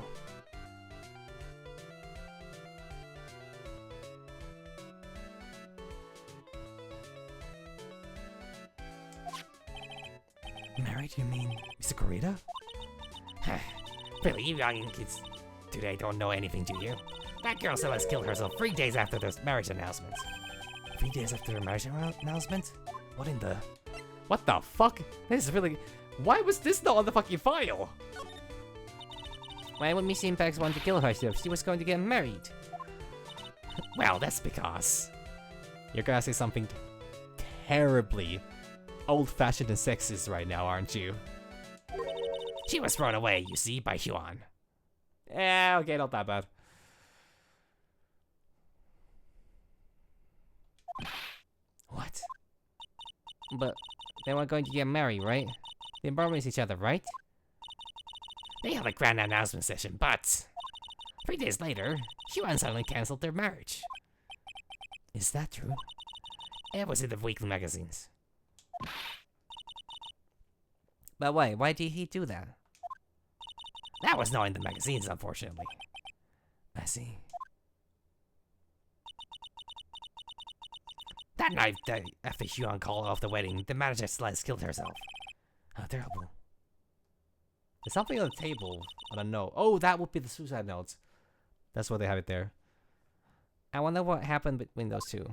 Married, you mean Mr. Kurita? Really, you young kids today don't know anything, do you? That girl Celeste killed herself 3 days after their marriage announcement. 3 days after her marriage announcement? What in the... What the fuck? This is really... Why was this not on the fucking file? Why would Miss Impact want to kill herself? She was going to get married. Well, that's because... You're gonna say something terribly old-fashioned and sexist right now, aren't you? she was thrown away, you see, by Huan. Eh, okay, not that bad. What? But they were going to get married, right? They promised each other, right? They had a grand announcement session, but 3 days later, Huan suddenly cancelled their marriage. Is that true? It was in the weekly magazines. But why did he do that? That was not in the magazines, unfortunately. I see. That night, after Huan called off the wedding, the manager Celeste killed herself. How terrible. There's something on the table. I don't know. Oh, that would be the suicide notes. That's why they have it there. I wonder what happened between those two.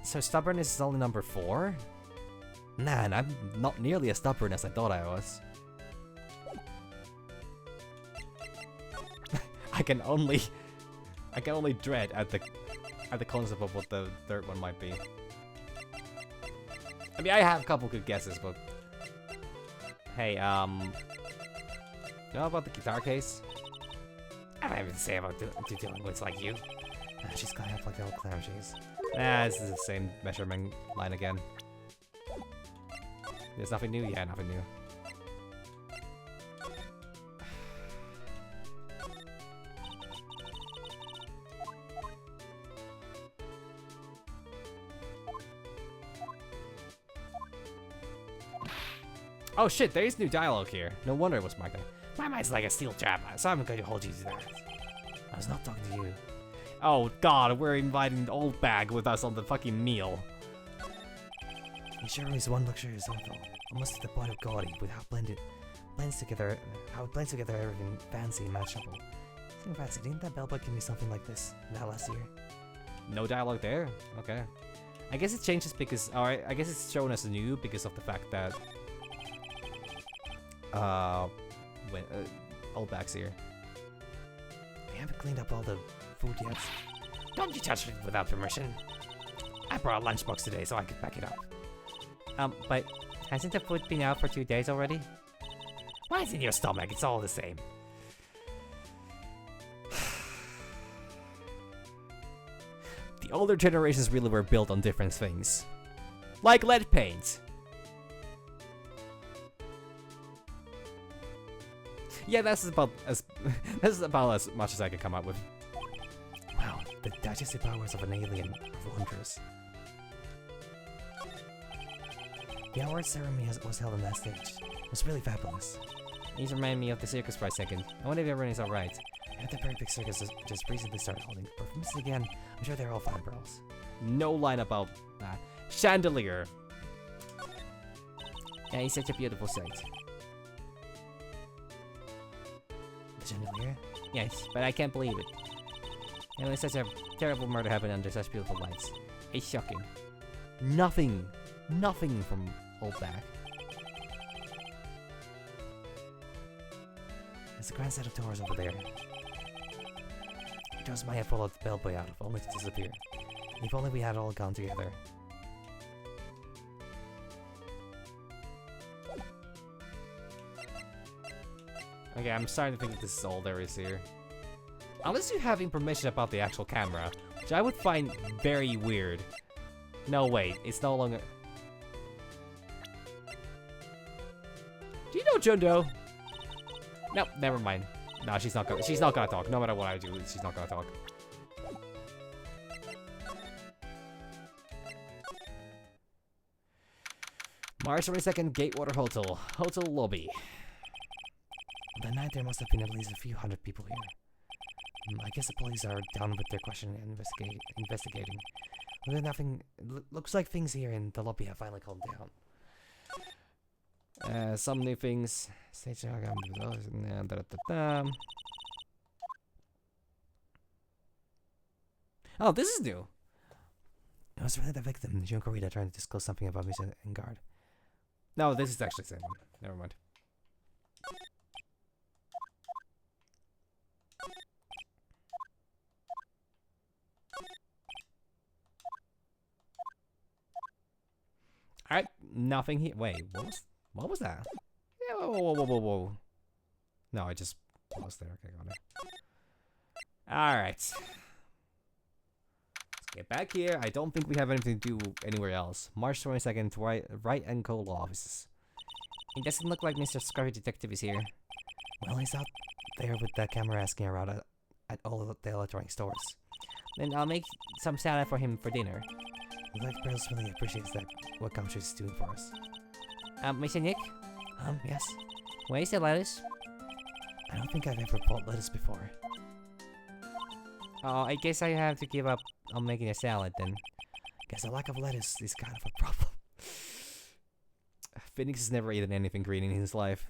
So stubbornness is only number 4? Man, I'm not nearly as stubborn as I thought I was. I can only dread at the concept of what the third one might be. I mean, I have a couple good guesses, but hey, you know about the guitar case? I don't have anything to say about dealing with like you. She's gonna have like the old clown cheese. Nah, this is the same measurement line again. There's nothing new? Yeah, nothing new. Oh shit, there is new dialogue here. No wonder it was marked there. My mind's like a steel trap, so I'm going to hold you to that. I was not talking to you. Oh god, we're inviting the old bag with us on the fucking meal. He sure is one luxurious uncle, almost to the point of gaudy, with how blends together everything fancy and matchable. Speaking of fancy, didn't that bellboy give me something like this last year? No dialogue there? Okay. I guess it changes because, alright, I guess it's shown as new because of the fact that old bag's here. We haven't cleaned up all the food yet. Don't you touch it without permission. I brought a lunchbox today so I could pack it up. But hasn't the food been out for 2 days already? Why is it in your stomach? It's all the same. The older generations really were built on different things. Like lead paint. Yeah, that's about as much as I can come up with. Wow, the digestive powers of an alien are wondrous. The award ceremony was held on that stage. It was really fabulous. These remind me of the circus for a second. I wonder if everyone is alright. Yeah, the very big circus just recently started holding performances again. I'm sure they're all fine girls. No line about that. Chandelier. Yeah, it's such a beautiful sight. The chandelier? Yes, but I can't believe it. And when such a terrible murder happened under such beautiful lights. It's shocking. Nothing from old bag. There's a grand set of doors over there. Just might have followed the bellboy out, only to disappear. If only we had all gone together. Okay, I'm starting to think this is all there is here. Unless you have information about the actual camera, which I would find very weird. No, wait, it's no longer... Do you know Jundo? Nope, never mind. No, she's not gonna talk. No matter what I do, she's not gonna talk. March 22nd, Gatewater Hotel. Hotel lobby. On the night there must have been at least a few hundred people here. I guess the police are down with their questioning and investigating. Looks like things here in the lobby have finally calmed down. Some new things. Oh, this is new. It was really the victim, Junko Rita, trying to disclose something about Mr. Engard. No, this is actually the same one. Never mind. Alright, nothing here. Wait, what was that? Yeah, whoa. No, I just paused there. Okay, got it. Alright. Let's get back here. I don't think we have anything to do anywhere else. March 22nd, Wright and Co. Law Offices. It doesn't look like Mr. Scruffy Detective is here. Well, he's out there with the camera asking around at all the electronic stores. Then I'll make some salad for him for dinner. The like Pearls really appreciates that what Gumshoe is doing for us. Mr. Nick? Yes? Where's the lettuce? I don't think I've ever bought lettuce before. Oh, I guess I have to give up on making a salad then. Guess a lack of lettuce is kind of a problem. Phoenix has never eaten anything green in his life.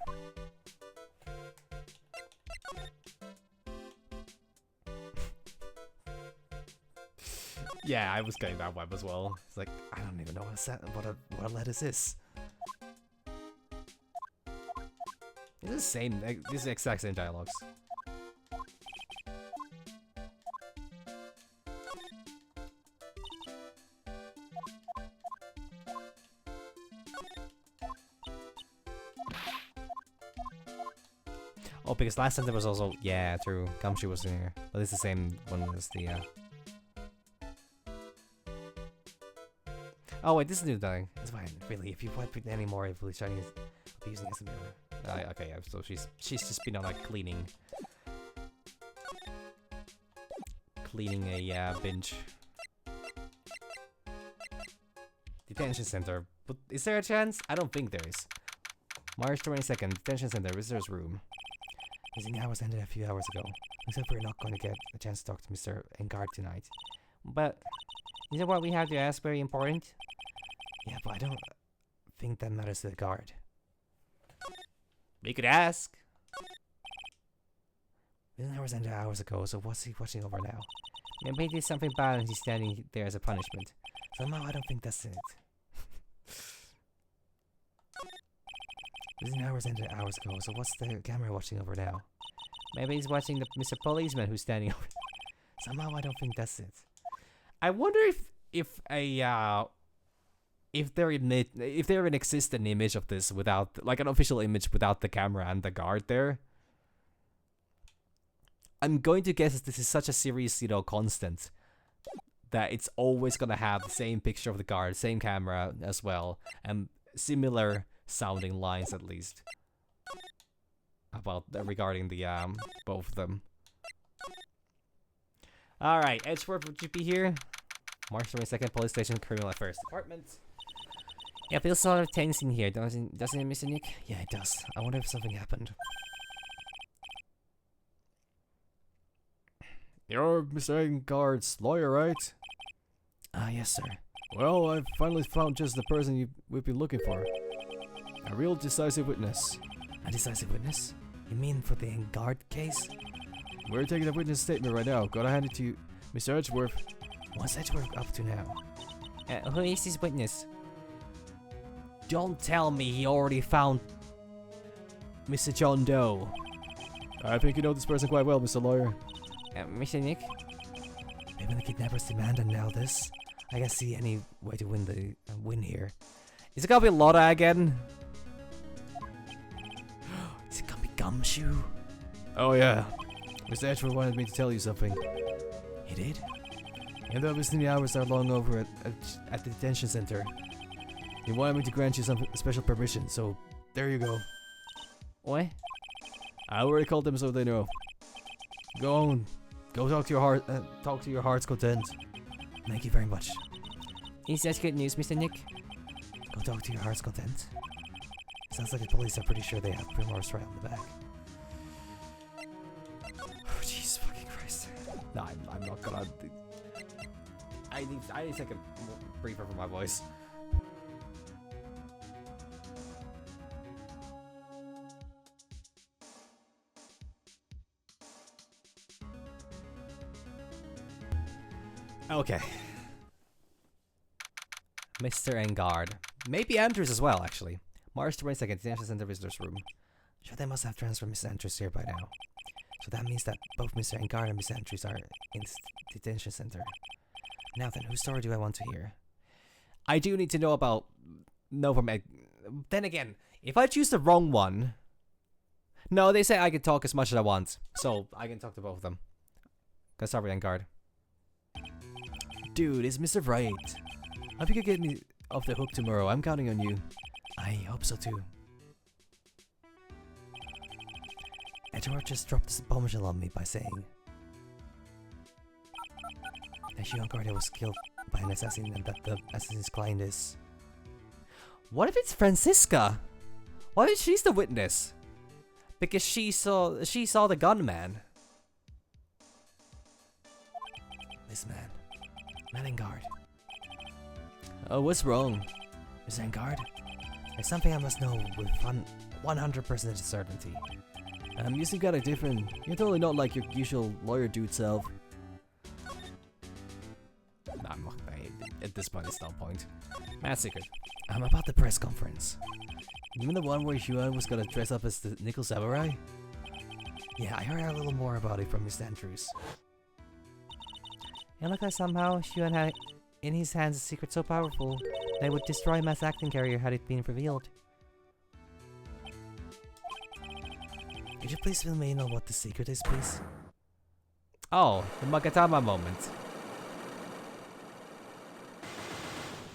Yeah, I was getting that vibe as well. It's like, I don't even know what a lettuce is. It's the same. These are the exact same dialogues. Oh, because last time there was also, yeah, true. Gumshoe was in here, but it's the same one as the. Oh wait, this is new thing. It's fine, really. If you want any more of Chinese, I'll be using it as a mirror. Okay, yeah. So she's just been on like cleaning a binge. Detention center. But is there a chance? I don't think there is. March 22nd, detention center, visitors room. Visiting hours ended a few hours ago. Looks like we're not going to get a chance to talk to Mr. Engard tonight. But isn't what we have to ask very important? Yeah, but I don't think that matters to the guard. We could ask. Visiting hours ended hours ago, so what's he watching over now? Maybe there's something bad and he's standing there as a punishment. Somehow I don't think that's it. Visiting hours ended hours ago, so what's the camera watching over now? Maybe he's watching the Mr. Policeman who's standing over. Somehow I don't think that's it. I wonder if there exists an image of this without, like, an official image without the camera and the guard there. I'm going to guess this is such a series, constant that it's always gonna have the same picture of the guard, same camera as well, and similar sounding lines at least about regarding the both of them. All right, Edgeworth, would you be here? March 22nd, police station, criminal affairs department. Yeah, it feels sort of tense in here, doesn't it, Mr. Nick? Yeah, it does. I wonder if something happened. You're Mr. Engard's lawyer, right? Yes, sir. Well, I've finally found just the person we've been looking for. A real decisive witness. A decisive witness? You mean for the Engard case? We're taking a witness statement right now. Gotta hand it to you, Mr. Edgeworth. What's Edgeworth up to now? Who is this witness? Don't tell me he already found Mr. John Doe. I think you know this person quite well, Mr. Lawyer. Mr. Nick? Maybe the kidnappers demand and now this. I can see any way to win here. Is it gonna be Lotta again? Is it gonna be Gumshoe? Oh yeah. Mr. Edgeworth wanted me to tell you something. He did? And though visiting hours are long over at the detention center, he wanted me to grant you some special permission, so there you go. What? I already called them so they know. Go on. Go talk to your heart. Talk to your heart's content. Thank you very much. Is that good news, Mr. Nick? Go talk to your heart's content. Sounds like the police are pretty sure they have Primrose right on the back. Oh, jeez, fucking Christ. No, I'm not gonna. I need to take a breather for my voice. Okay. Mr. Engard. Maybe Andrews as well, actually. March 22nd, Detention Center Visitors Room. Sure, they must have transferred Miss Andrews here by now. So that means that both Mr. Engard and Miss Andrews are in the detention center. Now then, whose story do I want to hear? I do need to know about... No, from... Then again, if I choose the wrong one... No, they say I can talk as much as I want. So, I can talk to both of them. Go start with Engard. Dude, it's Mr. Wright. Hope you could get me off the hook tomorrow. I'm counting on you. I hope so too. Edward just dropped this bombshell on me by saying that young guardian was killed by an assassin and that the assassin's client is... What if it's Francisca? What if she's the witness? Because she saw the gunman. This man. Melengard. Oh, what's wrong? Miss Engard? There's something I must know with 100% certainty. You seem kinda different. You're totally not like your usual lawyer dude self. Nah, I'm not. At this point, it's no point. Mad secret. About the press conference. You mean the one where Huan was gonna dress up as the Nickel Samurai? Yeah, I heard a little more about it from Miss Andrews. It looked like somehow Xuan had in his hands a secret so powerful that it would destroy Mass Acting Carrier had it been revealed. Could you please fill me in on what the secret is, please? Oh, the Magatama moment.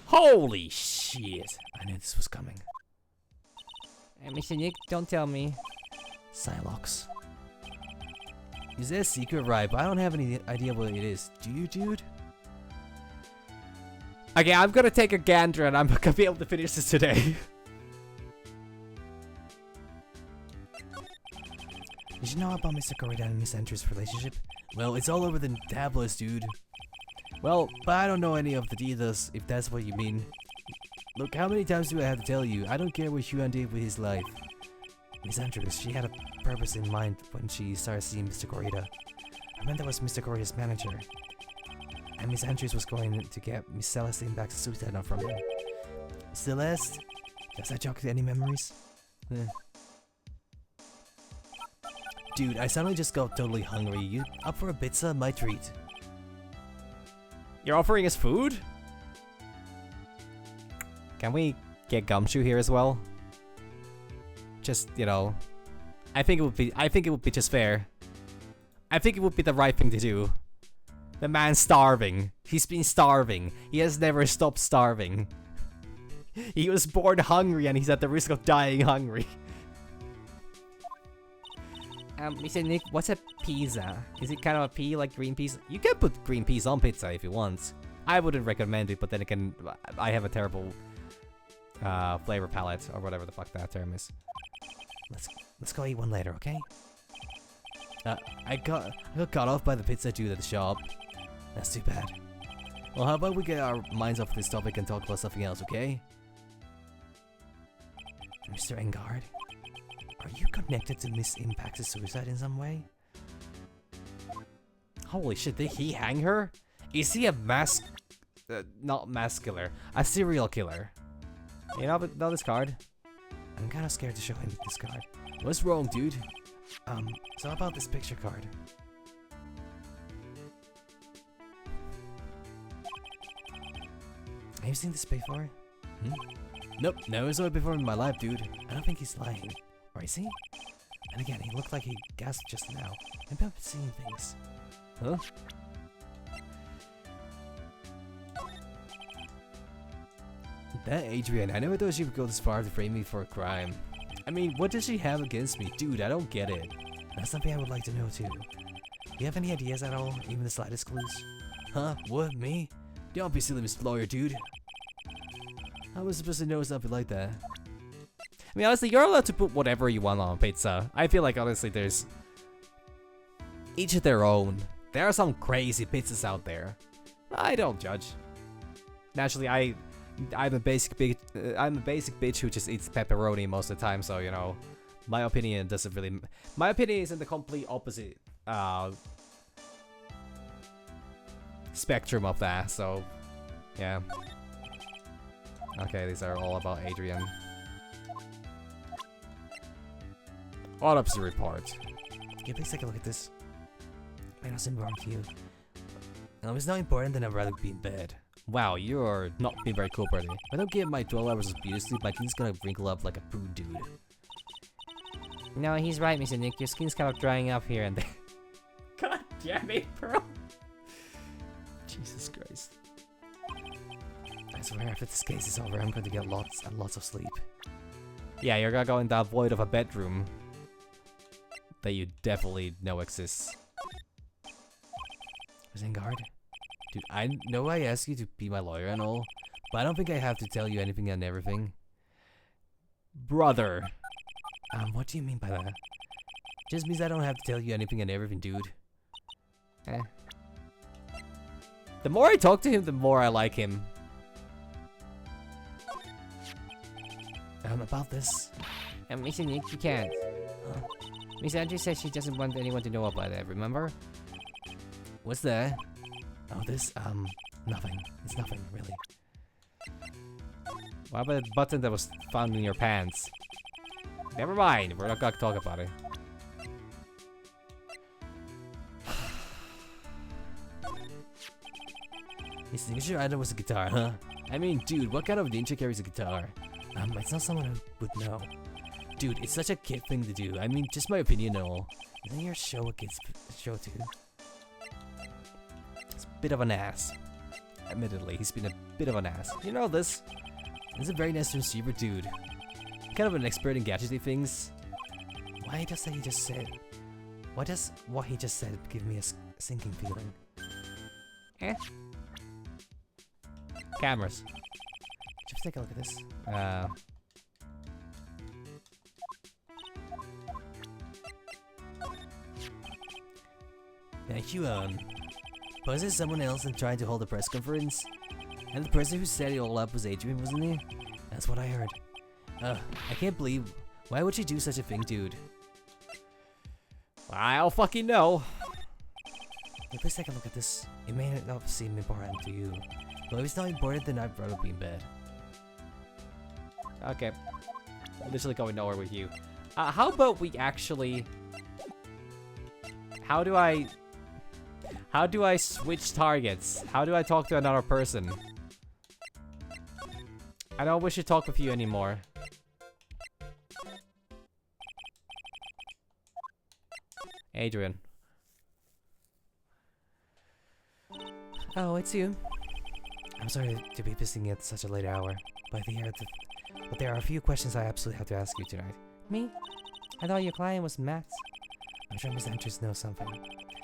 Holy shit! I knew this was coming. Mr. Nick, don't tell me. Psylocks. Is there a secret, right? But I don't have any idea what it is. Do you, dude? Okay, I'm gonna take a gander and I'm gonna be able to finish this today. Did you know about Mr. Corrida and Miss Andrews' relationship? Well, it's all over the tabloids, dude. Well, but I don't know any of the details, if that's what you mean. Look, how many times do I have to tell you? I don't care what Xuan did with his life. Miss Andrews, she had a purpose in mind when she started seeing Mr. Corrida. Amanda was Mr. Corrida's manager. And Miss Andrews was going to get Miss Celestine back to suicide note from him. Celeste? Does that jog any memories? Dude, I suddenly just got totally hungry. You up for a pizza? My treat. You're offering us food? Can we get Gumshoe here as well? Just, you know, I think it would be just fair. I think it would be the right thing to do. The man's starving. He's been starving. He has never stopped starving. He was born hungry and he's at the risk of dying hungry. Mr. Nick, what's a pizza? Is it kind of a pea like green peas? You can put green peas on pizza if you want. I wouldn't recommend it, but then again, I have a terrible flavor palette or whatever the fuck that term is. Let's go eat one later, okay? I got cut off by the pizza dude at the shop. That's too bad. Well, how about we get our minds off this topic and talk about something else, okay? Mr. Engard, are you connected to Miss Impact's suicide in some way? Holy shit, did he hang her? Is he a not mass killer, a serial killer? You know this card? I'm kinda scared to show him this card. What's wrong, dude? So how about this picture card? Have you seen this before? Nope, never saw it before in my life, dude. I don't think he's lying. Or is he? And again, he looked like he gasped just now. Maybe I'm seeing things. Huh? That Adrian, I never thought she would go this far to frame me for a crime. I mean, what does she have against me? Dude, I don't get it. That's something I would like to know too. Do you have any ideas at all? Even the slightest clues? Huh? What? Me? Don't be silly, Mr. Lawyer, dude. How am I supposed to know something like that? I mean, honestly, you're allowed to put whatever you want on pizza. I feel like, honestly, there's each of their own. There are some crazy pizzas out there. I don't judge. Naturally, I'm a basic bitch who just eats pepperoni most of the time. So you know, my opinion doesn't really. My opinion is in the complete opposite spectrum of that. So yeah. Okay, these are all about Adrian. Autopsy report. Can you please take a look at this? May not seem wrong to you. No, it's not important, then I'd rather be in bed. Wow, you're not being very cool, buddy. If I don't get my 12 hours of beauty sleep, my skin's gonna wrinkle up like a poo dude. No, he's right, Mr. Nick. Your skin's kind of drying up here and there. God damn it, bro. Jesus Christ. I swear, after this case is over, I'm going to get lots and lots of sleep. Yeah, you're gonna go in that void of a bedroom that you definitely know exists. Zengard? Dude, I know I asked you to be my lawyer and all, but I don't think I have to tell you anything and everything. Brother. What do you mean by that? Just means I don't have to tell you anything and everything, dude. The more I talk to him, the more I like him. About this? Mr. Nick, you can't. Miss Andrews says she doesn't want anyone to know about it, remember? What's that? Oh, this, nothing. It's nothing, really. What about the button that was found in your pants? Never mind, we're not gonna talk about it. Your signature item was a guitar, huh? I mean, dude, what kind of ninja carries a guitar? It's not someone who would know. Dude, it's such a kid thing to do. I mean, just my opinion and all. Isn't your show a kid's show too? He's a bit of an ass. Admittedly, he's been a bit of an ass. You know this? He's a very nice receiver, dude. Kind of an expert in gadgety things. Why does what he just said give me a sinking feeling? Cameras. Just take a look at this. Now, Huon. Was it someone else and trying to hold a press conference? And the person who set it all up was Adrian, wasn't he? That's what I heard. I can't believe. Why would she do such a thing, dude? I'll fucking know. Hey, please take a look at this. It may not seem important to you. Well, if it's not important, then I'd rather be in bed. Okay. I'm literally going nowhere with you. How about we actually... How do I switch targets? How do I talk to another person? I don't wish to talk with you anymore. Adrian. Oh, it's you. I'm sorry to be visiting at such a late hour, but there are a few questions I absolutely have to ask you tonight. Me? I thought your client was Matt. I'm sure Miss Andrews knows something.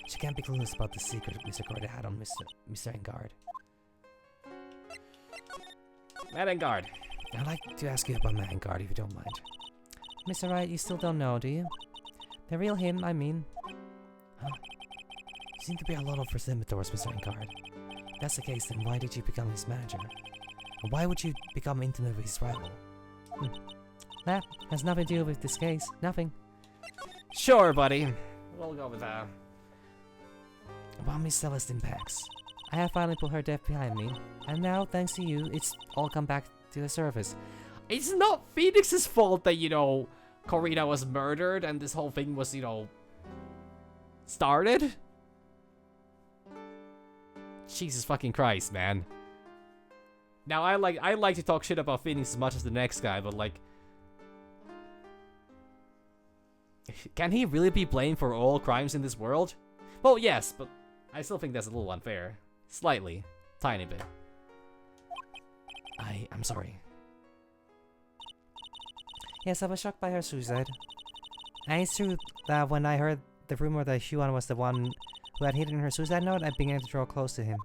She can't be clueless about the secret Mr. Carter had on Mr. Engard. Matt Engard. I'd like to ask you about Matt Engard, if you don't mind. Mr. Wright, you still don't know, do you? The real him, I mean. Huh? You seem to be a lot of resentment towards Mr. Engard. If that's the case, then why did you become his manager? And why would you become intimate with his rival? That has nothing to do with this case. Nothing. Sure, buddy. We'll go with that. About Miss Celestine Pax. I have finally put her death behind me, and now, thanks to you, it's all come back to the surface. It's not Phoenix's fault that, you know, Corina was murdered and this whole thing was, you know, started. Jesus fucking Christ, man. Now, I like to talk shit about Phoenix as much as the next guy, but, like... Can he really be blamed for all crimes in this world? Well, yes, but I still think that's a little unfair. Slightly. Tiny bit. I'm sorry. Yes, I was shocked by her suicide. And it's true that when I heard the rumor that Huan was the one who had hidden her suicide note, I began to draw close to him.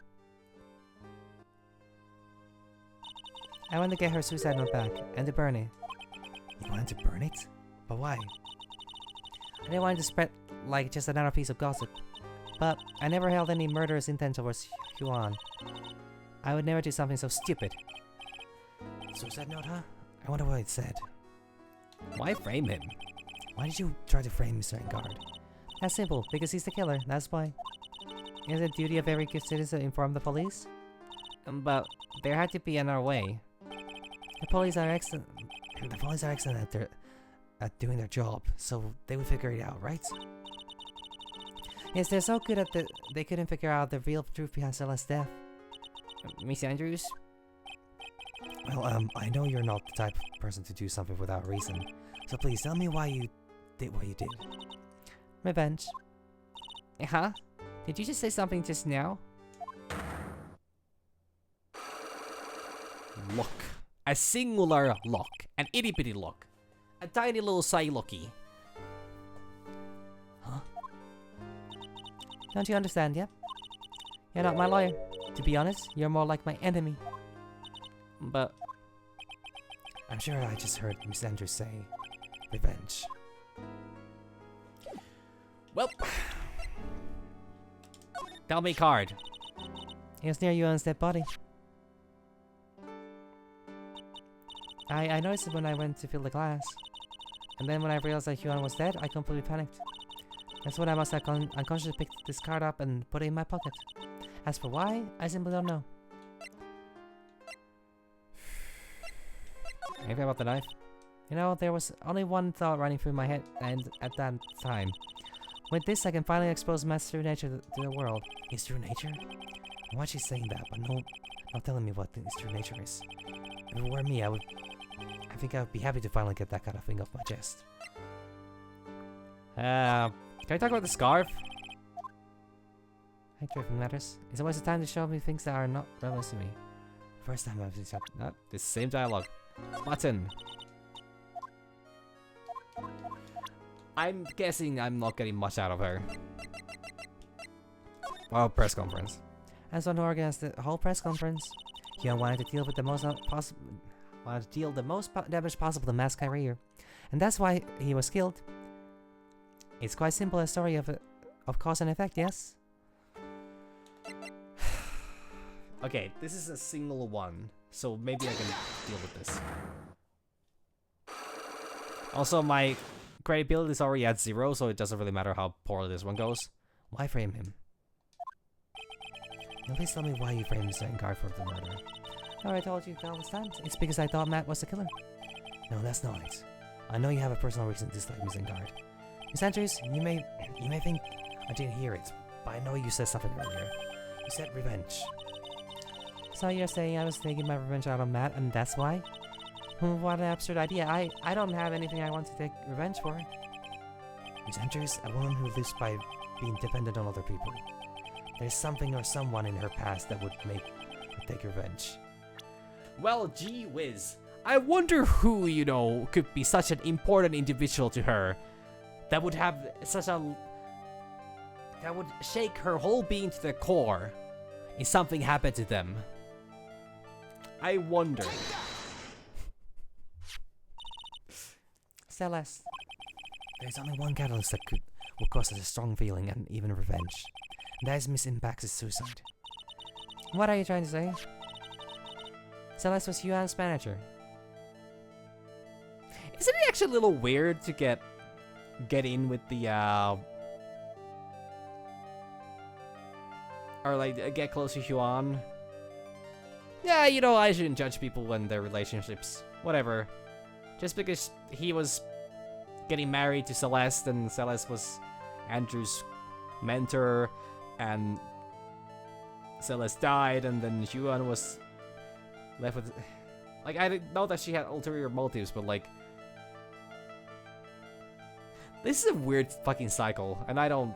I want to get her suicide note back and to burn it. You wanted to burn it? But why? I didn't want it to spread like just another piece of gossip. But I never held any murderous intent towards Huan. I would never do something so stupid. Suicide note, huh? I wonder what it said. Why frame him? Why did you try to frame Mr. Engard? That's simple, because he's the killer, that's why. Is it the duty of every good citizen to inform the police? But there had to be another way. The police are excellent. The police are excellent at doing their job, so they would figure it out, right? Yes, they're so good at they couldn't figure out the real truth behind Celeste's death. Miss Andrews? Well, I know you're not the type of person to do something without reason, so please tell me why you did what you did. Revenge. Huh? Did you just say something just now? Look. A singular look. An itty bitty look. A tiny little Psylocke. Huh? Don't you understand yet? You're not my lawyer. To be honest, you're more like my enemy. But I'm sure I just heard Miss Andrews say revenge. well, tell me card. It was near Yuan's dead body. I noticed it when I went to fill the glass. And then when I realized that Yuan was dead, I completely panicked. That's when I must have unconsciously picked this card up and put it in my pocket. As for why, I simply don't know. Anything about the knife? You know, there was only one thought running through my head and at that time. With this, I can finally expose Matt's true nature to the world. His true nature? I watch you saying that, but not telling me what his true nature is. If it were me, I think I would be happy to finally get that kind of thing off my chest. Can I talk about the scarf? Hey, Driven Matters. It's a waste of time to show me things that are not relevant to me. First time I've seen something. The same dialogue. Button. I'm guessing I'm not getting much out of her. Well, press conference. As one who organized the whole press conference, Hyun wanted to deal with the most damage possible to Matt's career, and that's why he was killed. It's quite simple, a story of cause and effect, yes? Okay, this is a single one, so maybe I can deal with this. Also, my credibility is already at 0, so it doesn't really matter how poorly this one goes. Why frame him? Now please tell me why you framed Mr. Engard for the murder. Oh, I told you all this time. It's because I thought Matt was the killer. No, that's not it. I know you have a personal reason to dislike Miss Engard. Miss Andrews, you may think I didn't hear it, but I know you said something earlier. You said revenge. So you're saying I was taking my revenge out on Matt, and that's why? What an absurd idea. I don't have anything I want to take revenge for. Miss Andrews, a woman who lives by being dependent on other people. There's something or someone in her past that would make her take revenge. Well, gee whiz. I wonder who, could be such an important individual to her that would have that would shake her whole being to the core if something happened to them. I wonder. Celeste. There's only one catalyst that will cause such a strong feeling and even revenge. And that is Miss Impact's suicide. What are you trying to say? Celeste was Yuan's manager. Isn't it actually a little weird to get in with the or like get close to Huan? Yeah, I shouldn't judge people and their relationships. Whatever. Just because he was getting married to Celeste and Celeste was Andrew's mentor and Celeste died and then Huan was left with... Like, I didn't know that she had ulterior motives, but like... This is a weird fucking cycle, and I don't...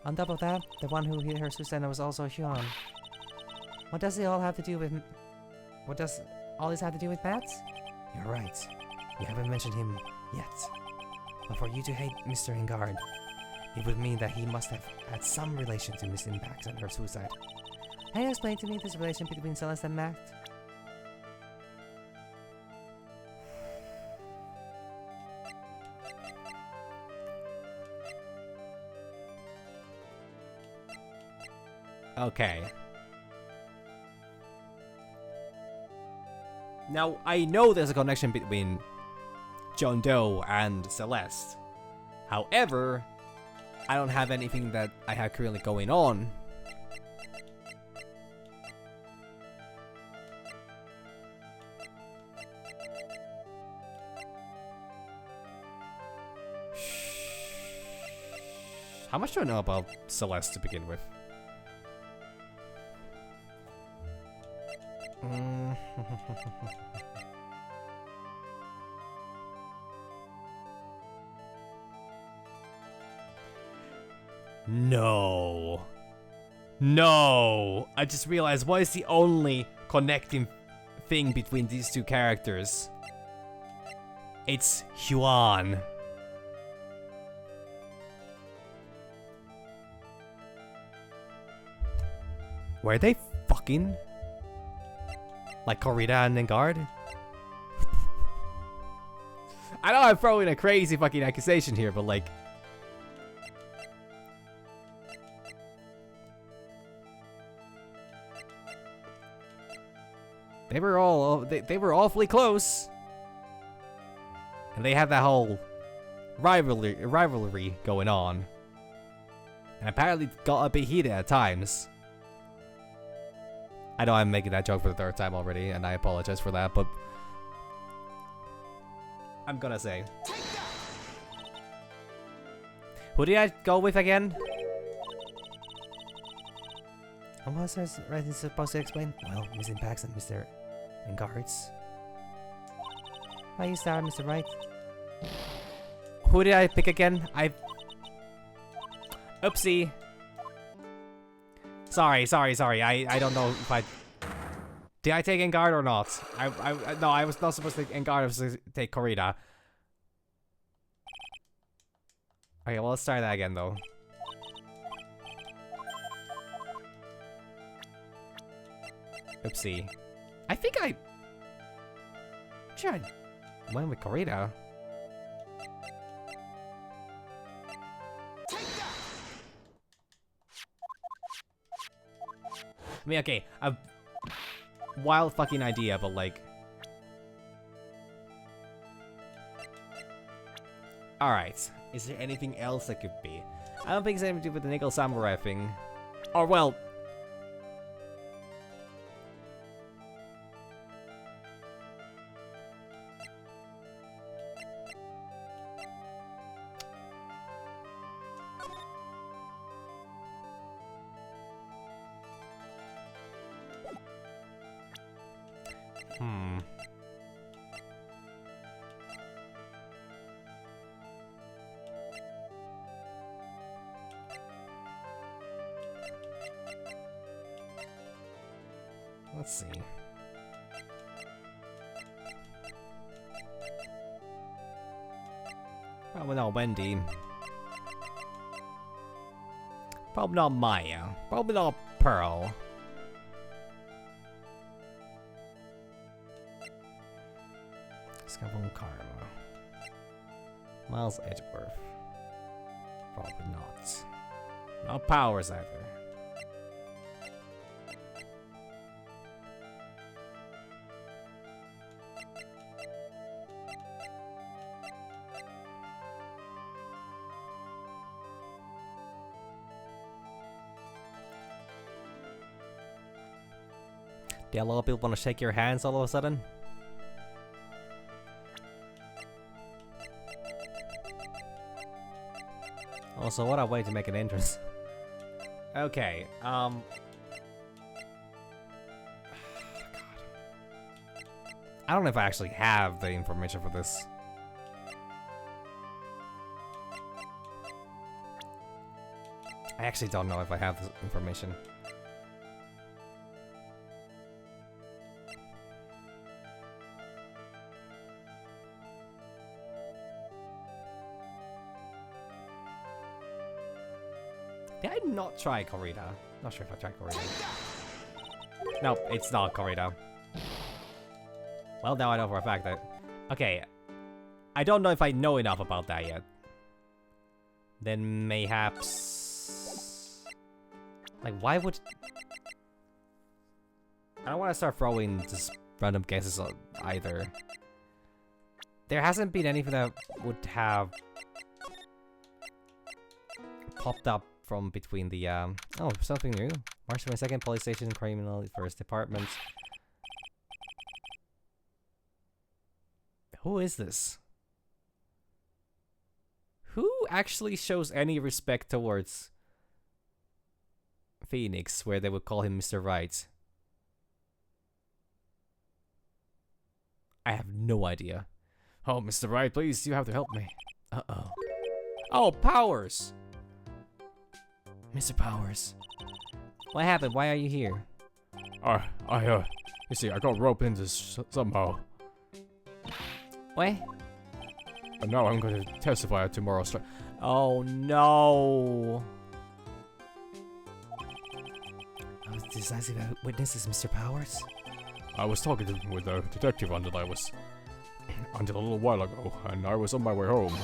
On top of that, the one who hit her suicide was also Huan. What does it all have to do with... What does all this have to do with Matt? You're right. You haven't mentioned him yet. But for you to hate Mr. Engard, it would mean that he must have had some relation to Miss Impact and her suicide. Can you explain to me this relation between Celeste and Matt? Okay. Now, I know there's a connection between John Doe and Celeste. However, I don't have anything that I have currently going on. How much do I know about Celeste to begin with? No. No. I just realized, what is the only connecting thing between these two characters? It's Huan. Were they fucking? Like Corrida and Engard? I know I'm throwing a crazy fucking accusation here, but like... They were awfully close. And they had that whole rivalry going on. And apparently got a bit heated at times. I know I'm making that joke for the third time already, and I apologize for that, but I'm gonna say. Who did I go with again? And what was writing supposed to explain? Well, missing packs and Mr. and guards. Why you start, Mr. Wright? Who did I pick again? Oopsie. Sorry. I don't know if I... Did I take Engard or not? No, I was not supposed to take Engard. I was supposed to take Corrida. Okay, well, let's try that again, though. Oopsie. I think I... Sure, I went with Corrida. I mean, okay, a wild fucking idea, but like... Alright, is there anything else that could be? I don't think it's anything to do with the Nickel Samurai thing. Or, well... Let's see. Probably not Wendy. Probably not Maya. Probably not Pearl. Scavone Karma. Miles Edgeworth. Probably not. Not Powers either. Do a lot of people want to shake your hands all of a sudden? Also, what a way to make an entrance. Okay, God. I don't know if I actually have the information for this. I actually don't know if I have this information. Did I not try Corrida? Not sure if I tried Corrida. No, it's not Corrida. Well, now I know for a fact that... Okay, I don't know if I know enough about that yet. Then mayhaps... Like, why would... I don't want to start throwing just random guesses either. There hasn't been anything that would have popped up from between the oh, something new. March 22nd, police station, criminal first department. Who is this? Who actually shows any respect towards Phoenix, where they would call him Mr. Wright? I have no idea. Oh, Mr. Wright, please, you have to help me. Uh-oh. Oh, Powers! Mr. Powers. What happened? Why are you here? You see, I got roped into somehow. What? And now I'm going to testify at tomorrow's trial. Oh, no. Oh, decisive witnesses, Mr. Powers? I was talking with a detective until a little while ago, and I was on my way home.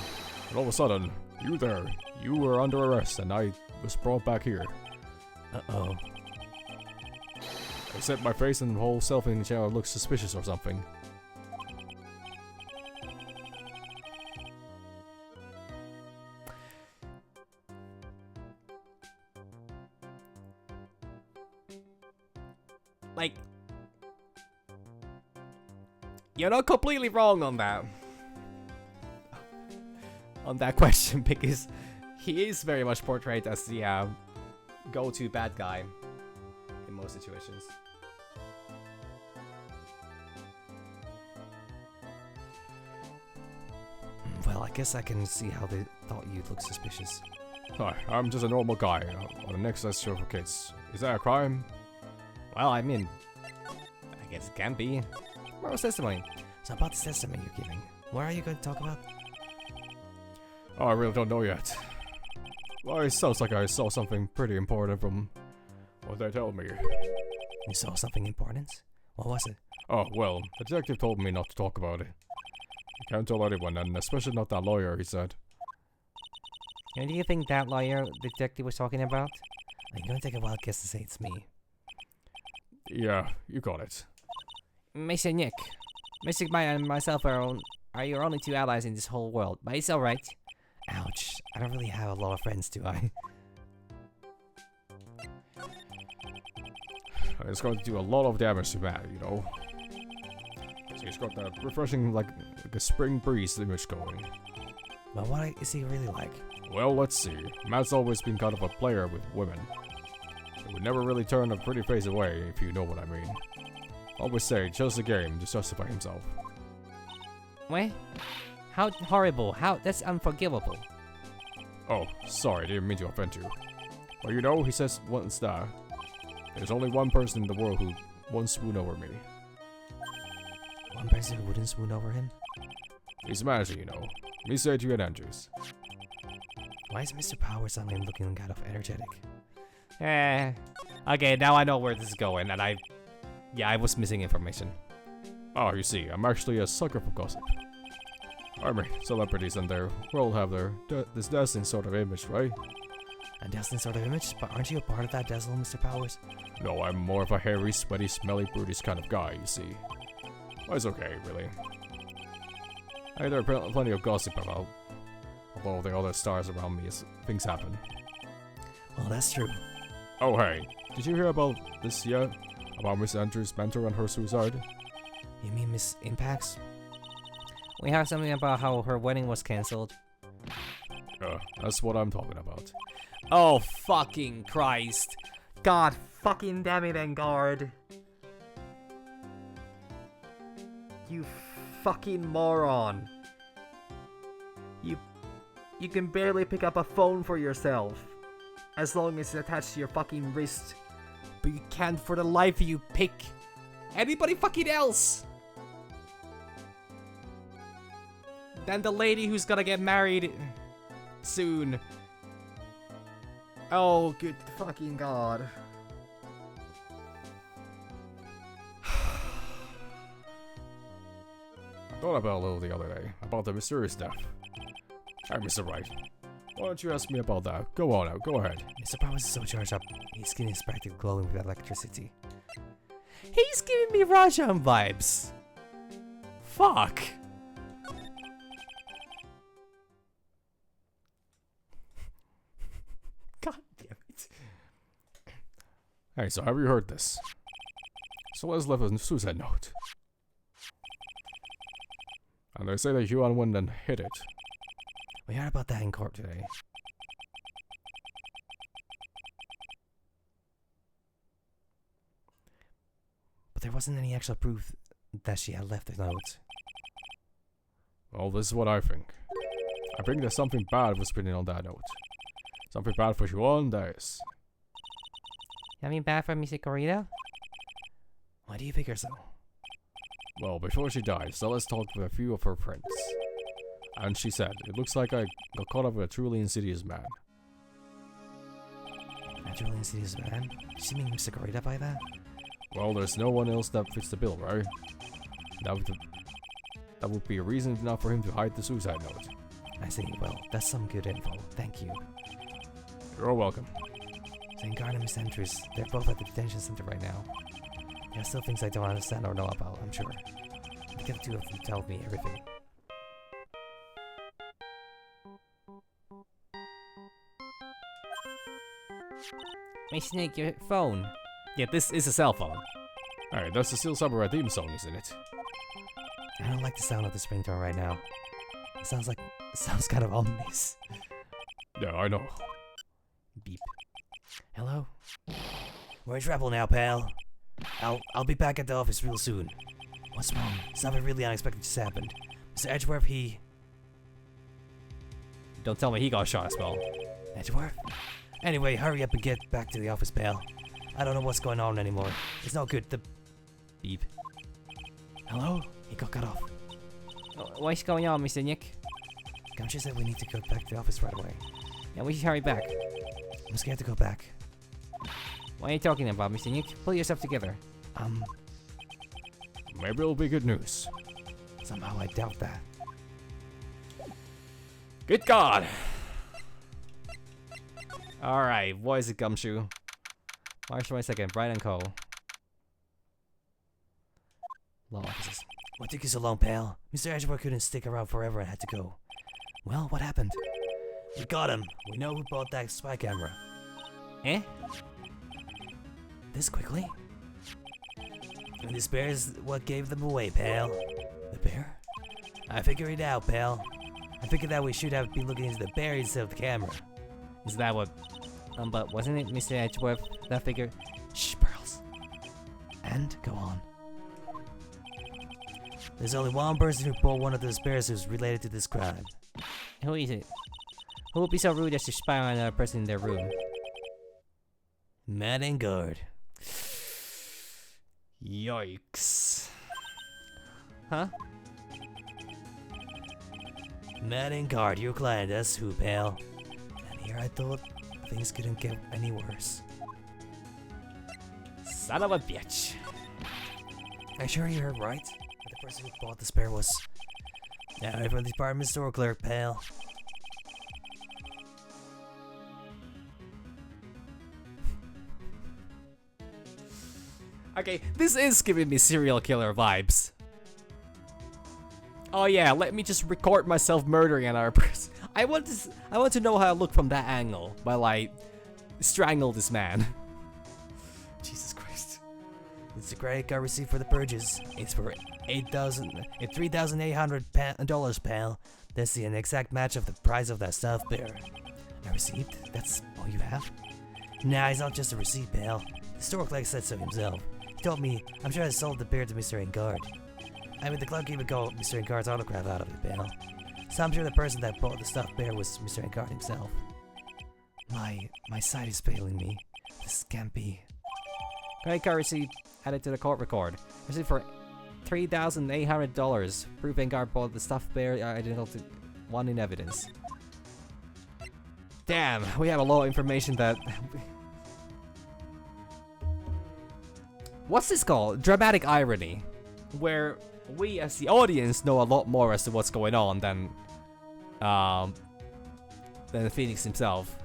And all of a sudden, you were under arrest, and I was brought back here. Uh-oh. They said my face and whole self in the shower looked suspicious or something. Like, you're not completely wrong on that. On that question, because he is very much portrayed as the go-to bad guy in most situations. Well, I guess I can see how they thought you'd look suspicious. Hi, I'm just a normal guy on the next show for kids. Is that a crime? Well, I mean, I guess it can be. Moral testimony. So about this testimony you're giving, what are you going to talk about? Oh, I really don't know yet. Well, it sounds like I saw something pretty important from what they told me. You saw something important? What was it? Oh, well, the detective told me not to talk about it. You can't tell anyone, and especially not that lawyer, he said. And do you think that lawyer the detective was talking about? I'm going to take a wild guess to say it's me. Yeah, you got it. Mr. Nick. Mr. and myself are your only two allies in this whole world, but it's alright. Ouch. I don't really have a lot of friends, do I? It's going to do a lot of damage to Matt, you know. So he's got that refreshing, like a spring breeze image going. But what is he really like? Well, let's see. Matt's always been kind of a player with women. He would never really turn a pretty face away, if you know what I mean. Always say, just a game, to justify himself. What? How horrible. How? That's unforgivable. Oh, sorry, didn't mean to offend you. Well, you know, he says once that there's only one person in the world who won't swoon over me. One person who wouldn't swoon over him? He's manager, you know. Me said you and Andrews. Why is Mr. Powers suddenly looking kind of energetic? Okay, now I know where this is going, and I was missing information. Oh, you see, I'm actually a sucker for gossip. I mean, celebrities and their world have this dazzling sort of image, right? A dazzling sort of image? But aren't you a part of that dazzle, Mr. Powers? No, I'm more of a hairy, sweaty, smelly, brutish kind of guy, you see. Well, it's okay, really. Hey, there are plenty of gossip about all the other stars around me as things happen. Well, that's true. Oh, hey, did you hear about this yet? About Miss Andrews' mentor and her suicide? You mean Miss Impacts? We have something about how her wedding was cancelled. That's what I'm talking about. Oh, fucking Christ. God fucking damn it, Engard. You fucking moron. You can barely pick up a phone for yourself. As long as it's attached to your fucking wrist. But you can't for the life of you pick anybody fucking else. Than the lady who's gonna get married soon. Oh, good fucking God. Thought about a little the other day, about the mysterious death. Hey, Mr. Wright. Why don't you ask me about that? Go on out, go ahead. Mr. Powers is so charged up. His skin is practically glowing with electricity. He's giving me Rajan vibes. Fuck. God damn it. Hey, so have you heard this? Celeste left a suicide note. And they say that Yuan went and hid it. We heard about that in court today. But there wasn't any actual proof that she had left the note. Well, this is what I think. I think that something bad was written on that note. Something bad for Yuan, that is. You mean bad for Mr. Corrida? Why do you figure so? Well, before she died, Celeste talked with a few of her friends. And she said, it looks like I got caught up with a truly insidious man. A truly insidious man? Did she mean Mr. Corrida by that? Well, there's no one else that fits the bill, right? That would be a reason enough for him to hide the suicide note. I see. Well, that's some good info. Thank you. You're welcome. Zangarn and Miss Andrews, they're both at the detention center right now. There are still things I don't understand or know about, I'm sure. I'll get the two of them to tell me everything. My snake, your phone. Yeah, this is a cell phone. Alright, that's the Steel Samurai theme song, isn't it? I don't like the sound of the ringtone right now. It sounds kind of ominous. Yeah, I know. Beep. Hello? We're in trouble now, pal. I'll be back at the office real soon. What's wrong? Something really unexpected just happened. Mr. Edgeworth, Don't tell me he got shot as well. Edgeworth? Anyway, hurry up and get back to the office, pal. I don't know what's going on anymore. It's not good. Beep. Hello? He got cut off. What's going on, Mr. Nick? Gumshoe said we need to go back to the office right away. Yeah, we should hurry back. I'm scared to go back. What are you talking about, Mr. Nick? Pull yourself together. Maybe it'll be good news. Somehow I doubt that. Good God! Alright, what is it, Gumshoe? March 22nd, Bright & Co. Law offices. What took you so long, pal? Mr. Edgeworth couldn't stick around forever and had to go. Well, what happened? We got him. We know who bought that spy camera. Eh? This quickly? And this bear is what gave them away, pal. The bear? I figured it out, pal. I figured that we should have been looking into the bear instead of the camera. Is that what... but wasn't it Mr. Edgeworth that figured... Shh, Pearls. And go on. There's only one person who bought one of those bears who's related to this crime. Who is it? Who would be so rude as to spy on another person in their room? Matt and Guard. Yikes. Huh? Matt and Guard, your client, that's who, pal. And here I thought things couldn't get any worse. Son of a bitch. I'm sure you heard right. The person who bought the spare was... Now from the department store clerk, pal. Okay, this is giving me serial killer vibes. Oh yeah, let me just record myself murdering another person. I want to know how I look from that angle while I strangle this man. Jesus Christ. It's the credit card receipt for the purchase. It's for $3,800, pal. That's the exact match of the price of that stuffed bear. A receipt? That's all you have? Nah, it's not just a receipt, pal. The store clerk said so himself. He told me, I'm sure I sold the bear to Mr. Engard. I mean, the clerk even got Mr. Engard's autograph out of it, pal. So I'm sure the person that bought the stuffed bear was Mr. Engard himself. My sight is failing me. This can't be. Credit card receipt added to the court record. Receipt for $3,800. Proof Engard bought the stuffed bear identical to one in evidence. Damn, we have a lot of information that... What's this called? Dramatic irony. Where we as the audience know a lot more as to what's going on than Phoenix himself.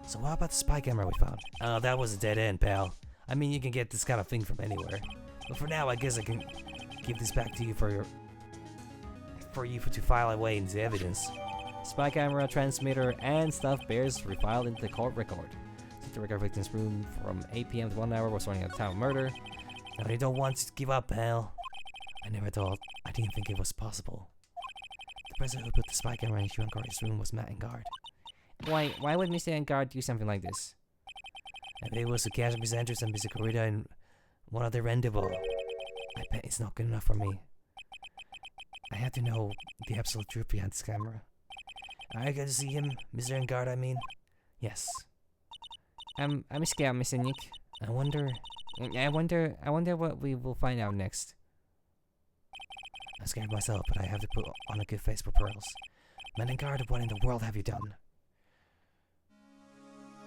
So what about the spy camera we found? That was a dead end, pal. I mean, you can get this kind of thing from anywhere. But for now, I guess I can give this back to you to file away into evidence. Spy camera, transmitter, and stuff bears refiled into the court record. Took the record victim's room from 8 p.m. to 1 hour was running at the time of murder. No, you don't want to give up, pal. I didn't think it was possible. The person who put the spy camera in Huan Guard's room was Matt Engard. Why would Mr. Engard do something like this? And it was to catch Miss Andrews and Mr. Corrida in one of their rendezvous. I bet it's not good enough for me. I had to know the absolute truth behind this camera. I got to see him, Mr. Engard, I mean. Yes. I'm scared, Mr. Nick. I wonder what we will find out next. I'm scared myself, but I have to put on a good face for pearls. Matt Engard, what in the world have you done?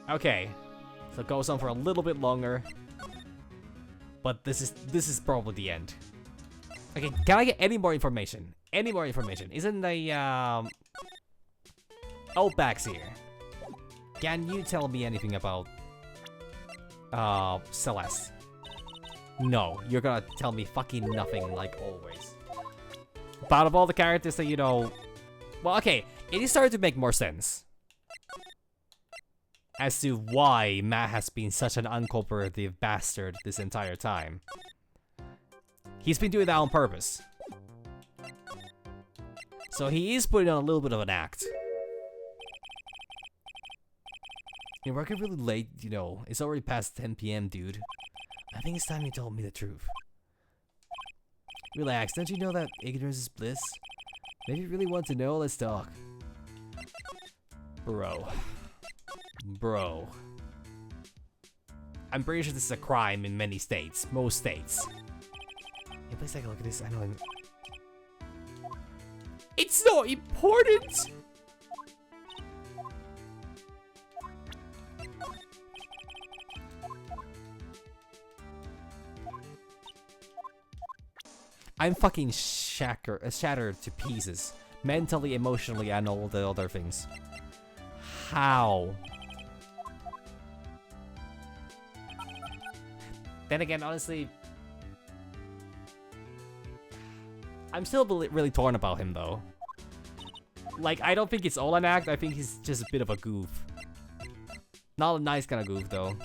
Okay, so it goes on for a little bit longer, but this is probably the end. Okay, can I get any more information? Any more information? Isn't the Outback's here? Can you tell me anything about Celeste? No, you're gonna tell me fucking nothing like always. But out of all the characters that you know, well, okay, it is starting to make more sense as to why Matt has been such an uncooperative bastard this entire time. He's been doing that on purpose. So he is putting on a little bit of an act. You're working really late, you know. It's already past 10 p.m., dude. I think it's time you told me the truth. Relax, don't you know that ignorance is bliss? Maybe you really want to know? Let's talk. Bro. I'm pretty sure this is a crime in many states. Most states. Hey, please take a look at this. I know It's not important! I'm fucking shattered to pieces. Mentally, emotionally, and all the other things. How? Then again, honestly, I'm still really torn about him, though. Like, I don't think it's all an act. I think he's just a bit of a goof. Not a nice kind of goof, though.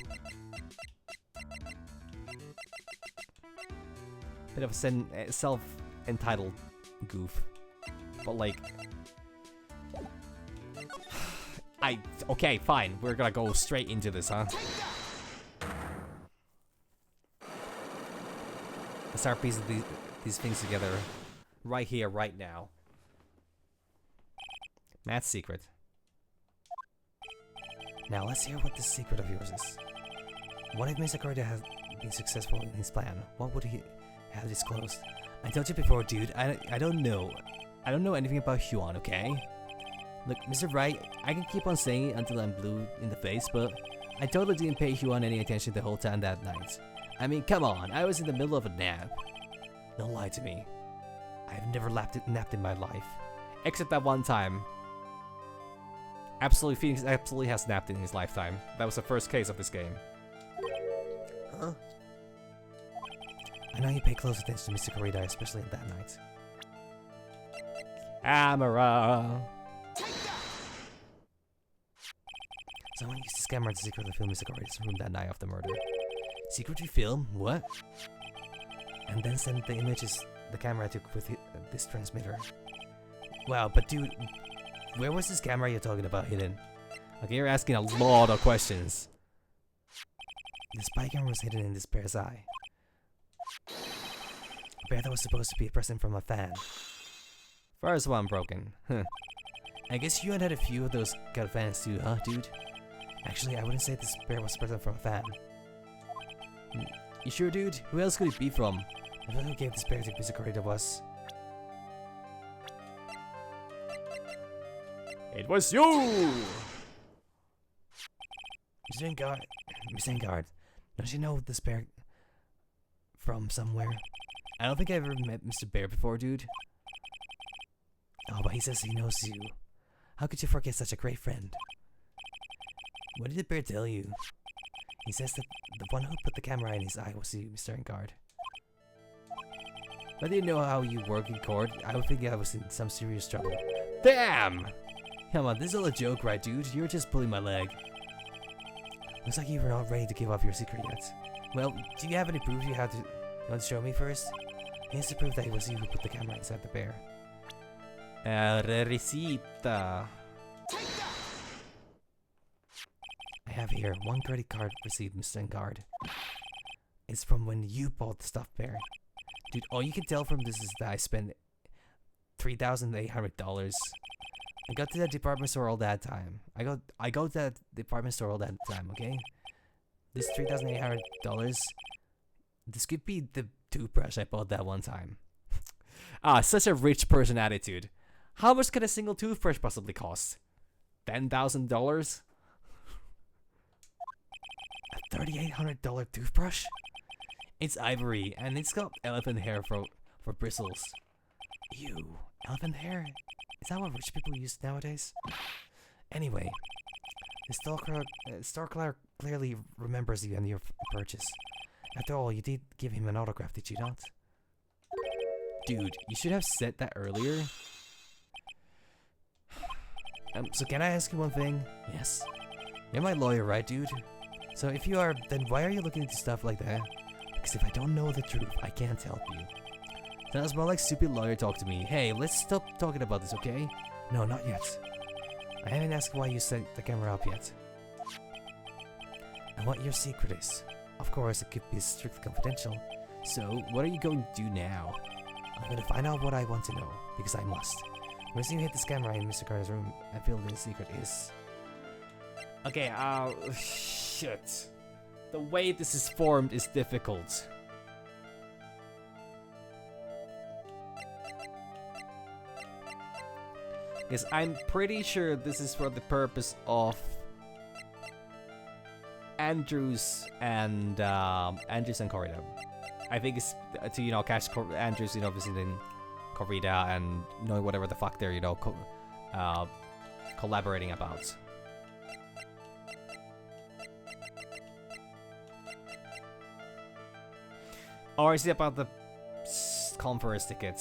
Bit of a self-entitled goof. But, like... Okay, fine. We're gonna go straight into this, huh? Let's start piecing these things together. Right here, right now. Matt's secret. Now let's hear what this secret of yours is. What if Mr. Corrida had been successful in his plan? What would he have disclosed? I told you before, dude. I don't know. I don't know anything about Huan, okay? Look, Mr. Wright, I can keep on saying it until I'm blue in the face, but I totally didn't pay Huan any attention the whole time that night. I mean, come on, I was in the middle of a nap. Don't lie to me. I've never napped in my life. Except that one time. Phoenix absolutely has napped in his lifetime. That was the first case of this game. Huh? I know you pay close attention to Mr. Corrida, especially that night. Camera! Someone used this camera to secretly film Mr. Corrida's room that night of the murder. Secretly film? What? And then send the images the camera took with this transmitter. Wow, but dude, where was this camera you're talking about hidden? Okay, you're asking a lot of questions. The spy camera was hidden in this bear's eye. A bear that was supposed to be a present from a fan. First one broken. Huh. I guess you had a few of those kind of fans too, huh, dude? Actually, I wouldn't say this bear was a present from a fan. You sure, dude? Who else could it be from? The person who gave this bear to Mr. Corrida was... It was you! Mr. Engard, don't you know this bear from somewhere? I don't think I ever met Mr. Bear before, dude. Oh, but he says he knows you. How could you forget such a great friend? What did the bear tell you? He says that the one who put the camera in his eye was you, Mr. Engard. If I didn't know how you work in court, I would think I was in some serious trouble. Damn! Come on, this is all a joke, right, dude? You're just pulling my leg. Looks like you were not ready to give up your secret yet. Well, do you have any proof you want to show me first? Here's the proof that it was you who put the camera inside the bear. Recita. I have here one credit card receipt, Mr. Engard. It's from when you bought the stuffed bear. Dude, all you can tell from this is that I spent $3,800. I got to that department store all that time. I go to that department store all that time, okay? This $3,800, this could be the toothbrush I bought that one time. Such a rich person attitude. How much could a single toothbrush possibly cost? $10,000? A $3,800 toothbrush? It's ivory, and it's got elephant hair for bristles. Ew, elephant hair? Is that what rich people use nowadays? Anyway, the store clerk clearly remembers you and your purchase. After all, you did give him an autograph, did you not? Dude, you should have said that earlier. So can I ask you one thing? Yes. You're my lawyer, right, dude? So if you are, then why are you looking into stuff like that? Because if I don't know the truth, I can't help you. Sounds more like stupid lawyer talk to me. Hey, let's stop talking about this, okay? No, not yet. I haven't asked why you set the camera up yet. And what your secret is. Of course, it could be strictly confidential. So, what are you going to do now? I'm gonna find out what I want to know, because I must. Once you hit this camera in Mr. Carter's room, I feel the secret is... Okay, shit. The way this is formed is difficult. Because I'm pretty sure this is for the purpose of Andrews and Corrida. I think it's to catch Andrews visiting Corrida and knowing whatever the fuck they're collaborating about. Or is it about the conference ticket?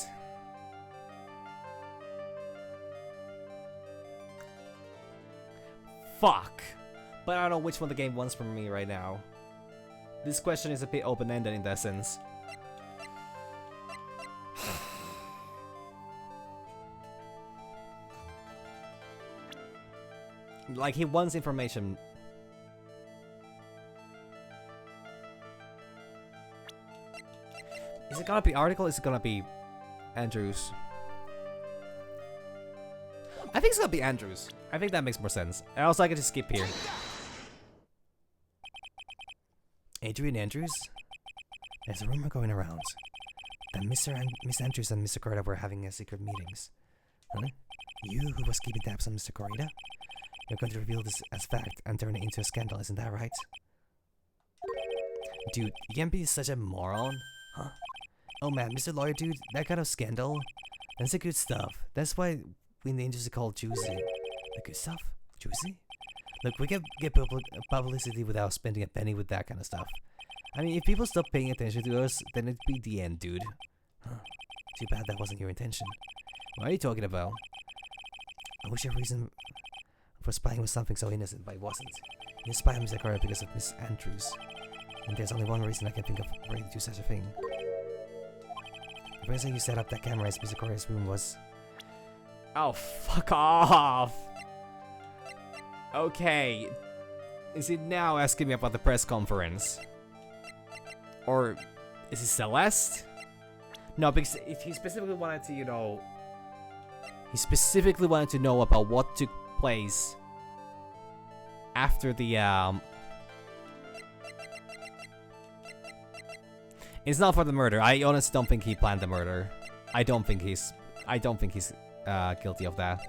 Fuck! But I don't know which one the game wants from me right now. This question is a bit open-ended in that sense. Like, he wants information. Is it gonna be article? Is it gonna be Andrews? I think it's gonna be Andrews. I think that makes more sense. And also, I can just skip here. Adrian Andrews? There's a rumor going around that Miss Andrews and Mr. Corrida were having secret meetings. Huh? You who was keeping tabs on Mr. Corrida? You're going to reveal this as fact and turn it into a scandal, isn't that right? Dude, you can't be such a moron. Huh? Oh man, Mr. Lawyer dude, that kind of scandal? That's the good stuff. That's why we in the industry call juicy. The good stuff? Juicy? Look, we can get publicity without spending a penny with that kind of stuff. I mean, if people stop paying attention to us, then it'd be the end, dude. Huh. Too bad that wasn't your intention. What are you talking about? I wish your reason for spying was something so innocent, but it wasn't. You spy on Mr. Corrida because of Miss Andrews. And there's only one reason I can think of ready to do such a thing. The reason you set up that camera in Mr. Corrida's room was... Oh, fuck off! Okay. Is it now asking me about the press conference? Or is it Celeste? No, because if he specifically wanted to, he specifically wanted to know about what took place after the, It's not for the murder. I honestly don't think he planned the murder. I don't think he's guilty of that.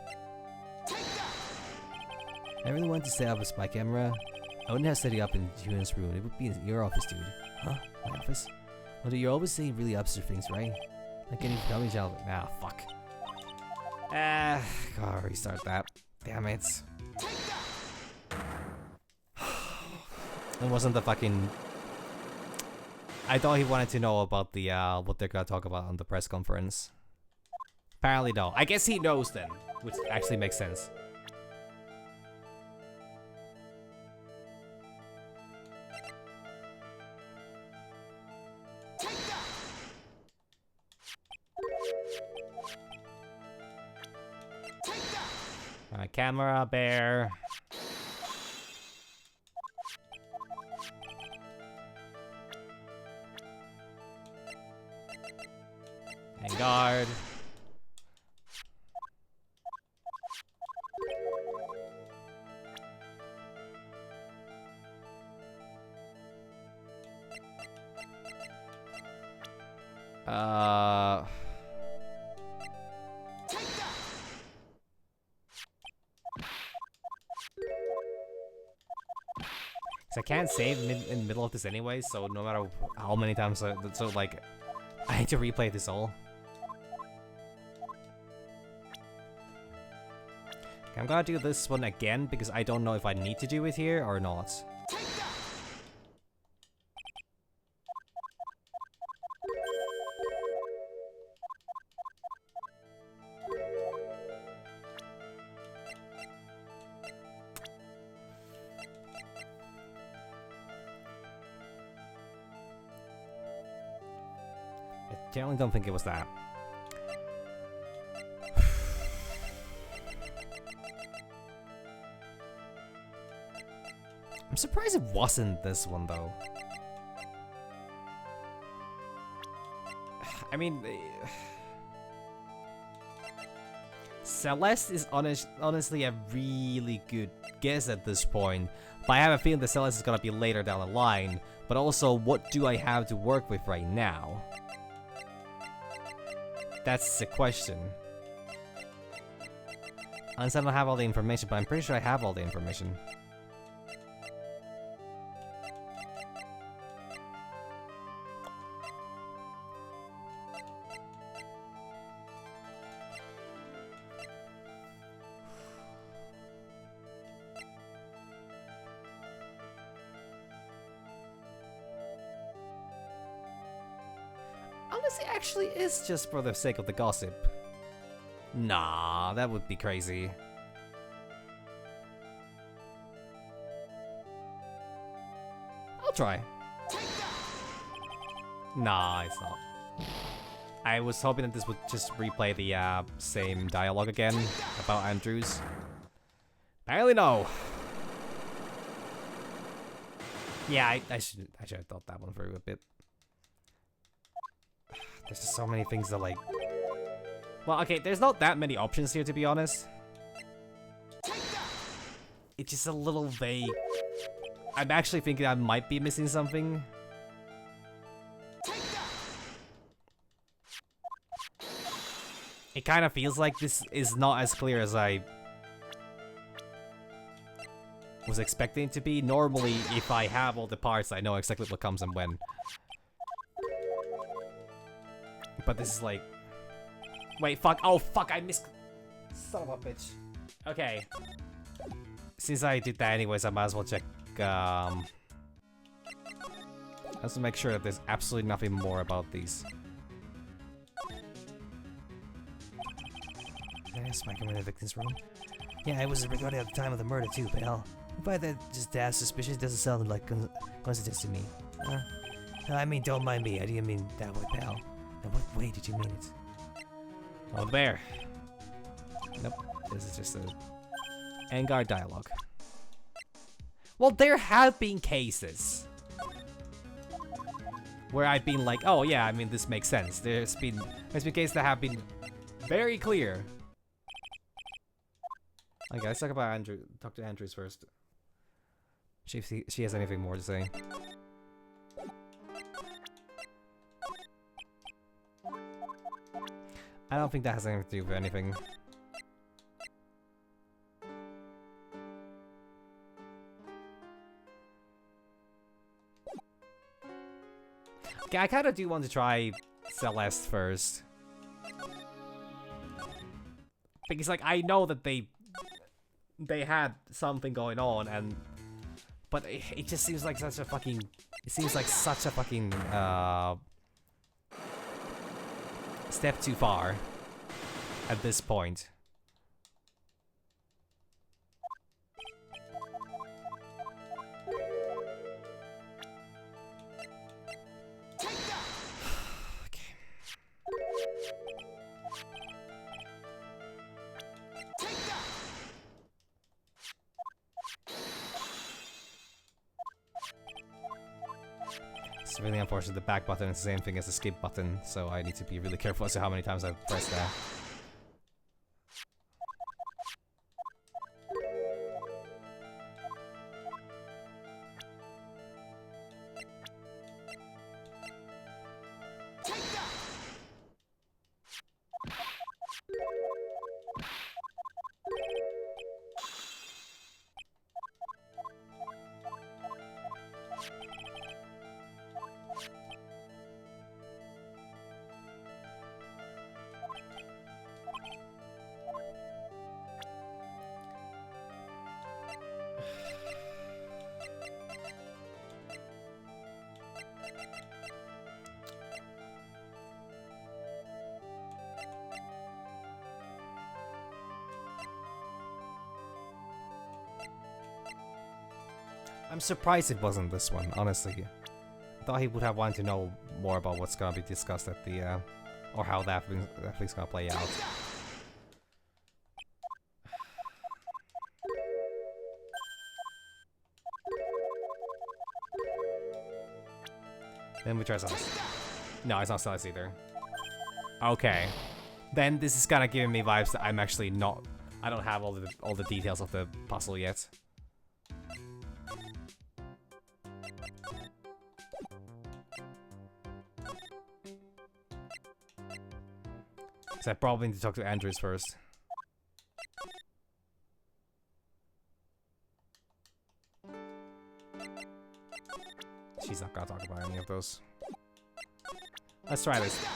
I really wanted to set up a spy camera. I wouldn't have set it up in Julian's room. It would be in your office, dude. Huh? My office? Although you always say really absurd things, right? Like any comedy channel. Nah, fuck. Gotta restart that. Damn it. It wasn't the fucking... I thought he wanted to know about the, what they're gonna talk about on the press conference. Apparently no. I guess he knows then, which actually makes sense. Camera, bear. And guard. I can't save in the middle of this anyway, so no matter how many times I need to replay this all. Okay, I'm gonna do this one again because I don't know if I need to do it here or not. I generally don't think it was that. I'm surprised it wasn't this one though. I mean, Celeste is honestly a really good guess at this point, but I have a feeling that Celeste is gonna be later down the line. But also, what do I have to work with right now? That's the question. Unless I don't have all the information, but I'm pretty sure I have all the information. Unless it actually is just for the sake of the gossip. Nah, that would be crazy. I'll try. Nah, it's not. I was hoping that this would just replay the same dialogue again about Andrews. Apparently no. Yeah, I should have thought that one through a bit. There's just so many things that like... Well, okay, there's not that many options here to be honest. It's just a little vague. I'm actually thinking I might be missing something. It kind of feels like this is not as clear as I was expecting it to be. Normally, if I have all the parts, I know exactly what comes and when. But this is like... Wait, fuck. Oh, fuck, I missed... Son of a bitch. Okay. Since I did that anyways, I might as well check, Let's make sure that there's absolutely nothing more about these. Yes, Mike, I'm in the victim's room. Yeah, I was regarded at the time of the murder too, pal. The fact that just that suspicious doesn't sound like coincidence to me. No, I mean, don't mind me. I didn't mean that way, pal. In what way did you mean it? Oh, the bear. Nope. This is just a Angar dialogue. Well, there have been cases where I've been like, oh yeah, I mean this makes sense. There's been cases that have been very clear. Okay, let's talk about Andrew. Talk to Andrews first. See if she has anything more to say. I don't think that has anything to do with anything. Okay, Okay, I kind of do want to try Celeste first. Because, like, I know that they had something going on, and... But it just seems like such a fucking... It seems like such a fucking, step too far at this point. It's really unfortunate. The back button is the same thing as the skip button, so I need to be really careful as to how many times I press that. I'm surprised it wasn't this one, honestly. I thought he would have wanted to know more about what's gonna be discussed at the, or how that thing's gonna play out. Then we try Celeste. No, it's not Celeste either. Okay. Then this is kind of giving me vibes that I'm actually not... I don't have all the details of the puzzle yet. So I probably need to talk to Andrews first. She's not gonna talk about any of those. Let's try this.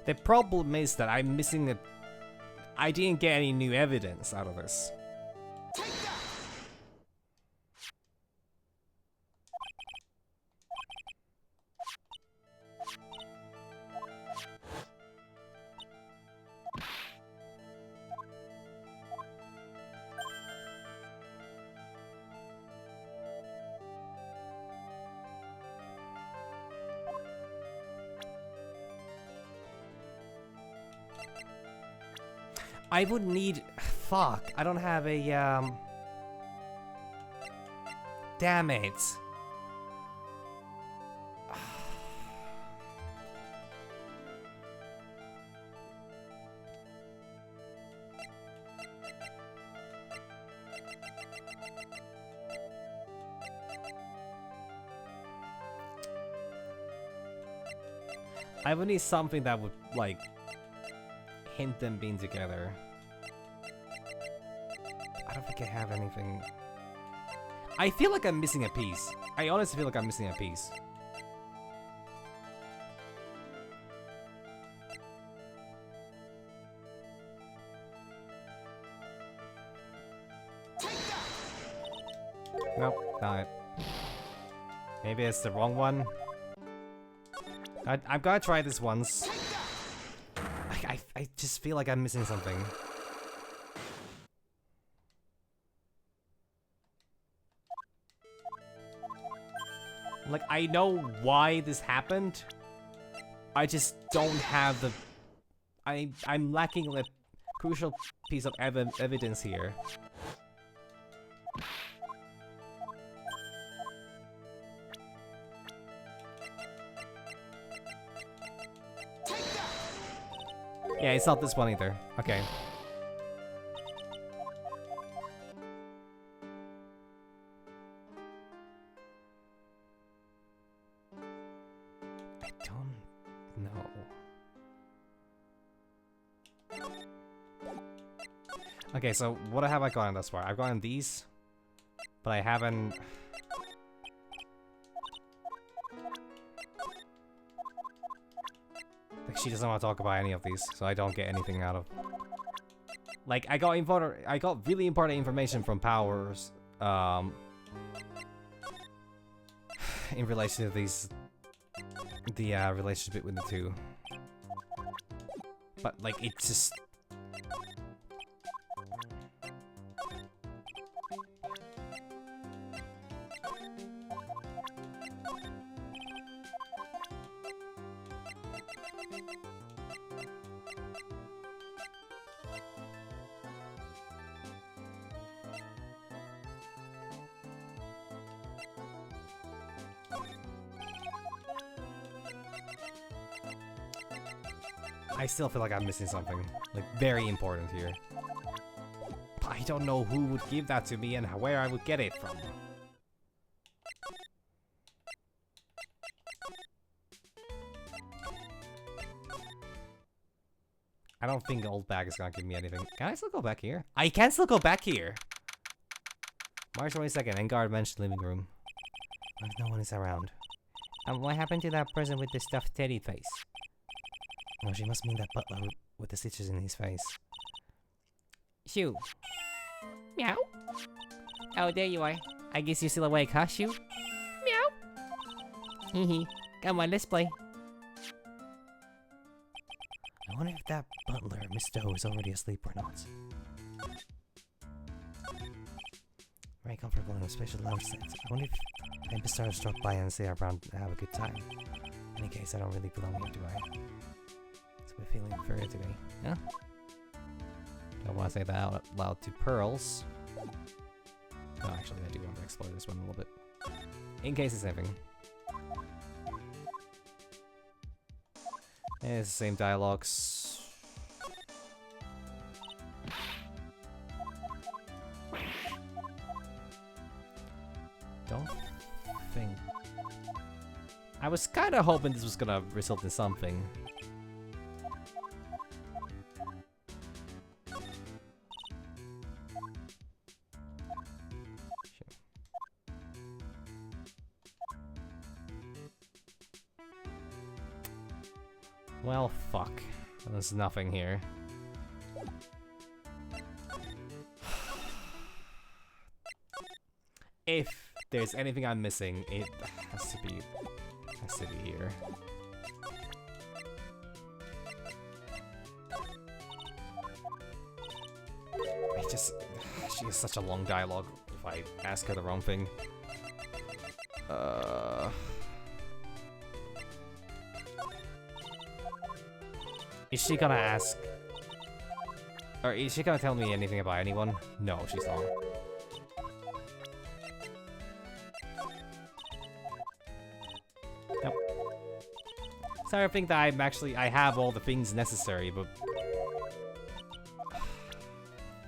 The problem is that I'm missing I didn't get any new evidence out of this. I would need... Fuck, I don't have a, Damn it. I would need something that would, like, hint them being together. I don't think I have anything. I feel like I'm missing a piece. I honestly feel like I'm missing a piece. Nope, not it. Maybe it's the wrong one. I'm gonna try this once. I just feel like I'm missing something. Like, I know why this happened. I just don't have the... I'm lacking the crucial piece of evidence here. Yeah, it's not this one either. Okay. Okay, so what have I gotten thus far? I've gotten these, but I haven't... Like, she doesn't want to talk about any of these, so I don't get anything out of... Like, I got really important information from Powers, in relation to these... The, relationship between the two. But, like, it's just... I still feel like I'm missing something, like, very important here. But I don't know who would give that to me and where I would get it from. I don't think Old Bag is gonna give me anything. Can I still go back here? I can still go back here! March 22nd, Engard mentioned living room. If no one is around. And what happened to that person with the stuffed teddy face? No, she must mean that butler with the stitches in his face. Shoo. Meow. Oh, there you are. I guess you're still awake, huh, Shoo? Meow. Hee hee. Come on, let's play. I wonder if that butler, Miss Doe, is already asleep or not. Very comfortable in a special lounge set. I wonder if I'm stars drop by and stay around and have a good time. In any case, I don't really belong here, do I? So we're feeling inferior today. Yeah? Don't want to say that out loud to Pearls. No, actually, I do want to explore this one a little bit. In case it's anything. And it's the same dialogues. Don't think... I was kind of hoping this was gonna result in something. Well, fuck. There's nothing here. If there's anything I'm missing, it has to be here. She has such a long dialogue if I ask her the wrong thing. Is she gonna ask? Or is she gonna tell me anything about anyone? No, she's not. Nope. Sorry, I think that I have all the things necessary, but...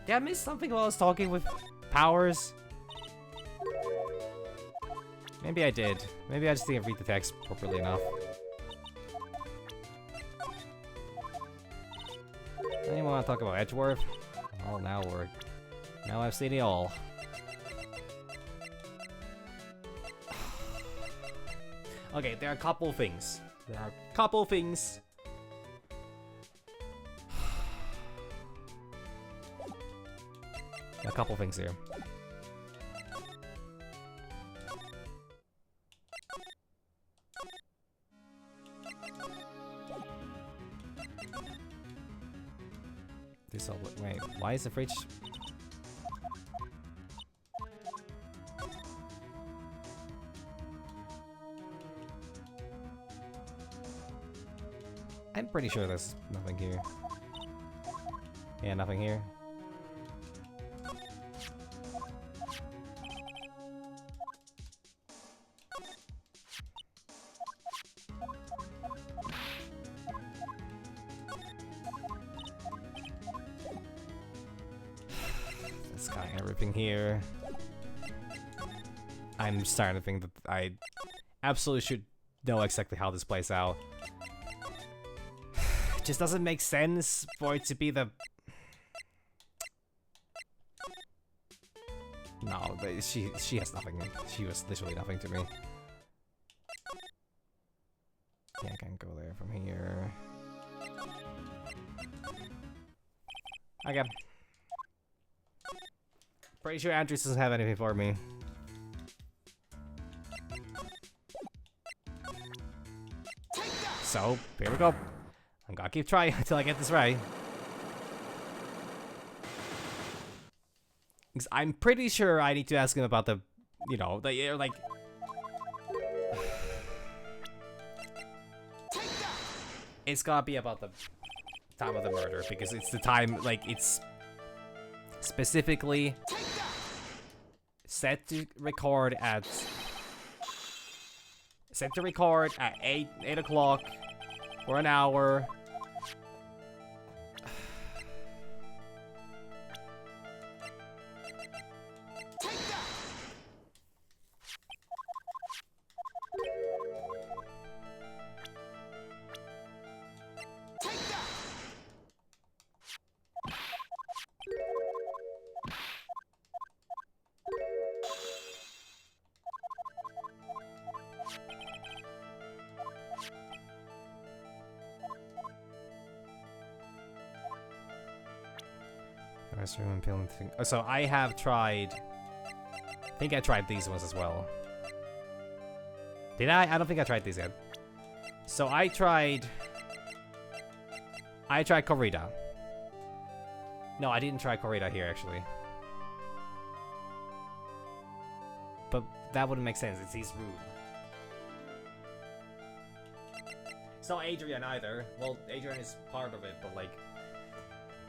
Did I miss something while I was talking with Powers? Maybe I did. Maybe I just didn't read the text properly enough. Anyone want to talk about Edgeworth? Well, now I've seen it all. Okay, there are a couple things. A couple things here. Wait, why is the fridge? I'm pretty sure there's nothing here. Yeah, nothing here. This guy, everything here. I'm starting to think that I absolutely should know exactly how this plays out. It just doesn't make sense for it to be the... No, she has nothing. She was literally nothing to me. Yeah, I can't go there from here. Okay. Pretty sure Andrews doesn't have anything for me. So, here we go. I'm gonna keep trying until I get this right. Because I'm pretty sure I need to ask him about the, you know, the, like... It's gotta be about the time of the murder, because it's the time, like, it's specifically set to record at 8 o'clock for an hour. So I have tried... I think I tried these ones as well. Did I? I don't think I tried these yet. So I tried Corrida. No, I didn't try Corrida here, actually. But that wouldn't make sense. It's his room. It's not Adrian either. Well, Adrian is part of it, but like...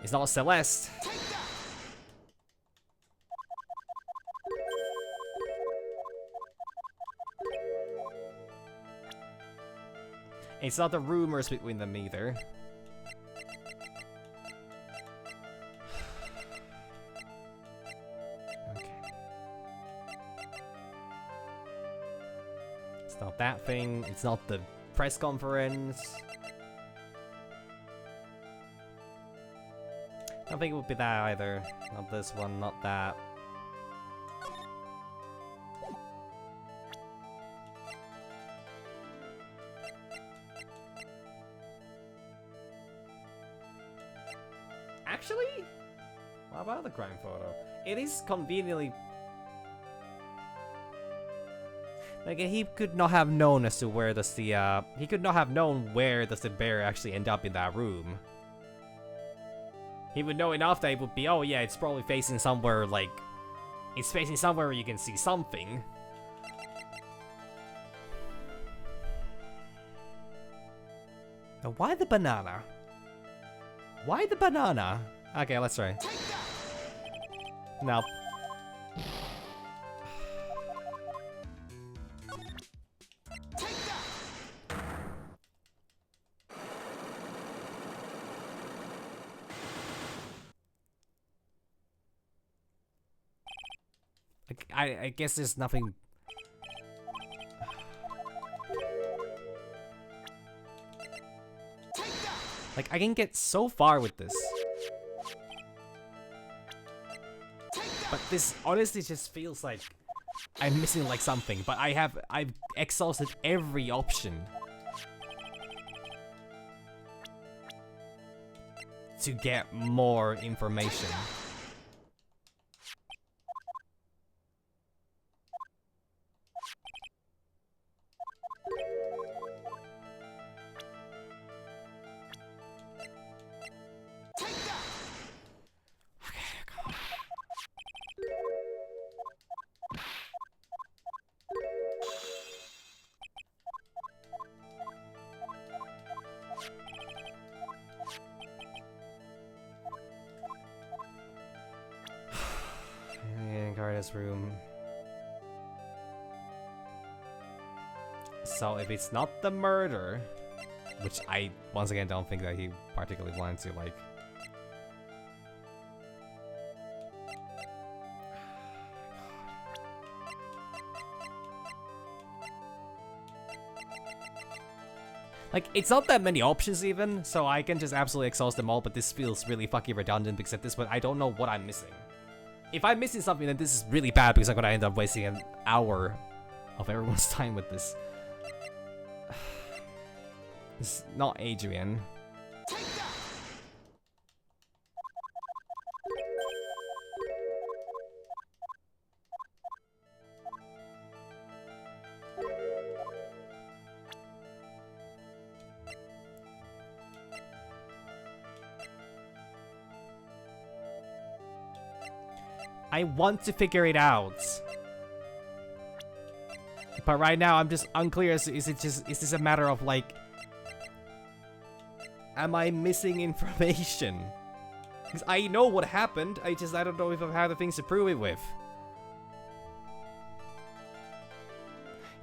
It's not Celeste. It's not the rumors between them either. Okay. It's not that thing. It's not the press conference. I don't think it would be that either. Not this one, not that. Actually, what about the crime photo? It is conveniently... Like, he could not have known as to where does the, he could not have known where does the bear actually end up in that room. He would know enough that it would be, oh yeah, it's probably facing somewhere, like... It's facing somewhere where you can see something. Now, why the banana? Why the banana? Okay, let's try. No. I guess there's nothing... Like, I can get so far with this. But this honestly just feels like I'm missing like something, but I've exhausted every option to get more information. Room. So if it's not the murder, which I once again don't think that he particularly wanted to, like, Like, it's not that many options even, so I can just absolutely exhaust them all, but this feels really fucking redundant because at this point, I don't know what I'm missing. If I'm missing something, then this is really bad because I'm gonna end up wasting an hour of everyone's time with this. It's not Adrian. I want to figure it out. But right now I'm just unclear as is this a matter of like, am I missing information? Because I know what happened, I don't know if I have the things to prove it with.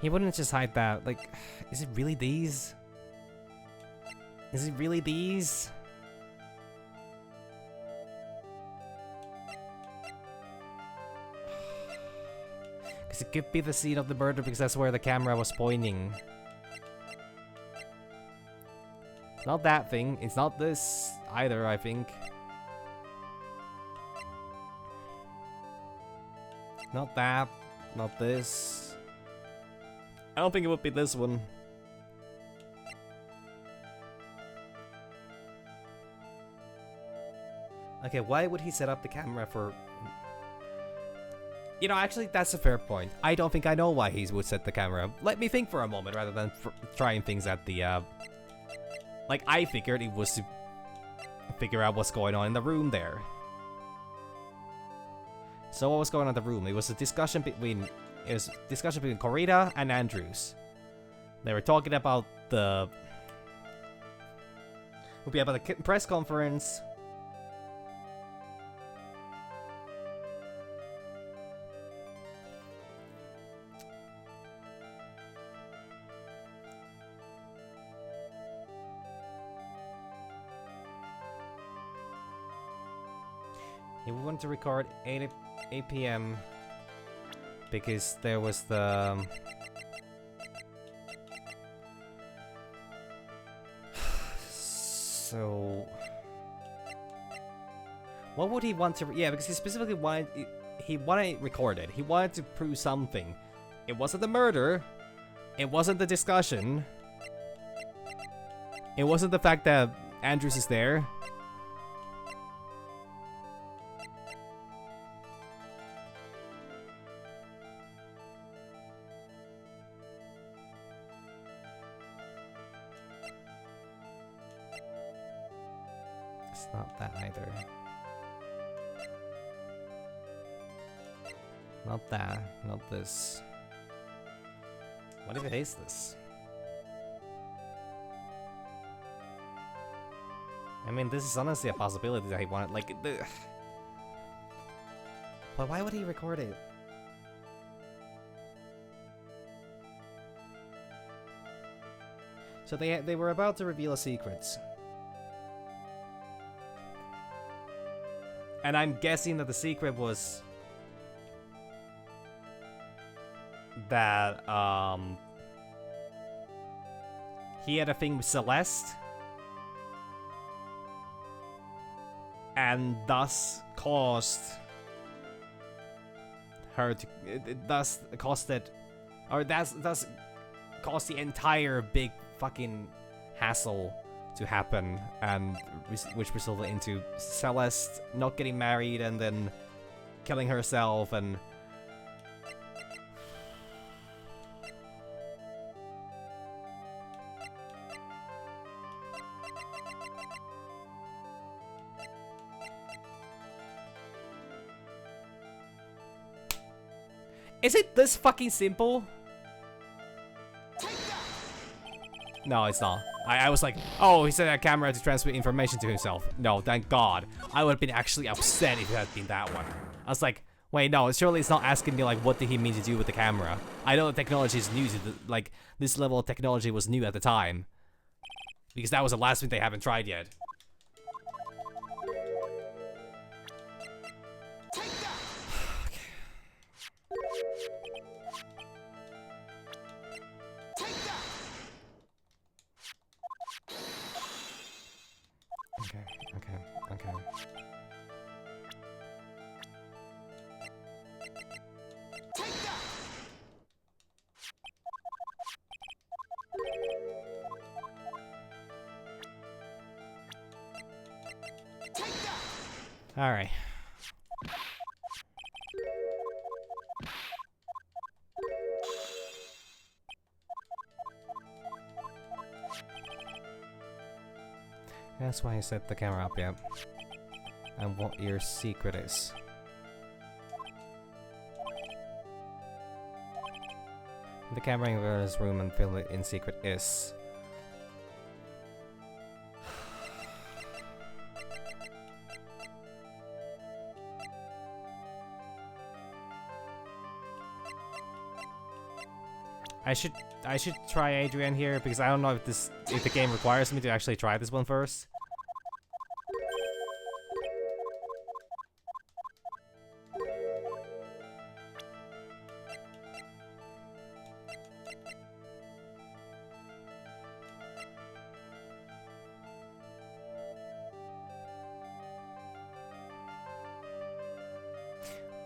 He wouldn't just hide that, like, is it really these? Is it really these? Because it could be the scene of the murder because that's where the camera was pointing. It's not that thing. It's not this either, I think. Not that. Not this. I don't think it would be this one. Okay, why would he set up the camera for... You know, actually, that's a fair point. I don't think I know why he would set the camera up. Let me think for a moment rather than trying things at the, Like, I figured it was to figure out what's going on in the room there. So what was going on in the room? It was a discussion between... It was a discussion between Corita and Andrews. They were talking about the... Would be about the press conference... He wanted to record 8 p.m. because there was the... So... What would he want to... Yeah, because he specifically wanted... He wanted it recorded. He wanted to prove something. It wasn't the murder. It wasn't the discussion. It wasn't the fact that Andrews is there. It's not that either. Not that. Not this. What if it is this? I mean, this is honestly a possibility that he wanted, like, but why would he record it? So they were about to reveal a secret. And I'm guessing that the secret was that he had a thing with Celeste and thus caused her to thus caused the entire big fucking hassle to happen, and which resulted into Celeste not getting married and then killing herself. And is it this fucking simple? No, it's not. I was like, oh, he set a camera to transmit information to himself. No, thank God. I would have been actually upset if it had been that one. I was like, wait, no, surely it's not asking me, like, what did he mean to do with the camera? I know the technology is new to like, this level of technology was new at the time. Because that was the last thing they haven't tried yet. Okay, okay, okay. Alright. That's why I set the camera up, yeah. And what your secret is. The camera in Vera's room and film it in secret is... I should try Adrian here because I don't know if the game requires me to actually try this one first.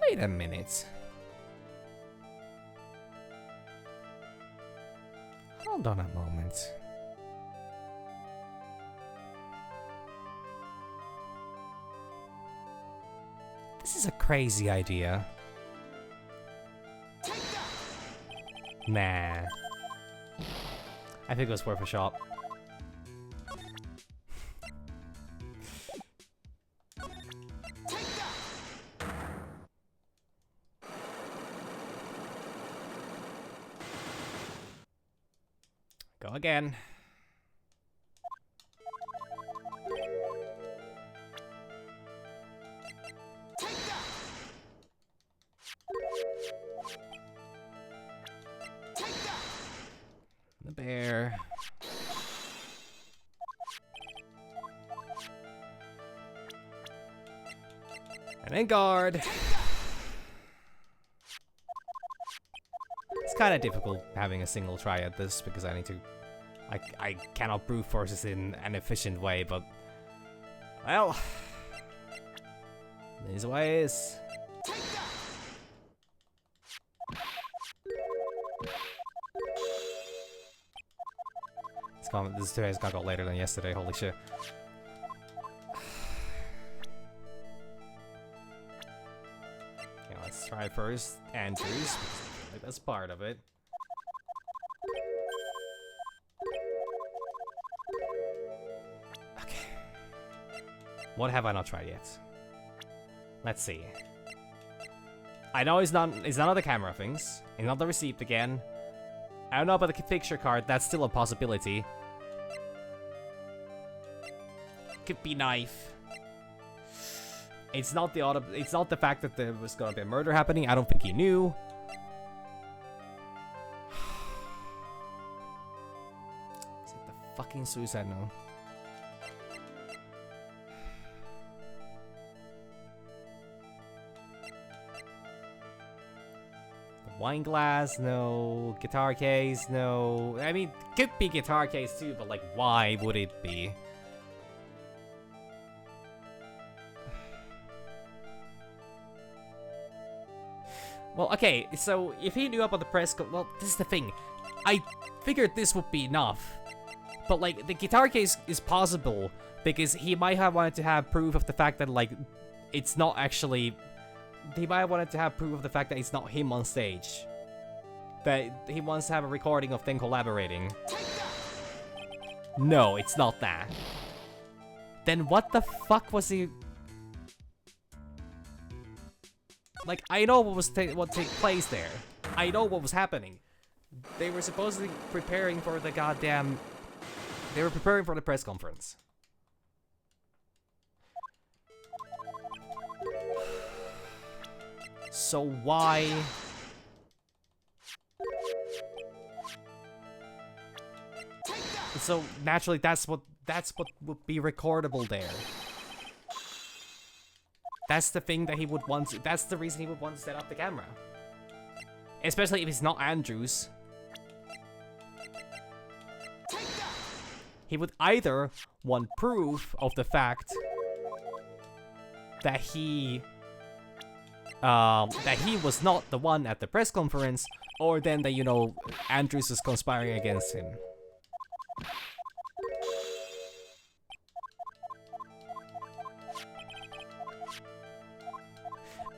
Wait a minute. Hold on a moment. This is a crazy idea. Nah. I think it was worth a shot. Go again. The bear. And then guard. It's kind of difficult having a single try at this because I need to... I cannot brute forces in an efficient way, but... Well... These ways... This today's gonna go later than yesterday, holy shit. Okay, let's try first Andrews, because I feel like that's part of it. Okay. What have I not tried yet? Let's see. I know it's none of the camera things. It's not the receipt again. I don't know about the picture card, that's still a possibility. Could be knife. It's not the fact that there was gonna be a murder happening. I don't think he knew. Is it the fucking suicide note? The wine glass, no. Guitar case, no. I mean, could be guitar case too, but like, why would it be? Well, okay, so if he knew about the press well, this is the thing. I figured this would be enough. But, like, the guitar case is possible because he might have wanted to have proof of the fact that, like, it's not actually... He might have wanted to have proof of the fact that it's not him on stage. That he wants to have a recording of them collaborating. No, it's not that. Then what the fuck was he... Like, I know what took place there. I know what was happening. They were supposedly preparing for the goddamn... They were preparing for the press conference. So why... So naturally, that's what would be recordable there. That's the thing that he would want to, that's the reason he would want to set up the camera. Especially if it's not Andrews. He would either want proof of the fact that he was not the one at the press conference, or then that, you know, Andrews is conspiring against him.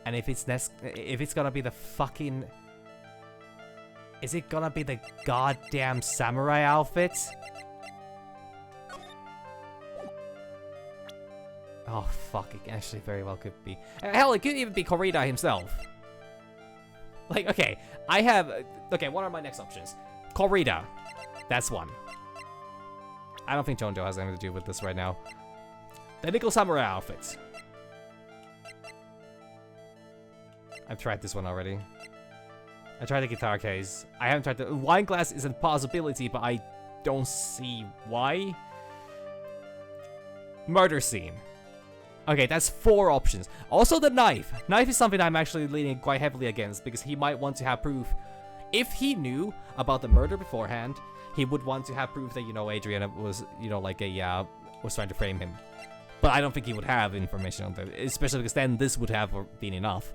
And if it's gonna be the fucking... Is it gonna be the goddamn samurai outfit? Oh fuck, it actually very well could be. Hell, it could even be Korida himself. Like, okay, I have... Okay, what are my next options? Korida. That's one. I don't think Jonjo has anything to do with this right now. The Nickel Samurai outfit. I've tried this one already. I tried the guitar case. I haven't tried the... Wine glass is a possibility, but I don't see why. Murder scene. Okay, that's 4 options. Also the knife. Knife is something I'm actually leaning quite heavily against, because he might want to have proof. If he knew about the murder beforehand, he would want to have proof that, you know, Adriana was, you know, like a, was trying to frame him. But I don't think he would have information on that, especially because then this would have been enough.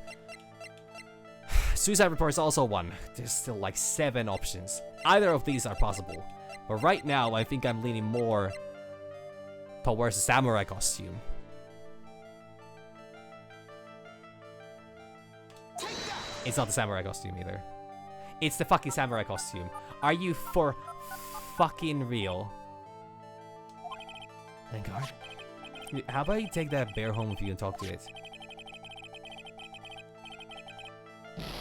Suicide report is also one. There's still like 7 options. Either of these are possible. But right now, I think I'm leaning more towards the samurai costume. It's not the samurai costume either. It's the fucking samurai costume. Are you for fucking real? Vanguard? How about you take that bear home with you and talk to it?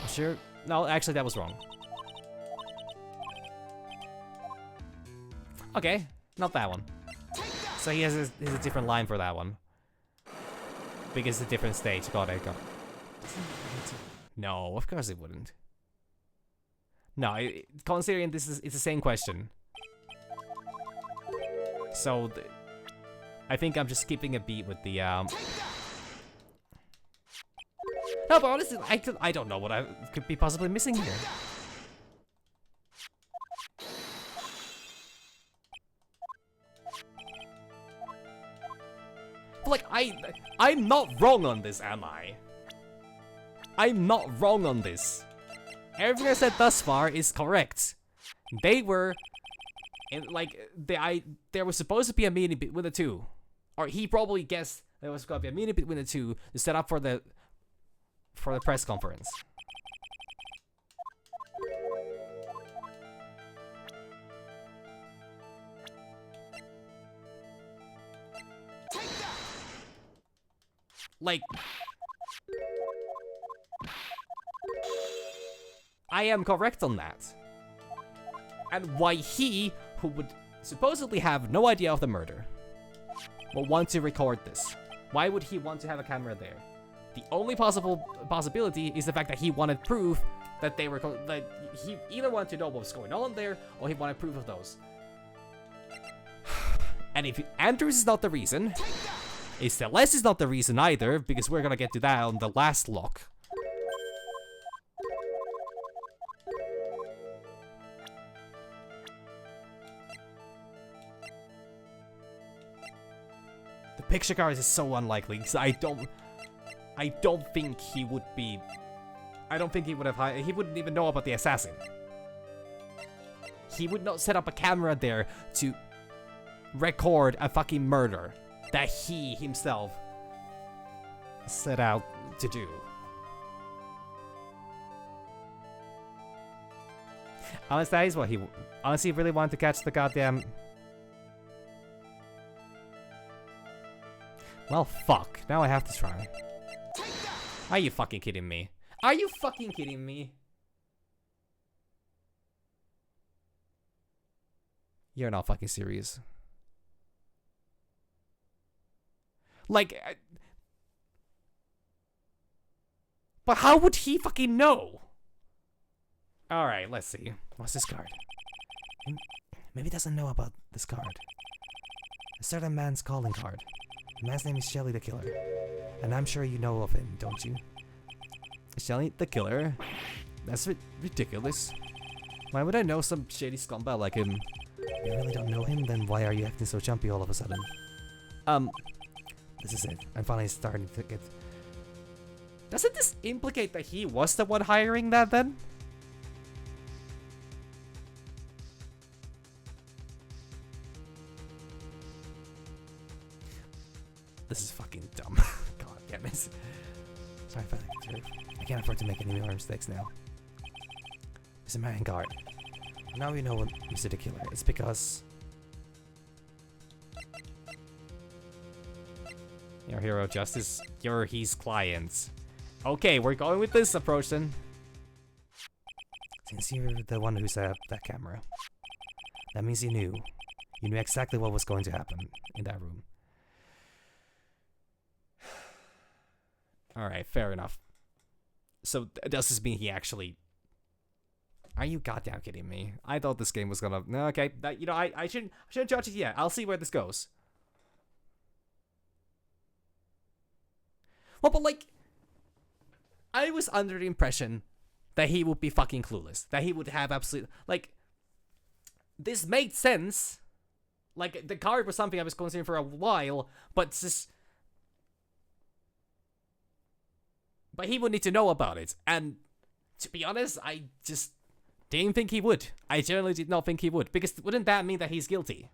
Sure. No, actually, that was wrong. Okay, not that one. So he has a different line for that one. Because it's a different stage. Got it, got it. No, of course it wouldn't. No, considering this is, it's the same question. So, I think I'm just skipping a beat with the, No, but honestly, I don't know what I could be possibly missing here. Like, I'm not wrong on this, am I? I'm not wrong on this. Everything I said thus far is correct. They were, there was supposed to be a meeting between the two, or he probably guessed there was going to be a meeting between the two to set up for the press conference. Like, I am correct on that. And why he, who would supposedly have no idea of the murder, will want to record this. Why would he want to have a camera there? The only possibility is the fact that he wanted proof that they were that he either wanted to know what was going on there, or he wanted proof of those. And if Andrews is not the reason, Celeste is not the reason either, because we're gonna get to that on the last lock. The picture card is so unlikely, because I don't think he would be... I don't think he would have... He wouldn't even know about the assassin. He would not set up a camera there to record a fucking murder that he himself set out to do. Unless that is what he... Unless he really wanted to catch the goddamn... Well, fuck. Now I have to try. Are you fucking kidding me? Are you fucking kidding me? You're not fucking serious. Like... But how would he fucking know? Alright, let's see. What's this card? Maybe he doesn't know about this card. A certain man's calling card. The man's name is Shelly the Killer. And I'm sure you know of him, don't you? Shelly the Killer? That's ridiculous. Why would I know some shady scumbag like him? You really don't know him? Then why are you acting so jumpy all of a sudden? This is it. I'm finally starting to get... Doesn't this implicate that he was the one hiring that then? This is fucking dumb. God damn it. Sorry if I can't afford to make any more mistakes now. Mr. Vanguard. Now you know what Mr. the Killer. It's because... Your hero of justice, you're his clients. Okay, we're going with this approach then. Since you're the one who set up that camera, that means you knew. You knew exactly what was going to happen in that room. Alright, fair enough. So, does this mean he actually... Are you goddamn kidding me? I thought this game was gonna... No, okay, you know, I shouldn't judge it yet. I'll see where this goes. Well, but like... I was under the impression that he would be fucking clueless. That he would have absolute... Like... This made sense. Like, the card was something I was considering for a while, but just... But he would need to know about it, and to be honest, I just didn't think he would. I generally did not think he would, because wouldn't that mean that he's guilty?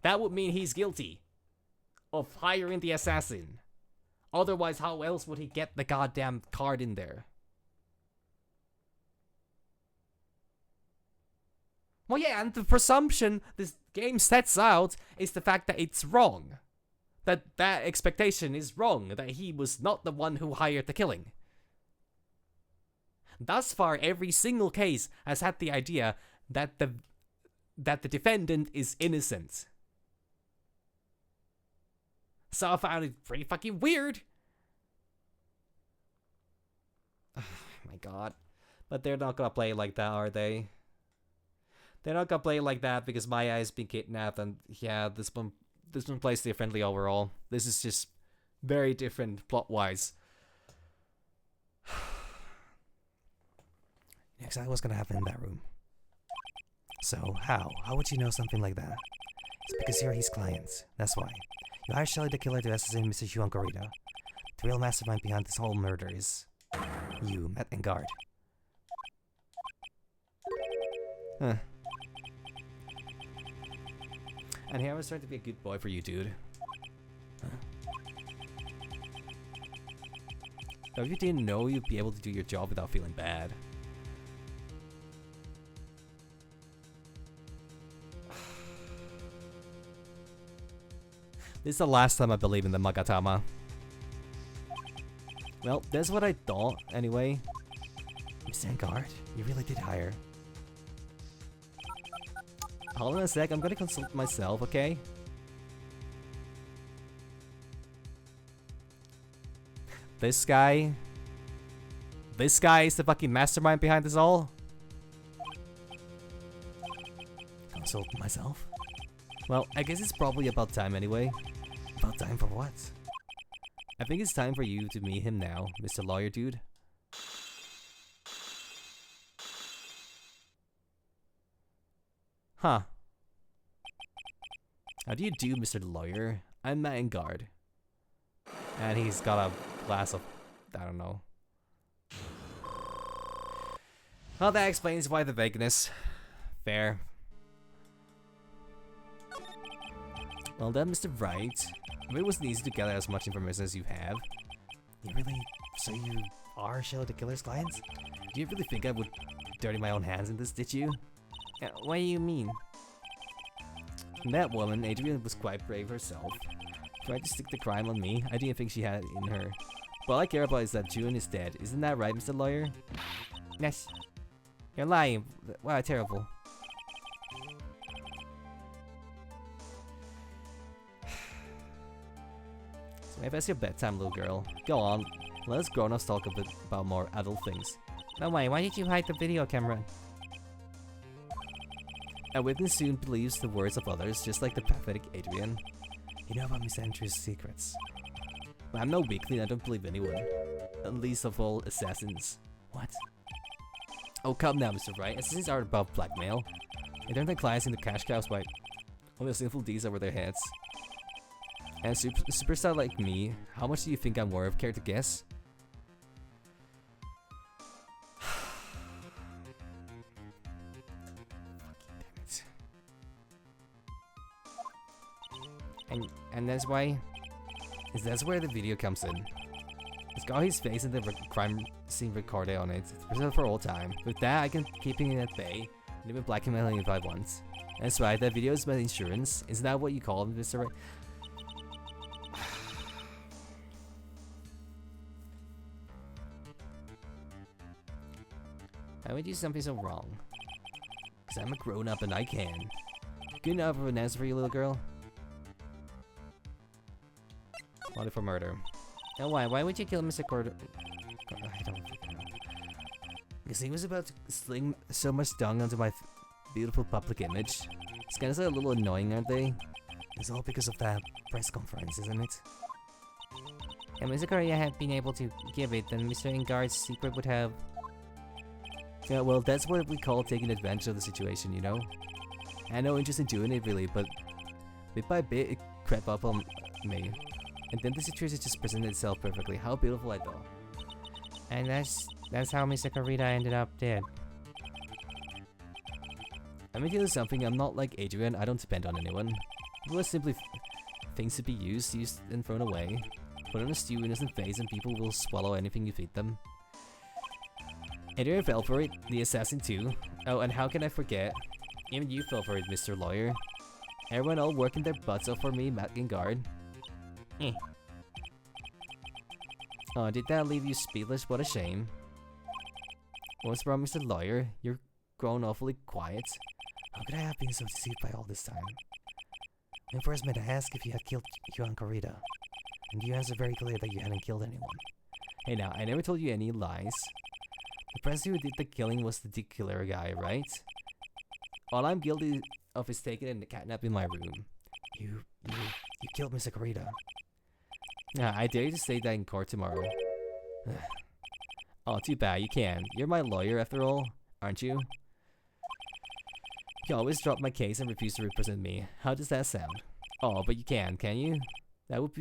That would mean he's guilty of hiring the assassin. Otherwise, how else would he get the goddamn card in there? Well, yeah, and the presumption this game sets out is the fact that it's wrong. That expectation is wrong, that he was not the one who hired the killing. Thus far, every single case has had the idea that the defendant is innocent. So I found it pretty fucking weird. Oh my god. But they're not gonna play like that, are they? They're not gonna play like that because Maya has been kidnapped, and yeah, this one plays differently overall. This is just very different plot-wise. Exactly what's gonna happen in that room. So, how? How would you know something like that? It's because you're his clients. That's why. You hired Shelly the Killer to assassinate Mr. Juan Corrida. The real mastermind behind this whole murder is... you, Matt and Guard. Huh. And here I was trying to be a good boy for you, dude. Though if you didn't know, you'd be able to do your job without feeling bad. This is the last time I believe in the Magatama. Well, that's what I thought, anyway. Mr. Guard, you really did hire. Hold on a sec, I'm gonna consult myself, okay? This guy is the fucking mastermind behind this all? Consult myself? Well, I guess it's probably about time anyway. About time for what? I think it's time for you to meet him now, Mr. Lawyer Dude. Huh. How do you do, Mr. Lawyer? I'm Matt in Guard. And he's got a glass of... I don't know. Well, that explains why the vagueness. Fair. Well then, Mr. Wright. If it wasn't easy to gather as much information as you have. You really... so you are Shelly the Killer's clients? Do you really think I would dirty my own hands in this, did you? What do you mean? That woman, Adrian, was quite brave herself. Tried to stick the crime on me. I didn't think she had it in her. But all I care about is that June is dead. Isn't that right, Mr. Lawyer? Yes. You're lying. Wow, terrible. So maybe that's your bedtime, little girl. Go on. Let us grown-ups talk a bit about more adult things. No way, why did you hide the video camera? A witness soon believes the words of others, just like the pathetic Adrian. You know about Miss Andrew's secrets. But I'm no weakling, I don't believe anyone. At least of all assassins. What? Oh, come now, Mr. Wright. Assassins aren't above blackmail. They turn their clients into cash cows by all the sinful deeds over their heads. And a superstar like me, how much do you think I'm worth? Care to guess? And that's why, that's where the video comes in. It's got his face and the crime scene recorded on it. It's preserved for all time. With that, I can keep it at bay and even blackmailing if I want. That's right, that video is my insurance. Isn't that what you call it, Mr. Wright? I would do something so wrong. Cause I'm a grown up and I can. Good enough of an answer for you, little girl. Wanted for murder. And why? Why would you kill Mr. Cord? I don't know. Because he was about to sling so much dung onto my beautiful public image. It's kind of a little annoying, aren't they? It's all because of that press conference, isn't it? And Mr. Korea had been able to give it, then Mr. Ingard's secret would have... Yeah, well, that's what we call taking advantage of the situation, you know? I had no interest in doing it, really, but bit by bit, it crept up on me. And then the situation just presented itself perfectly. How beautiful, I thought. And that's how Mr. Corita ended up dead. Let me tell you something, I'm not like Adrian, I don't depend on anyone. People are simply things to be used and thrown away. Put on a stew, innocent face, and people will swallow anything you feed them. Adrian fell for it, the assassin too. Oh, and how can I forget? Even you fell for it, Mr. Lawyer. Everyone all working their butts off for me, Matt Gingard. Oh, did that leave you speechless? What a shame. What's wrong, Mr. Lawyer? You're grown awfully quiet. How could I have been so deceived by all this time? When first met, I asked if you had killed Juan Corrida, and you answered very clearly that you hadn't killed anyone. Hey now, I never told you any lies. The person who did the killing was the killer guy, right? All I'm guilty of is taking and kidnapping my room. You killed Mr. Corrida. Yeah, I dare you to say that in court tomorrow. Oh, too bad, you can. You're my lawyer after all, aren't you? You always drop my case and refuse to represent me. How does that sound? Oh, but you can you? That would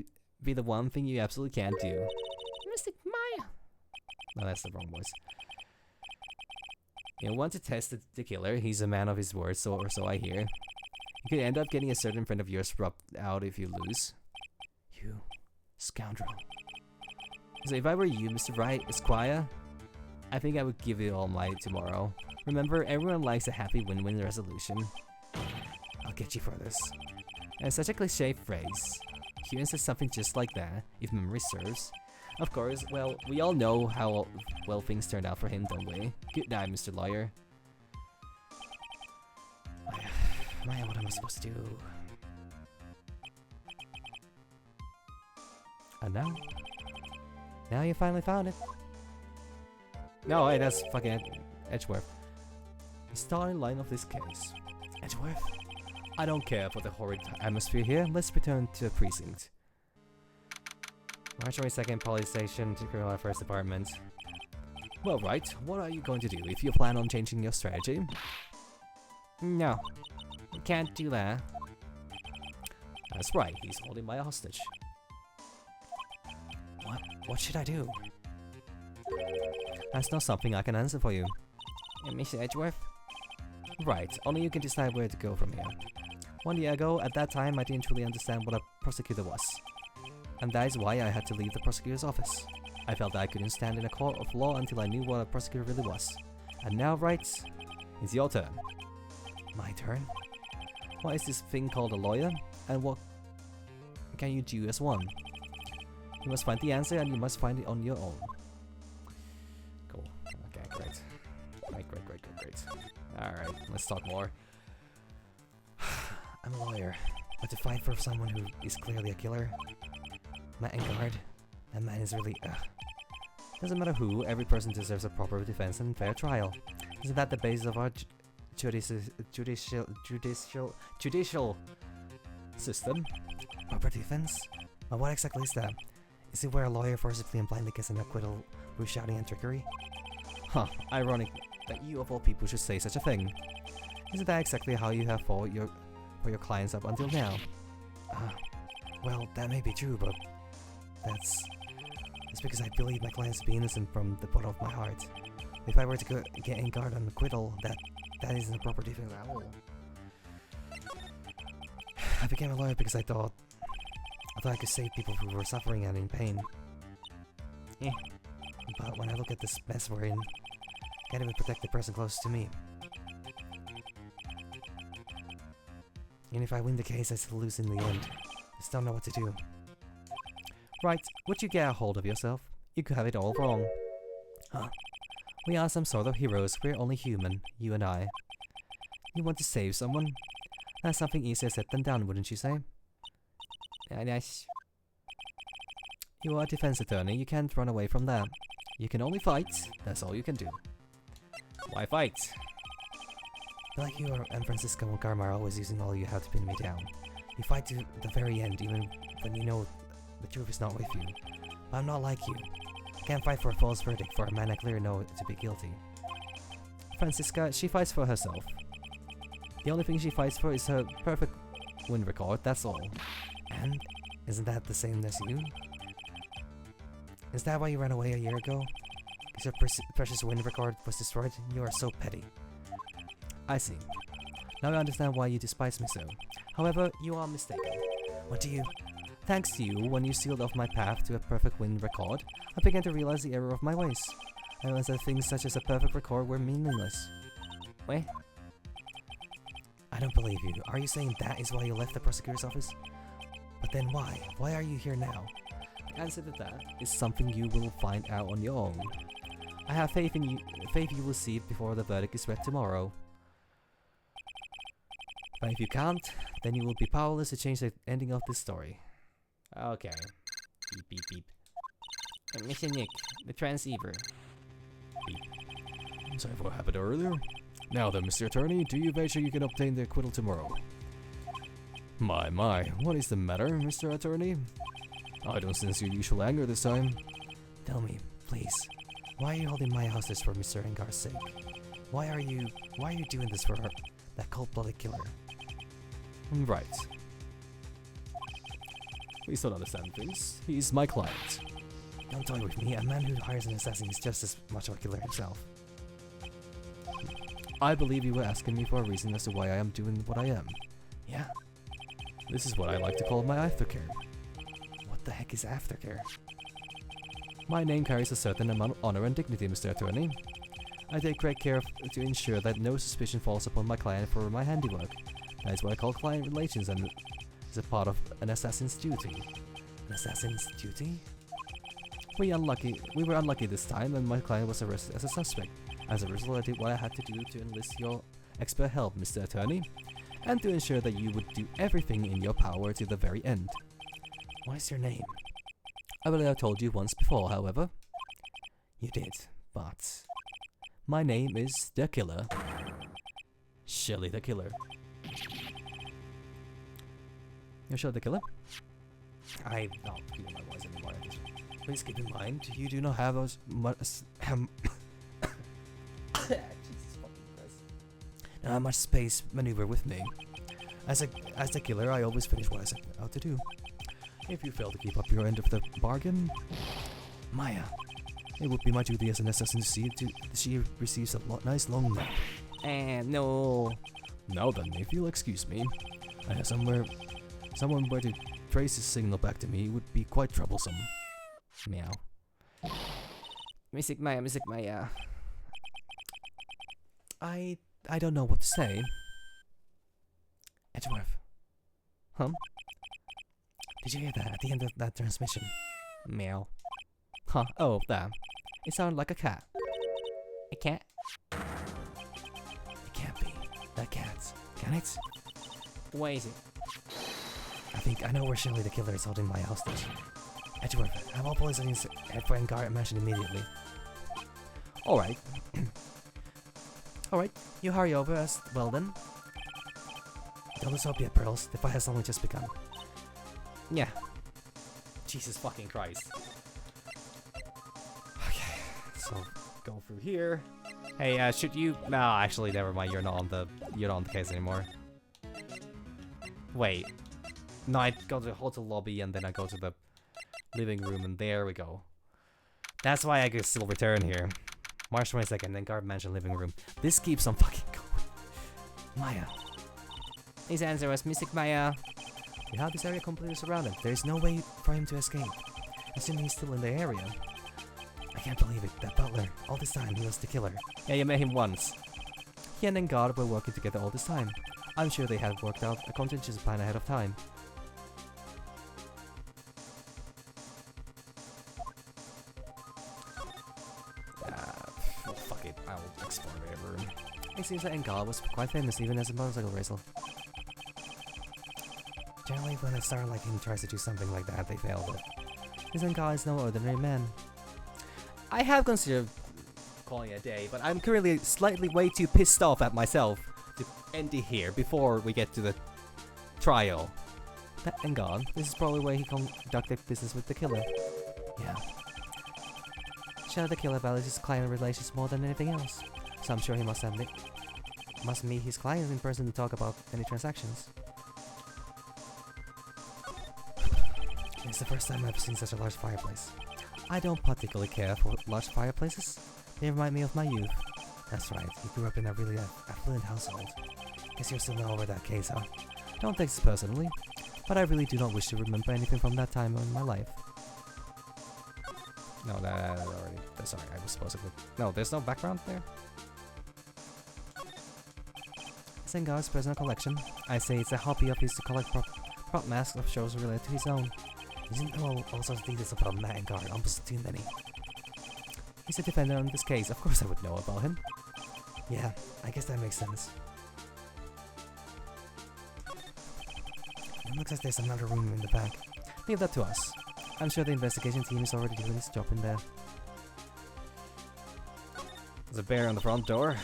be the one thing you absolutely can't do. Mystic Maya! No, that's the wrong voice. You want to test the killer, he's a man of his word, so I hear. You could end up getting a certain friend of yours rubbed out if you lose. You scoundrel. So if I were you, Mr. Wright, Esquire, I think I would give it all my tomorrow. Remember, everyone likes a happy win-win resolution. I'll get you for this. And such a cliche phrase. Kieran says something just like that, if memory serves. Of course, well, we all know how well things turned out for him, don't we? Good night, Mr. Lawyer. Maya, what am I supposed to do? And now? Now you finally found it. No, hey, that's fucking Edgeworth. The starting line of this case. Edgeworth? I don't care for the horrid atmosphere here. Let's return to the precinct. March 22nd, Police Station, to Criminal Affairs Department. Well, Wright, what are you going to do if you plan on changing your strategy? No, you can't do that. That's right, he's holding my hostage. What should I do? That's not something I can answer for you. Mr. Edgeworth? Right, only you can decide where to go from here. 1 year ago, at that time, I didn't truly understand what a prosecutor was. And that is why I had to leave the prosecutor's office. I felt that I couldn't stand in a court of law until I knew what a prosecutor really was. And now, Wright, it's your turn. My turn? What is this thing called a lawyer? And what can you do as one? You must find the answer and you must find it on your own. Cool. Okay, great. Great. Alright, let's talk more. I'm a lawyer, but to fight for someone who is clearly a killer? Matt Engard, that man is really, Doesn't matter who, every person deserves a proper defense and fair trial. Isn't that the basis of our judicial system? Proper defense? But what exactly is that? Is it where a lawyer forcibly and blindly gets an acquittal through shouting and trickery? Huh, ironic that you of all people should say such a thing. Isn't that exactly how you have followed your clients up until now? Well, that may be true, but that's because I believe my clients to be innocent from the bottom of my heart. If I were to get in guard on acquittal, that isn't a proper defense at all. I became a lawyer because I thought I could save people who were suffering and in pain. But when I look at this mess we're in, I can't even protect the person closest to me. And if I win the case, I still lose in the end. I just don't know what to do. Right, would you get a hold of yourself? You could have it all wrong. Huh? We are some sort of heroes, we're only human, you and I. You want to save someone? That's something easier said than done, wouldn't you say? Yes. You are a defense attorney, you can't run away from that. You can only fight, that's all you can do. Why fight? Like you and Francisco and Karma are always using all you have to pin me down. You fight to the very end, even when you know the truth is not with you. But I'm not like you. I can't fight for a false verdict for a man I clearly know to be guilty. Francisca, she fights for herself. The only thing she fights for is her perfect win record, that's all. And isn't that the same as you? Is that why you ran away a year ago? Because your precious win record was destroyed? You are so petty. I see. Now I understand why you despise me so. However, you are mistaken. What do you... Thanks to you, when you sealed off my path to a perfect win record, I began to realize the error of my ways. I realized that things such as a perfect record were meaningless. Wait? I don't believe you. Are you saying that is why you left the prosecutor's office? But then why? Why are you here now? The answer to that is something you will find out on your own. I have faith in you. Faith you will see before the verdict is read tomorrow. But if you can't, then you will be powerless to change the ending of this story. Okay. Beep beep beep. Mr. Nick, the transceiver. Beep. Sorry for what happened earlier. Now then, Mr. Attorney, do you venture you can obtain the acquittal tomorrow? My, what is the matter, Mr. Attorney? I don't sense your usual anger this time. Tell me, please. Why are you holding my hostage for Mr. Engar's sake? Why are you doing this for her, that cold-blooded killer? Right. Please don't understand things. He's my client. Don't toy with me. A man who hires an assassin is just as much of a killer himself. I believe you were asking me for a reason as to why I am doing what I am. Yeah? This is what I like to call my aftercare. What the heck is aftercare? My name carries a certain amount of honor and dignity, Mr. Attorney. I take great care to ensure that no suspicion falls upon my client for my handiwork. That is what I call client relations, and is a part of an assassin's duty. An assassin's duty? We were unlucky this time, and my client was arrested as a suspect. As a result, I did what I had to do to enlist your expert help, Mr. Attorney, and to ensure that you would do everything in your power to the very end. What is your name? I believe I told you once before, however. You did, But my name is the Killer. Shelly the Killer. You're Shelly the Killer? I'm not keeping my voice anymore. Please keep in mind, you do not have as much much space maneuver with me. As the killer, I always finish what I set out to do. If you fail to keep up your end of the bargain, Maya, it would be my duty as an assassin to see that she receives a nice long nap. And no. Now then, if you'll excuse me. I have someone where to trace his signal back to me would be quite troublesome. Meow. Mystic Maya. I don't know what to say. Edgeworth. Huh? Did you hear that at the end of that transmission? Meow. Huh, oh, that. It sounded like a cat. A cat? It can't be. That cat. Can it? Where is it? I think I know where Shirley the killer is holding my hostage. Edgeworth, have all police agents head for Engar Mansion immediately. Alright. Alright, you hurry over as well then. Don't lose hope yet, Pearls. The fight has only just begun. Yeah. Jesus fucking Christ. Okay, so go through here. Hey, should you? No, actually, never mind. You're not on the case anymore. Wait. No, I go to the hotel lobby and then I go to the living room and there we go. That's why I could still return here. March 22nd, then Guard Mansion living room. This keeps on fucking going. Maya, His answer was Mystic Maya. we have this area completely surrounded. There is no way for him to escape. Assuming he's still in the area. I can't believe it. That butler, all this time, he was the killer. Yeah, you met him once. He and God were working together all this time. I'm sure they had worked out a contingency plan ahead of time. Fuck it. I'll explore the room. It seems that Engal was quite famous even as a motorcycle racer. Generally, when a star like him tries to do something like that, they fail, but this Engal is no ordinary man. I have considered calling it a day, but I'm currently slightly way too pissed off at myself to end it here before we get to the trial. That Engal, this is probably where he conducted business with the killer. Yeah. Sure, the killer values his client relations more than anything else, so I'm sure he must meet his clients in person to talk about any transactions. It's the first time I've seen such a large fireplace. I don't particularly care for large fireplaces. They remind me of my youth. That's right, you grew up in a really affluent household. Guess you're still not over that case, huh? Don't take this personally, but I really do not wish to remember anything from that time in my life. No, that already. Sorry, I was supposed to. No, there's no background there. Sengar's personal collection. I say it's a hobby of his to collect prop masks of shows related to his own. Isn't all sorts of details about Matt and Guard almost too many? He's a defender on this case, of course I would know about him. Yeah, I guess that makes sense. It looks like there's another room in the back. Leave that to us. I'm sure the investigation team is already doing its job in there. There's a bear on the front door.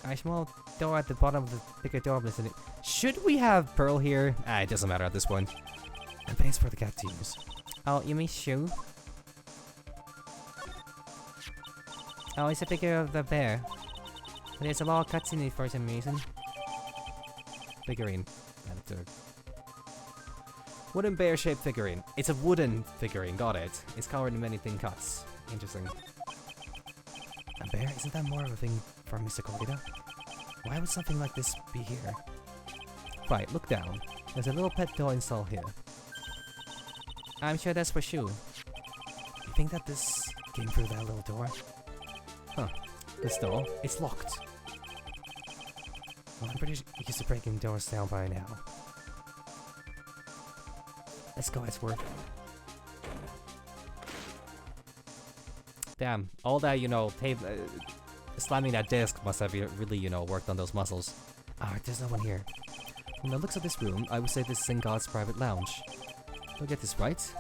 A small door at the bottom of the bigger door, isn't it? Should we have Pearl here? Ah, it doesn't matter at this point. And pays for the cat to use. Oh, you mean shoe? Oh, it's a figure of the bear. But there's a lot of cuts in it for some reason. Figurine. Wooden bear-shaped figurine. It's a wooden figurine, got it. It's covered in many thin cuts. Interesting. A bear? Isn't that more of a thing for Mr. Corrida? Why would something like this be here? Right, look down. There's a little pet door installed here. I'm sure that's for shoe. You think that this came through that little door? Huh. This door? It's locked. Well, I'm pretty used to breaking doors down by now. Let's go, Edward. Damn, all that, slamming that disc must have really, worked on those muscles. Ah, there's no one here. From the looks of this room, I would say this is God's private lounge. Do I get this right?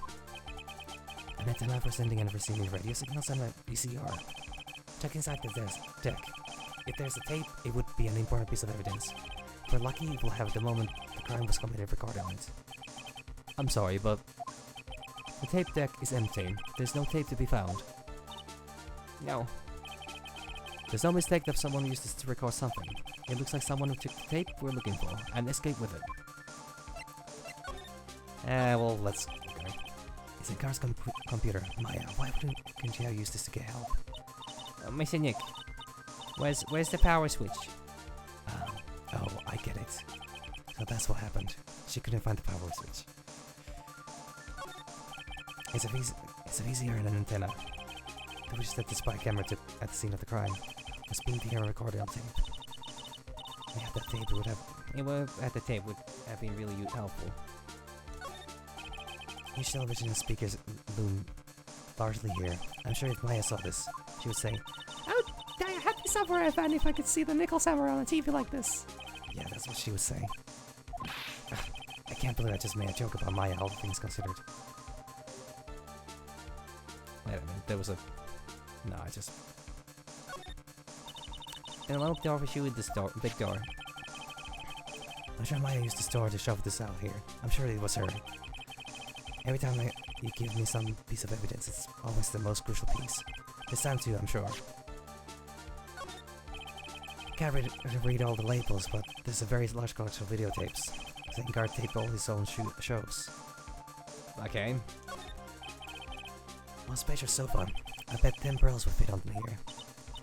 An antenna for sending and receiving radio signals and a VCR. Check inside the deck. If there's a tape, it would be an important piece of evidence. If we're lucky, we'll have the moment the crime was committed recorded on it. I'm sorry, but the tape deck is empty. There's no tape to be found. No. There's no mistake that someone used this to record something. It looks like someone who took the tape we're looking for and escaped with it. Well, let's... Okay. It's in Car's computer. Maya, why couldn't you have used this to get help? Mr. Nick, where's the power switch? Oh, I get it. So that's what happened. She couldn't find the power switch. It's a VCR and an antenna. That was set the spy camera at the scene of the crime. Was being the hero recorded on tape. We had that tape, it would have been really helpful. Huge television and speakers loom largely here. I'm sure if Maya saw this, she would say, I had this somewhere, Evan, if I could see the nickel somewhere on a TV like this. Yeah, that's what she would say. I can't believe I just made a joke about Maya, all things considered. Wait a minute, there was a... No, I just... And a little door for shoe with this door, big door. I'm sure Maya used this door to shove this out here. I'm sure it was her. Every time you give me some piece of evidence, it's always the most crucial piece. This time too, I'm sure. Can't read all the labels, but there's a very large collection of videotapes. Guard taped all his own shows. Okay. One space your sofa. I bet 10 pearls would fit onto here.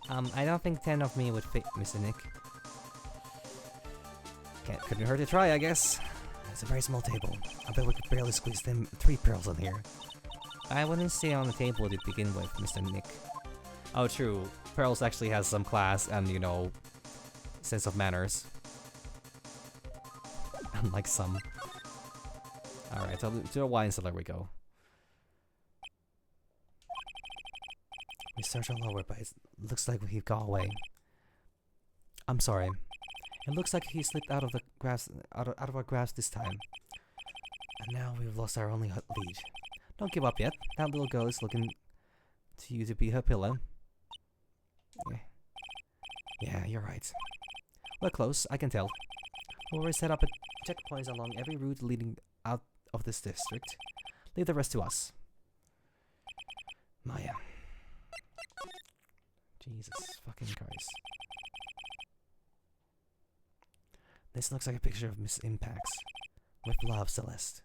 I don't think 10 of me would fit, Mr. Nick. Couldn't hurt to try, I guess. It's a very small table. I bet we could barely squeeze 3 pearls on here. I wouldn't stay on the table to begin with, Mr. Nick. Oh, true. Pearls actually has some class and, you know, sense of manners. Unlike some. Alright, to the wine cellar we go. We searched all over, but it looks like he got away. I'm sorry. It looks like he slipped out of the grasp, out of our grasp this time. And now we've lost our only lead. Don't give up yet. That little girl is looking to you to be her pillow. Yeah, you're right. We're close, I can tell. We'll already set up checkpoints along every route leading out of this district. Leave the rest to us. Maya. Jesus fucking Christ. This looks like a picture of Miss Impax. With love, Celeste.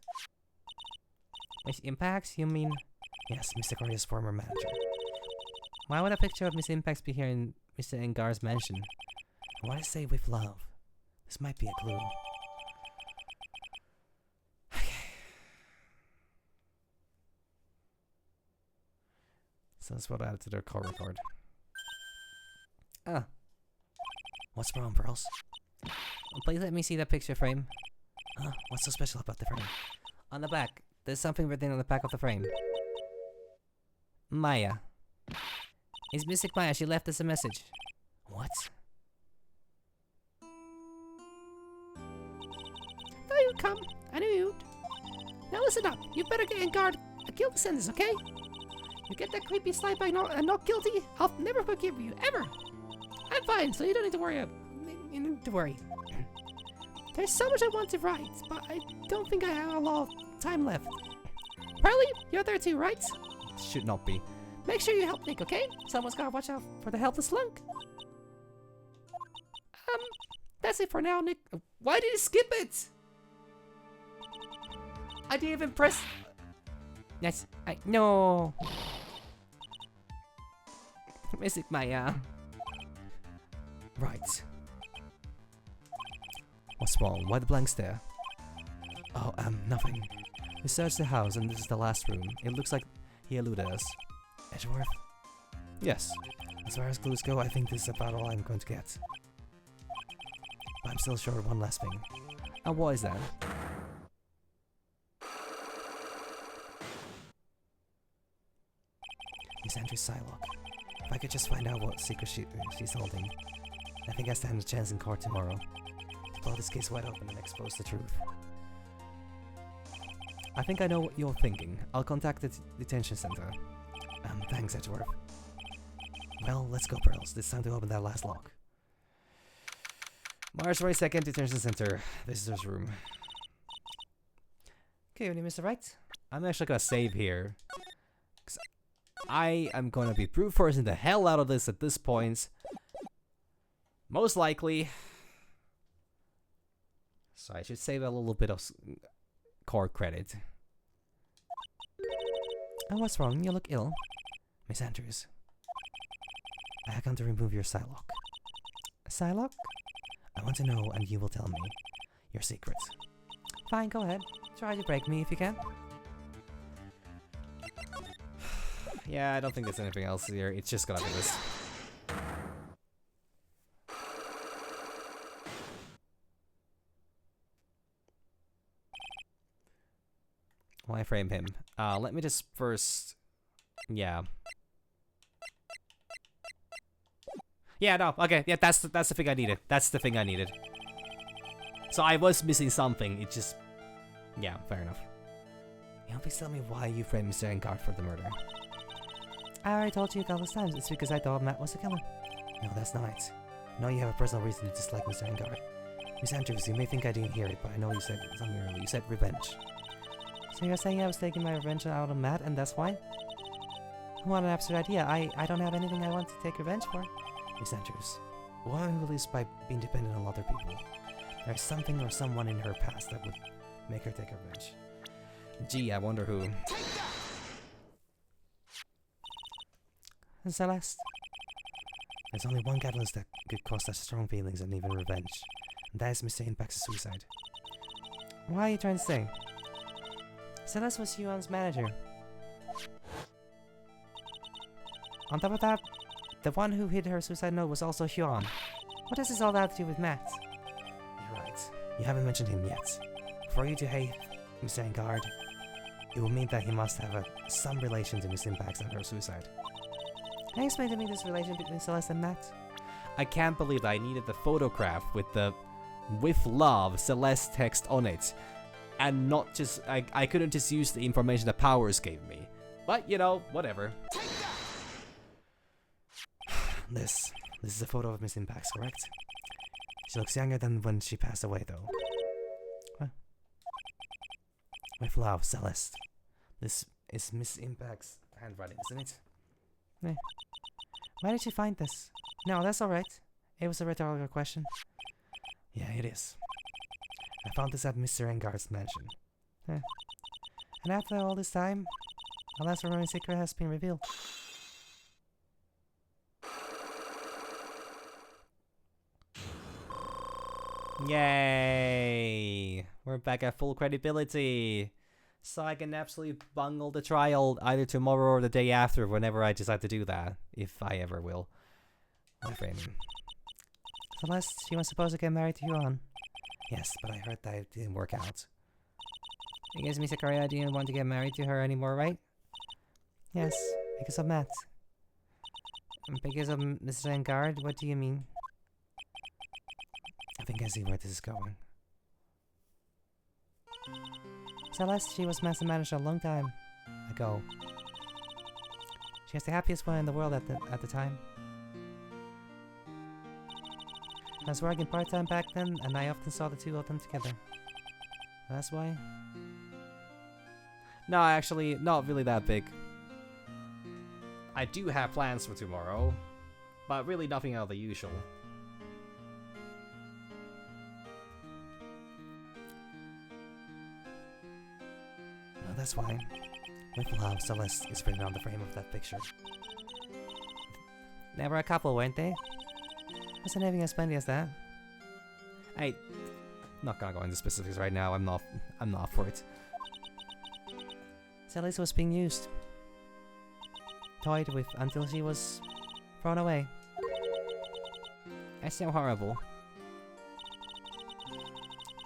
Miss Impax? You mean... Yes, Mr. Cordia's former manager. Why would a picture of Miss Impax be here in Mr. Engar's mansion? Why say with love? This might be a clue. So that's what I added to their call record. What's wrong, Pearls? Please let me see that picture frame. What's so special about the frame? On the back. There's something written on the back of the frame. Maya. It's Mystic Maya. She left us a message. What? There you come. I knew you'd. Now listen up. You better get in guard a guilty sentence, okay? You get that creepy slide by not guilty, I'll never forgive you, ever. I'm fine, so you don't need to worry. You need to worry. There's so much I want to write, but I don't think I have a lot of time left. Pearly, you're there too, right? Should not be. Make sure you help Nick, okay? Someone's gotta watch out for the helpless lunk. That's it for now, Nick. Why did you skip it? I didn't even press. Yes, no. Mystic Maya. Right. What's wrong? Why the blank stare? Oh, nothing. We searched the house and this is the last room. It looks like he eluded us. Edgeworth? Yes. As far as clues go, I think this is about all I'm going to get. But I'm still short of one last thing. And what is that? Miss Andrew's Psylocke. If I could just find out what secret she's holding, I think I stand a chance in court tomorrow to blow this case wide open and expose the truth. I think I know what you're thinking. I'll contact the detention center. Thanks, Edgeworth. Well, let's go, Pearls. It's time to open that last lock. March 22nd, detention center. Visitor's room. Okay, your name is Wright. I'm actually gonna save here. Cause I am gonna be brute forcing the hell out of this at this point. Most likely. So I should save a little bit of core credit. Oh, what's wrong? You look ill. Miss Andrews. I have come to remove your Psylocke. Psylocke? I want to know, and you will tell me your secret. Fine, go ahead. Try to break me if you can. Yeah, I don't think there's anything else here. It's just gonna be this. Why frame him? Let me just first... Yeah. Yeah, no, okay, yeah, that's the thing I needed. That's the thing I needed. So I was missing something, it just... Yeah, fair enough. You please tell me why you framed Mr. Engard for the murder. I already told you a couple of times. It's because I thought Matt was the killer. No, that's not it. I know you have a personal reason to dislike Mr. Engard. Miss Andrews, you may think I didn't hear it, but I know you said something earlier. You said revenge. So you're saying I was taking my revenge out on Matt, and that's why? What an absurd idea. I don't have anything I want to take revenge for. Miss Andrews, one who lives by being dependent on other people. There's something or someone in her past that would make her take revenge. Gee, I wonder who. Celeste, there's only one catalyst that could cause such strong feelings and even revenge, and that is Mr. Impact's suicide. What are you trying to say? Celeste was Yuan's manager. On top of that, the one who hid her suicide note was also Yuan. What does this all have to do with Matt? You're right. You haven't mentioned him yet. For you to hate Mr. Engard, it will mean that he must have some relation to Miss Impacts and her suicide. Can you explain to me this relation between Celeste and Matt? I can't believe that I needed the photograph with the "With Love" Celeste text on it, and not just I couldn't just use the information the powers gave me. But you know, whatever. This is a photo of Miss Impacts, correct? She looks younger than when she passed away, though. What? With love, Celeste. This is Miss Impact's handwriting, isn't it? Why did you find this? No, that's alright. It was a rhetorical question. Yeah, it is. I found this at Mr. Engard's mansion. And after all this time, a last remaining secret has been revealed. Yay! We're back at full credibility. So I can absolutely bungle the trial either tomorrow or the day after, whenever I decide to do that. If I ever will. My friend. Celeste, she was supposed to get married to Yuan. Yes, but I heard that it didn't work out. I guess Miss Sakurai didn't want to get married to her anymore, right? Yes, because of Matt. Because of Mr. Engard? What do you mean? I think I see where this is going. Celeste, she was master manager a long time ago. She was the happiest one in the world at the time. I was working part-time back then, and I often saw the two of them together. That's why. No, actually, not really that big. I do have plans for tomorrow, but really nothing out of the usual. That's why. With love, Celeste is written on the frame of that picture. They were a couple, weren't they? Wasn't anything as splendid as that? I'm not gonna go into specifics right now. I'm not for it. Celeste was being used. Toyed with until she was thrown away. That's so horrible.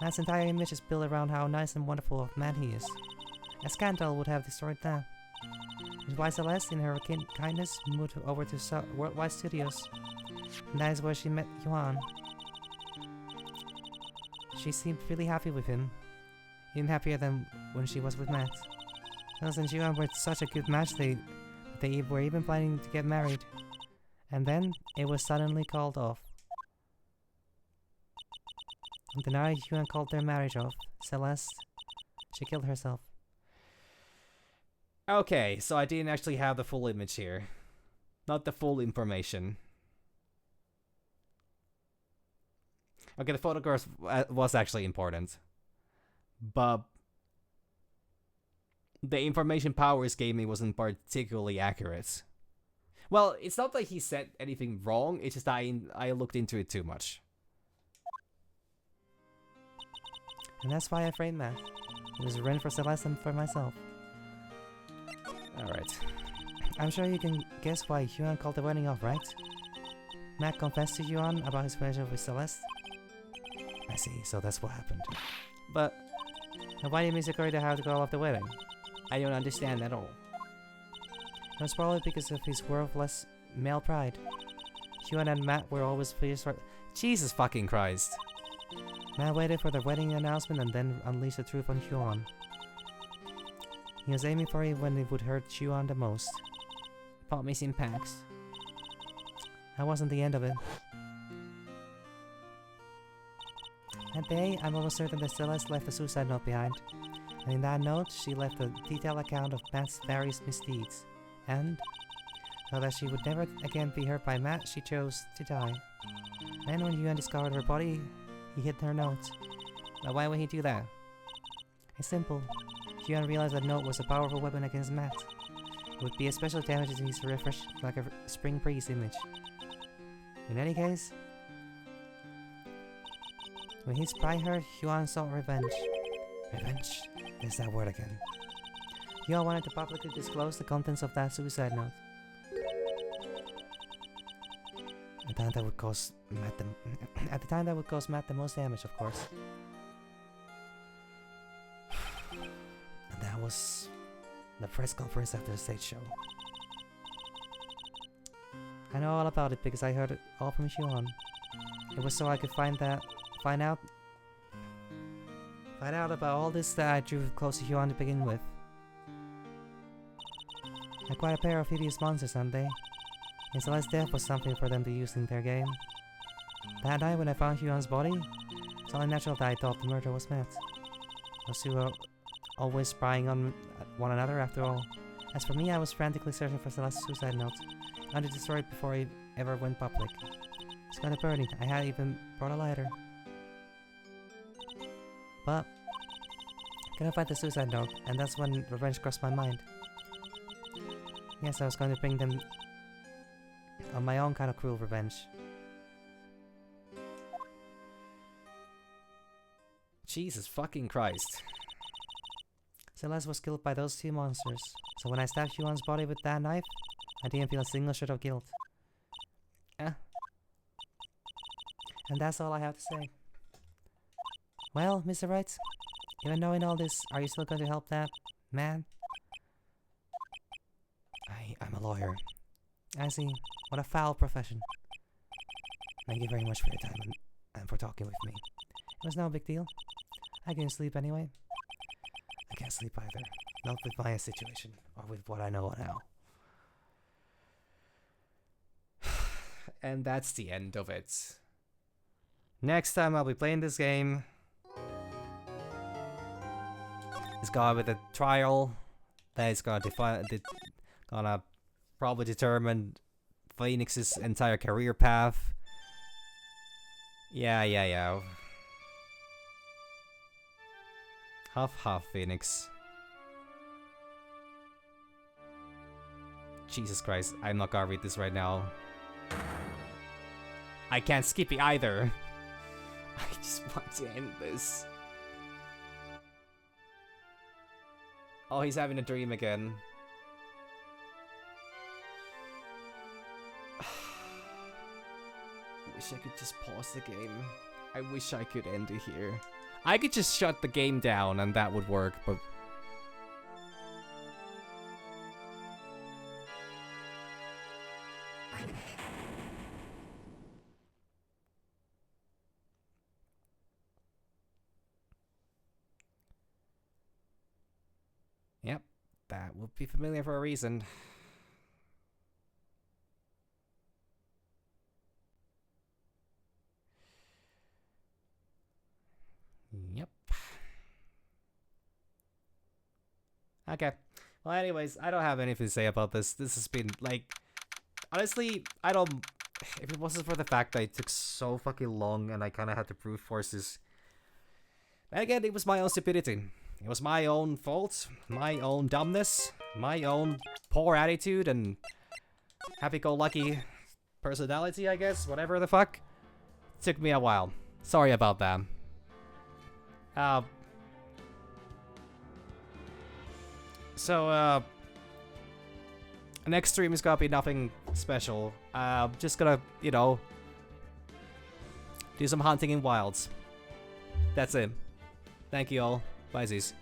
Matt's entire image is built around how nice and wonderful of a man he is. A scandal would have destroyed that. Which is why Celeste, in her kindness, moved over to Worldwide Studios. And that is where she met Yuan. She seemed really happy with him. Even happier than when she was with Matt. Celeste and Yuan were such a good match they were even planning to get married. And then, it was suddenly called off. On the night Yuan called their marriage off, Celeste, she killed herself. Okay, so I didn't actually have the full image here. Not the full information. Okay, the photograph was actually important. But the information Powers gave me wasn't particularly accurate. Well, it's not like he said anything wrong, it's just I looked into it too much. And that's why I framed Matt. It was a rent for Celeste and for myself. Alright. I'm sure you can guess why Yuan called the wedding off, right? Matt confessed to Yuan about his relationship with Celeste. I see, so that's what happened. But And why did Misakura have to call off the wedding? I don't understand at all. It was probably because of his worthless male pride. Yuan and Matt were always pleased for— Jesus fucking Christ. Matt waited for the wedding announcement and then unleashed the truth on Yuan. He was aiming for it when it would hurt Yuan the most. About Miss Impacts. That wasn't the end of it. That day, I'm almost certain that Celeste left a suicide note behind. And in that note, she left a detailed account of Matt's various misdeeds. And So that she would never again be hurt by Matt, she chose to die. Then when Yuan discovered her body, he hid her note. Now why would he do that? It's simple. Yuan realized that note was a powerful weapon against Matt. It would be a special damage to use refresh like a spring breeze image. In any case, when he spied her, Yuan sought revenge. Revenge? There's that word again. Yuan wanted to publicly disclose the contents of that suicide note. At the time that would cause Matt the most damage, of course. And that was the press conference after the stage show. I know all about it because I heard it all from Yuan. It was so I could find out about all this that I drew close to Yuan to begin with. They're quite a pair of hideous monsters, aren't they? And Celeste's death was something for them to use in their game. That night when I found Yuan's body, it's only natural that I thought the murder was Matt. Those two are always spying on one another after all. As for me, I was frantically searching for Celeste's suicide note. I wanted to destroy it before it ever went public. It's kinda burning. I had even brought a lighter. But I couldn't find the suicide note, and that's when revenge crossed my mind. Yes, I was going to bring them on my own kind of cruel revenge. Jesus fucking Christ. Celeste was killed by those two monsters, so when I stabbed Yuan's body with that knife, I didn't feel a single shred of guilt. And that's all I have to say. Well, Mr. Wright, even knowing all this, are you still going to help that man? I'm a lawyer. I see. What a foul profession. Thank you very much for your time and for talking with me. It was no big deal. I couldn't sleep anyway. I can't sleep either. Not with my situation, or with what I know now. And that's the end of it. Next time I'll be playing this game. It's gonna be the trial that is gonna probably determine Phoenix's entire career path. Yeah. Huff, Phoenix. Jesus Christ, I'm not gonna read this right now. I can't skip it either. I just want to end this. Oh, he's having a dream again. I wish I could just pause the game. I wish I could end it here. I could just shut the game down and that would work, but... Yep, that would be familiar for a reason. Yep. Okay. Well, anyways, I don't have anything to say about this. This has been, like... Honestly, I don't... If it wasn't for the fact that it took so fucking long and I kind of had to brute force this... And again, it was my own stupidity. It was my own fault, my own dumbness, my own poor attitude and happy-go-lucky personality, I guess. Whatever the fuck. It took me a while. Sorry about that. Next stream is gonna be nothing special. Just gonna, you know, do some hunting in wilds. That's it. Thank you all. Bye, Z's.